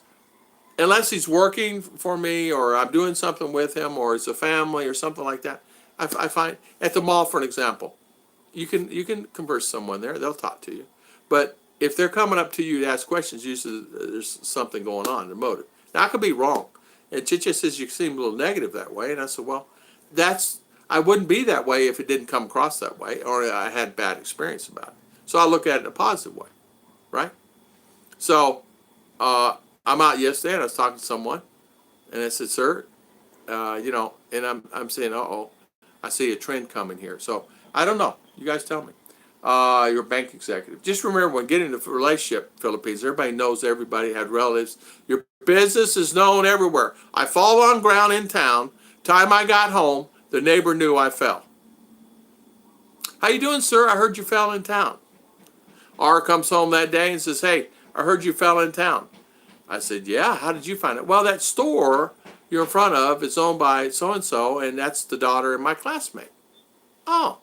unless he's working for me or I'm doing something with him or it's a family or something like that, I find at the mall, for an example, you can converse with someone there. They'll talk to you. But if they're coming up to you to ask questions, usually there's something going on, the motive. Now, I could be wrong. And Chicha says you seem a little negative that way. And I said, well, I wouldn't be that way if it didn't come across that way or I had bad experience about it. So I look at it in a positive way, right? So I'm out yesterday and I was talking to someone and I said, sir, and I'm saying, uh-oh, I see a trend coming here. So I don't know. You guys tell me. You're a bank executive. Just remember when getting into a relationship, Philippines, everybody knows everybody, had relatives. Your business is known everywhere. I fall on ground in town. Time I got home, the neighbor knew I fell. How you doing, sir? I heard you fell in town. R comes home that day and says, hey, I heard you fell in town. I said, yeah, how did you find it? Well, that store you're in front of is owned by so-and-so, and that's the daughter of my classmate. Oh,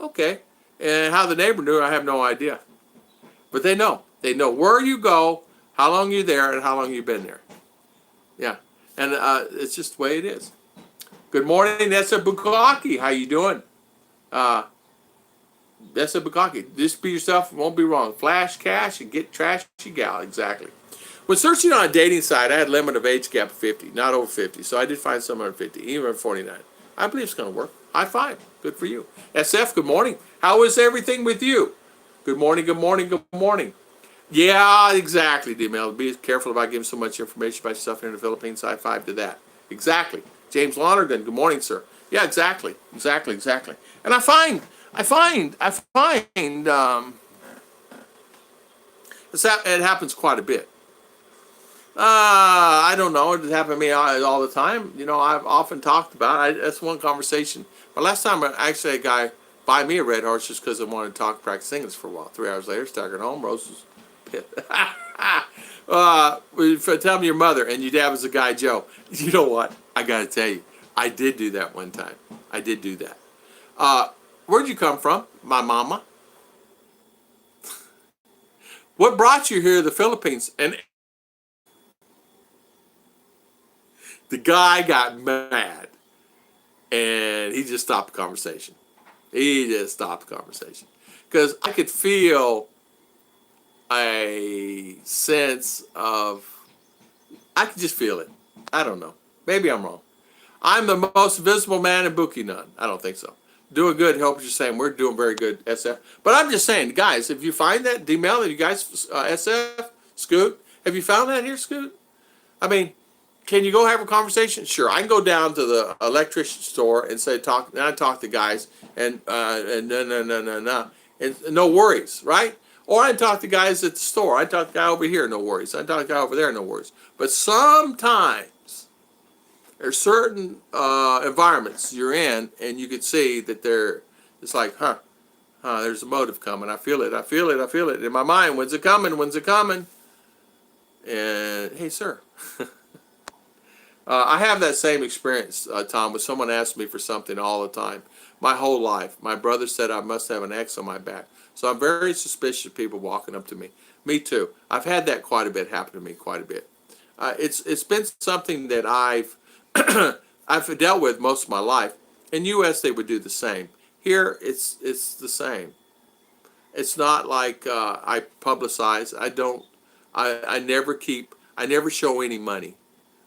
okay. And how the neighbor knew, I have no idea. But they know. They know where you go, how long you're there, and how long you've been there. Yeah. And it's just the way it is. Good morning, Nessa Bukaki. How you doing? Nessa Bukaki. Just be yourself, won't be wrong. Flash cash and get trashy gal. Exactly. When searching on a dating site, I had a limit of age gap of 50, not over 50. So I did find someone under 50, even at 49. I believe it's going to work. High five. Good for you. SF, good morning. How is everything with you? Good morning, good morning, good morning. Yeah, exactly, D-Mail. Be careful about giving so much information about yourself here in the Philippines. High five to that. Exactly. James Lonergan, good morning, sir. Yeah, exactly. And I find, it happens quite a bit. I don't know. It happened to me all the time. I've often talked about it. That's one conversation. But last time, actually, a guy buy me a red horse just because I wanted to talk, practice English for a while. 3 hours later, staggered home, Rose's pit. Tell me your mother, and your dad was the guy Joe. You know what? I got to tell you, I did do that one time. I did do that. Where'd you come from? My mama. What brought you here to the Philippines? And the guy got mad, and he just stopped the conversation. Because I could feel a sense of, I could just feel it. I don't know. Maybe I'm wrong. I'm the most visible man in Bukidnon. I don't think so. Doing good, helps you saying we're doing very good, SF. But I'm just saying, guys, if you find that, D-Mail, you guys, SF, Scoot, have you found that here, Scoot? I mean, can you go have a conversation? Sure, I can go down to the electrician store and say talk. And I talk to guys and no, and no worries, right? Or I talk to guys at the store. I talk to the guy over here, no worries. I talk to the guy over there, no worries. But sometimes there's certain environments you're in, and you can see that it's like, there's a motive coming. I feel it in my mind. When's it coming? And hey, sir. I have that same experience, Tom, with someone asks me for something all the time. My whole life. My brother said I must have an X on my back. So I'm very suspicious of people walking up to me. Me too. I've had that quite a bit happen to me quite a bit. It's been something that I've dealt with most of my life. In U.S. they would do the same. Here it's the same. It's not like I publicize. I never show any money.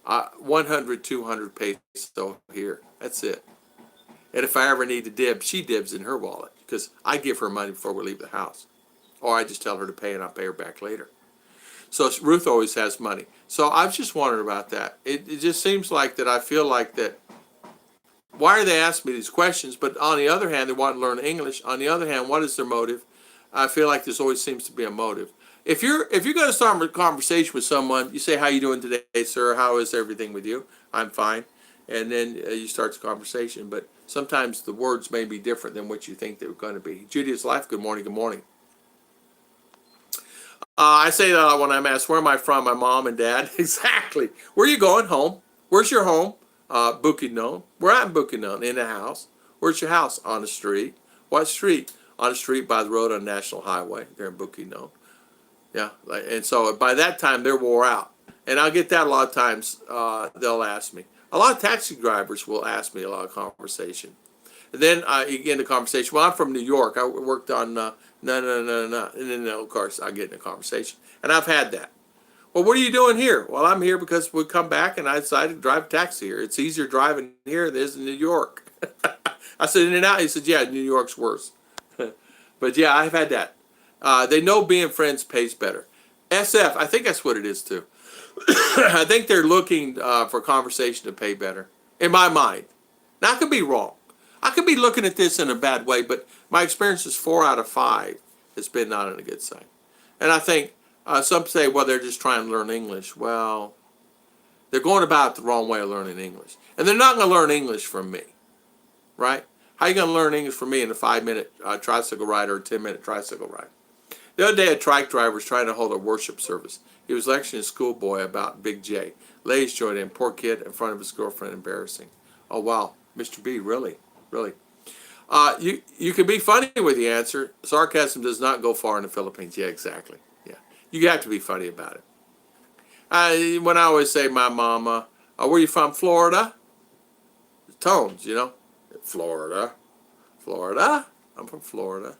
100, 200 peso here. That's it. And if I ever need to dib, she dibs in her wallet because I give her money before we leave the house. Or I just tell her to pay and I'll pay her back later. So Ruth always has money. So I was just wondering about that. It just seems like that I feel like that, why are they asking me these questions? But on the other hand, they want to learn English. On the other hand, what is their motive? I feel like there's always seems to be a motive. If you're going to start a conversation with someone, you say, "How you doing today, sir? How is everything with you?" "I'm fine," and then you start the conversation. But sometimes the words may be different than what you think they were going to be. Judy's life. Good morning. Good morning. I say that when I'm asked, "Where am I from?" My mom and dad. Exactly. Where are you going? Home. Where's your home? Bukidnon. We're at Bukidnon, in the house. Where's your house? On the street. What street? On the street by the road on National Highway. There in Bukidnon. Yeah. And so by that time, they're wore out. And I'll get that a lot of times. They'll ask me. A lot of taxi drivers will ask me a lot of conversation. And then you get in the conversation. Well, I'm from New York. I worked on no. And then, of course, I get in a conversation. And I've had that. Well, what are you doing here? Well, I'm here because we come back and I decided to drive a taxi here. It's easier driving here than it is in New York. I said, in and out. He said, yeah, New York's worse. But yeah, I've had that. They know being friends pays better. SF, I think that's what it is too. I think they're looking for conversation to pay better, in my mind. Now, I could be wrong. I could be looking at this in a bad way, but my experience is 4 out of 5 has been not on a good side. And I think some say, well, they're just trying to learn English. Well, they're going about it the wrong way of learning English. And they're not going to learn English from me, right? How are you going to learn English from me in a 5-minute tricycle ride or a 10-minute tricycle ride? The other day, a trike driver was trying to hold a worship service. He was lecturing a schoolboy about Big J. Ladies joined in, poor kid, in front of his girlfriend, embarrassing. Oh, wow, Mr. B, really? Really? You can be funny with the answer. Sarcasm does not go far in the Philippines. Yeah, exactly. Yeah, you have to be funny about it. When I always say my mama, where you from? Florida? Tones, you know. Florida. Florida? I'm from Florida.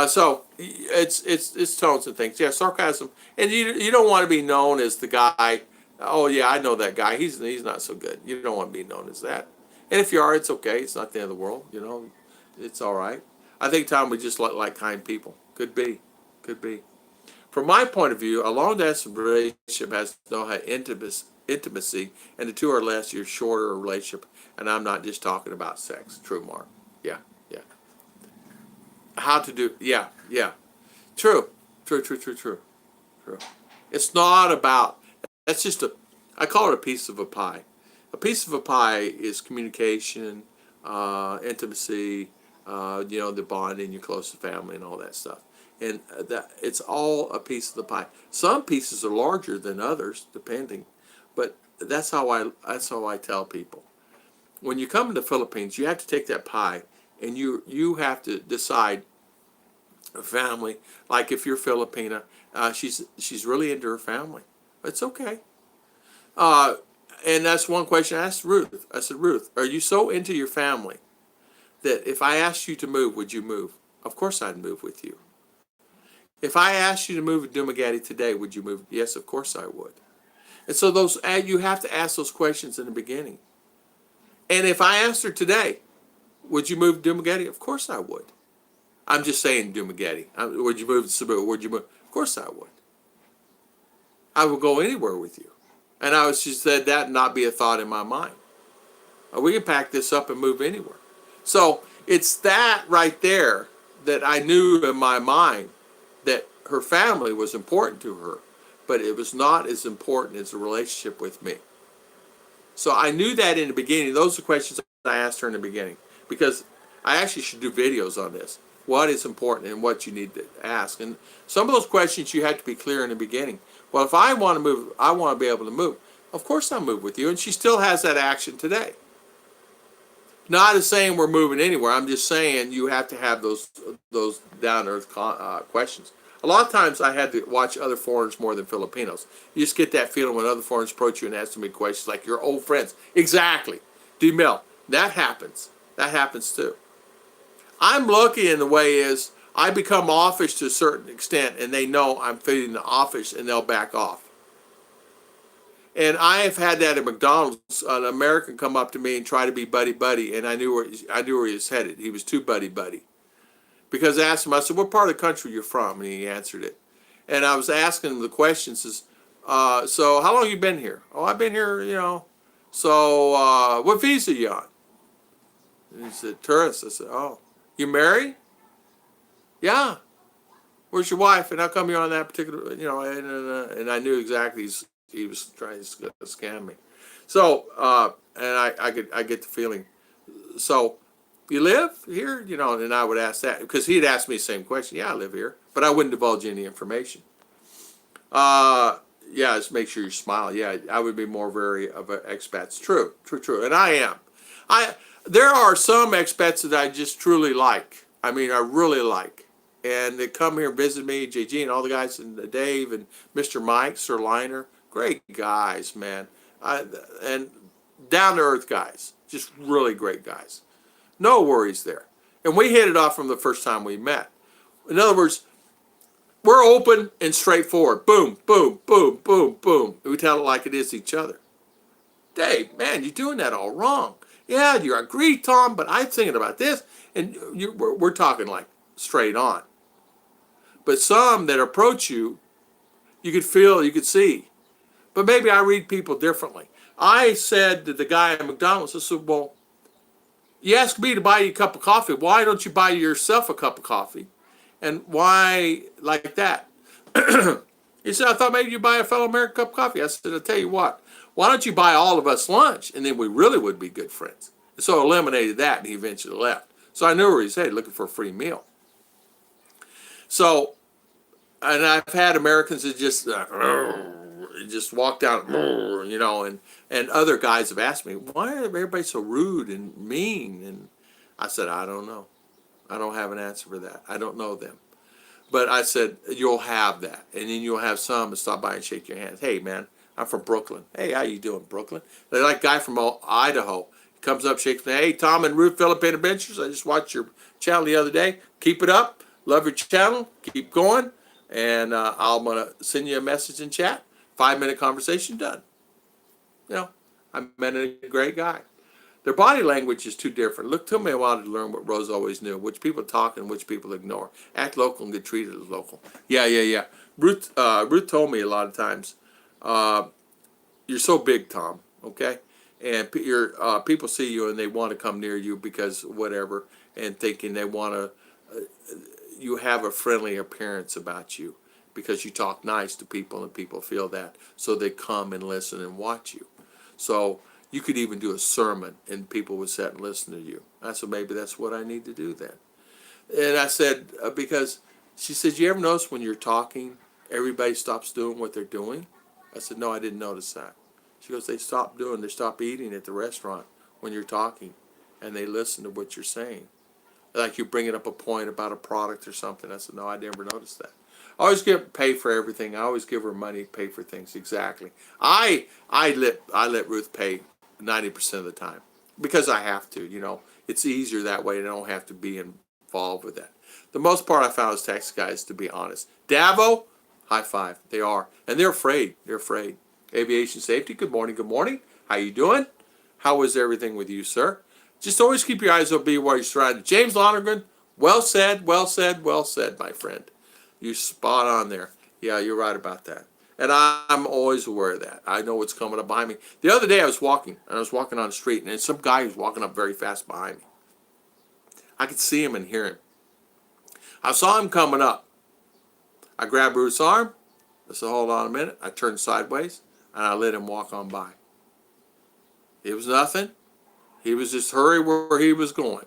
So it's tones and things. Yeah, sarcasm. And you don't want to be known as the guy, oh yeah, I know that guy. He's not so good. You don't want to be known as that. And if you are, it's okay. It's not the end of the world. You know, it's all right. I think Tom would just like kind people. Could be. Could be. From my point of view, a long-distance relationship has to know how intimacy, and the two are less, you're shorter a relationship. And I'm not just talking about sex. True, Mark. Yeah, yeah. How to do, yeah, yeah. True. True. It's not about, that's just I call it a piece of a pie. A piece of a pie is communication, intimacy, the bonding, your closest family and all that stuff. And that it's all a piece of the pie. Some pieces are larger than others, depending. But that's how I tell people. When you come to the Philippines, you have to take that pie and you have to decide a family. Like if you're Filipina, she's really into her family. It's okay. And that's one question I asked Ruth. I said, Ruth, are you so into your family that if I asked you to move, would you move? Of course I'd move with you. If I asked you to move to Dumaguete today, would you move? Yes, of course I would. And so you have to ask those questions in the beginning. And if I asked her today, would you move to Dumaguete? Of course I would. I'm just saying Dumaguete. Would you move to Cebu? Would you move? Of course I would. I would go anywhere with you. And she said that not be a thought in my mind. We can pack this up and move anywhere. So it's that right there that I knew in my mind that her family was important to her, but it was not as important as a relationship with me. So I knew that in the beginning. Those are questions I asked her in the beginning, because I actually should do videos on this. What is important and what you need to ask. And some of those questions you have to be clear in the beginning. Well, if I want to move, I want to be able to move. Of course I'll move with you. And she still has that action today. Not as saying we're moving anywhere. I'm just saying you have to have those down-to-earth questions. A lot of times I had to watch other foreigners more than Filipinos. You just get that feeling when other foreigners approach you and ask me questions like you're old friends. Exactly. Demel. That happens. That happens too. I'm lucky in the way is I become offish to a certain extent, and they know I'm feeding the offish, and they'll back off. And I have had that at McDonald's. An American come up to me and try to be buddy, and I knew where he was headed. He was too buddy. Because I asked him, I said, what part of the country you're from? And he answered it. And I was asking him the questions. So how long you been here? Oh, I've been here, So what visa you on? And he said, tourist. I said, oh, you married? Yeah. Where's your wife? And how come you're on that particular, and I knew exactly he was trying to scam me. So, and I get the feeling. So, you live here? And I would ask that because he'd ask me the same question. Yeah, I live here, but I wouldn't divulge any information. Yeah, just make sure you smile. Yeah, I would be more very of an expats. True, and I am. There are some expats that I just truly like. I mean, I really like, and they come here and visit me, JG and all the guys, and Dave and Mr. Mike, Sir Liner, great guys, man. And down to earth guys, just really great guys. No worries there, and we hit it off from the first time we met. In other words, we're open and straightforward. Boom, boom, boom, boom, boom. We tell it like it is each other. Dave, man, you're doing that all wrong. Yeah, you agree, Tom, but I'm thinking about this. And we're talking like straight on. But some that approach you, you could feel, you could see. But maybe I read people differently. I said to the guy at McDonald's, I said, well, you asked me to buy you a cup of coffee. Why don't you buy yourself a cup of coffee? And why like that? He said, I thought maybe you'd buy a fellow American cup of coffee. I said, I'll tell you what, why don't you buy all of us lunch? And then we really would be good friends. And so I eliminated that, and he eventually left. So I knew where he's headed, looking for a free meal. So, and I've had Americans that just walk down, and other guys have asked me, why are everybody so rude and mean? And I said, I don't know. I don't have an answer for that. I don't know them. But I said, you'll have that. And then you'll have some that stop by and shake your hands. Hey, man, I'm from Brooklyn. Hey, how you doing, Brooklyn? They're like a guy from Idaho. He comes up, shakes me. Hey, Tom and Ruth, Philippine Adventures. I just watched your channel the other day. Keep it up. Love your channel. Keep going. And I'm going to send you a message in chat. 5-minute conversation, done. I met a great guy. Their body language is too different. Look, took me a while to learn what Rose always knew, which people talk and which people ignore. Act local and get treated as local. Yeah. Ruth told me a lot of times, you're so big, Tom, okay? And people see you and they want to come near you because whatever, and thinking they want to, you have a friendly appearance about you because you talk nice to people and people feel that. So they come and listen and watch you. So you could even do a sermon and people would sit and listen to you. I said, maybe that's what I need to do then. And I said, because she said, you ever notice when you're talking, everybody stops doing what they're doing? I said, no, I didn't notice that. She goes, they stop eating at the restaurant when you're talking and they listen to what you're saying. Like you're bringing up a point about a product or something. I said, no, I never noticed that. I always pay for everything. I always give her money to pay for things. Exactly. I let Ruth pay 90% of the time because I have to. It's easier that way, and I don't have to be involved with that. The most part I found is taxi guys, to be honest. Davo, high five. They are, and they're afraid. They're afraid. Aviation safety. Good morning. How you doing? How is everything with you, sir? Just always keep your eyes open while you're surrounded. James Lonergan, well said, my friend. You're spot on there. Yeah, you're right about that. And I'm always aware of that. I know what's coming up behind me. The other day I was walking on the street, and some guy was walking up very fast behind me. I could see him and hear him. I saw him coming up. I grabbed Ruth's arm. I said, hold on a minute. I turned sideways, and I let him walk on by. It was nothing. He was just hurry where he was going.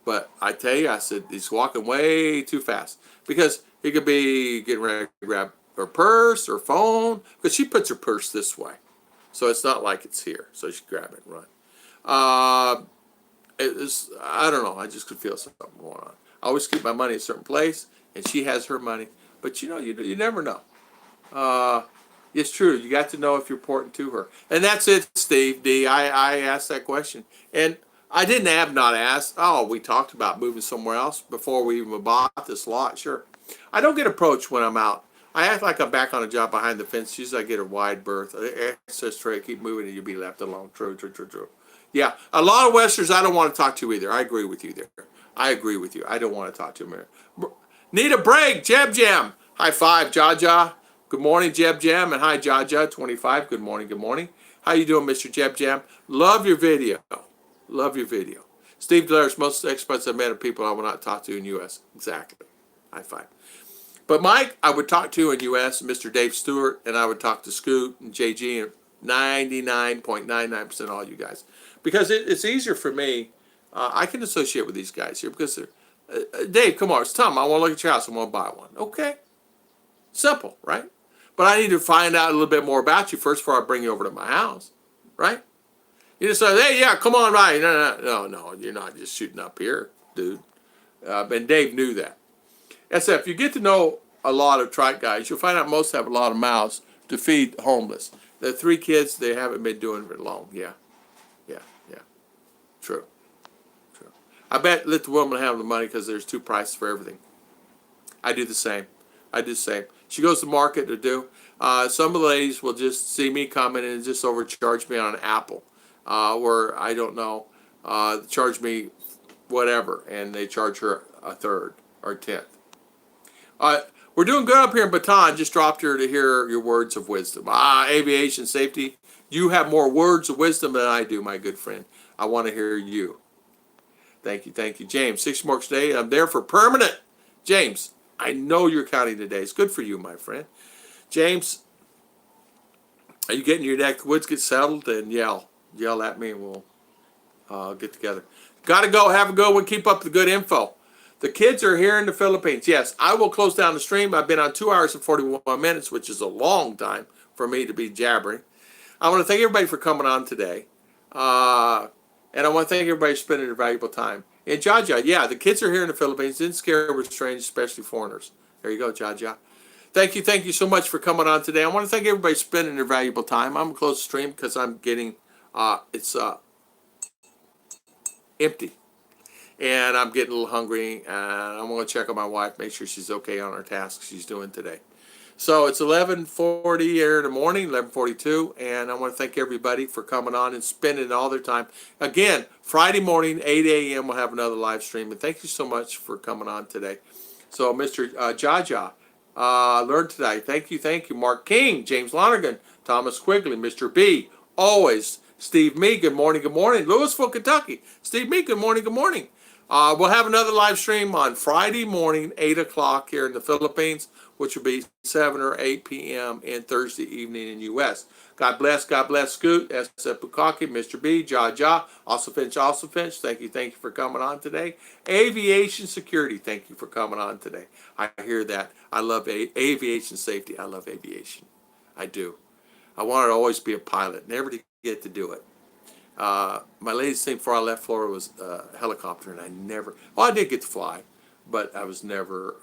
But I tell you, I said, he's walking way too fast. Because he could be getting ready to grab her purse or phone. Because she puts her purse this way. So it's not like it's here. So she grab it and run. I don't know. I just could feel something going on. I always keep my money in a certain place. And she has her money. But you never know. It's true. You got to know if you're important to her. And that's it, Steve D. I asked that question. And I didn't have not asked. Oh, we talked about moving somewhere else before we even bought this lot. Sure. I don't get approached when I'm out. I act like I'm back on a job behind the fence. Usually I get a wide berth. Access tray, keep moving and you'll be left alone. True. Yeah. A lot of Westerners I don't want to talk to either. I agree with you there. I agree with you. I don't want to talk to them. Need a break. Jam. High five, Jaja. Good morning, Jeb Jam, and hi, Jaja, 25. Good morning, good morning. How you doing, Mr. Jeb Jam? Love your video. Love your video. Steve Blair's most experts I've met are people I will not talk to in U.S. Exactly. High five. But Mike, I would talk to in U.S., Mr. Dave Stewart, and I would talk to Scoot and JG and 99.99% all you guys. Because it's easier for me. I can associate with these guys here because they're, Dave, come on, it's time. I want to look at your house. I want to buy one. Okay. Simple, right? But I need to find out a little bit more about you first before I bring you over to my house, right? You just say, hey, yeah, come on by. No, you're not just shooting up here, dude. And Dave knew that. If you get to know a lot of trike guys, you'll find out most have a lot of mouths to feed the homeless. The 3 kids, they haven't been doing it long. Yeah. True. I bet let the woman have the money because there's 2 prices for everything. I do the same. She goes to market to do. Some of the ladies will just see me coming and just overcharge me on an apple, where I don't know, charge me whatever, and they charge her a third or 10th. We're doing good up here in Baton. Just dropped here to hear your words of wisdom. Aviation safety. You have more words of wisdom than I do, my good friend. I want to hear you. Thank you, James. 6 more today. I'm there for permanent. James, I know you're counting today. It's good for you, my friend. James, are you getting your neck of the woods get settled? And yell at me, and we'll get together. Got to go. Have a good one. Keep up the good info. The kids are here in the Philippines. Yes, I will close down the stream. I've been on 2 hours and 41 minutes, which is a long time for me to be jabbering. I want to thank everybody for coming on today. And I want to thank everybody for spending their valuable time. And Jaja, yeah, the kids are here in the Philippines. Didn't scare with strangers, especially foreigners. There you go, Jaja. Thank you so much for coming on today. I want to thank everybody for spending their valuable time. I'm going to close the stream because I'm getting, it's empty. And I'm getting a little hungry, and I'm going to check on my wife, make sure she's okay on her tasks she's doing today. So it's 11:40 here in the morning, 11:42, and I want to thank everybody for coming on and spending all their time. Again, Friday morning, 8 a.m., we'll have another live stream, and thank you so much for coming on today. So Mr. Jaja, learn today. Thank you. Mark King, James Lonergan, Thomas Quigley, Mr. B, always, Steve Me, good morning. Louisville, Kentucky, Steve Me, good morning. We'll have another live stream on Friday morning, 8 o'clock here in the Philippines, which will be 7 or 8 p.m. and Thursday evening in U.S. God bless, Scoot, S.F. Bukaki, Mr. B, Jaja, also Finch. Thank you for coming on today. Aviation security, thank you for coming on today. I hear that. I love aviation safety. I love aviation. I do. I wanted to always be a pilot, never to get to do it. My latest thing before I left Florida was a helicopter, and I did get to fly, but I was never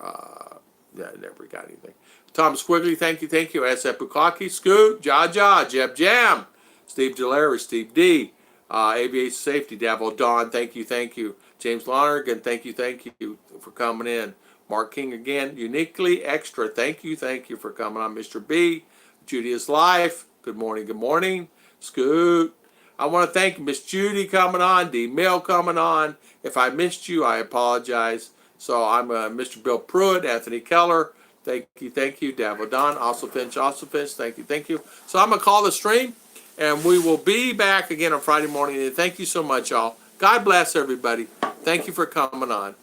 got anything. Thomas Quigley, thank you. S.F. Bukaki, Scoot, Jaja, Jeb Jam, Steve Delarry, Steve D, Aviation Safety, Davo Don, thank you. James Lonergan, thank you for coming in. Mark King again, uniquely extra, thank you for coming on. Mr. B, Judy's Life, good morning. Scoot, I want to thank Miss Judy coming on, D. Mill coming on. If I missed you, I apologize. So I'm Mr. Bill Pruitt, Anthony Keller. Thank you. Davo Don, also Finch. Thank you. So I'm going to call the stream, and we will be back again on Friday morning. And thank you so much, y'all. God bless everybody. Thank you for coming on.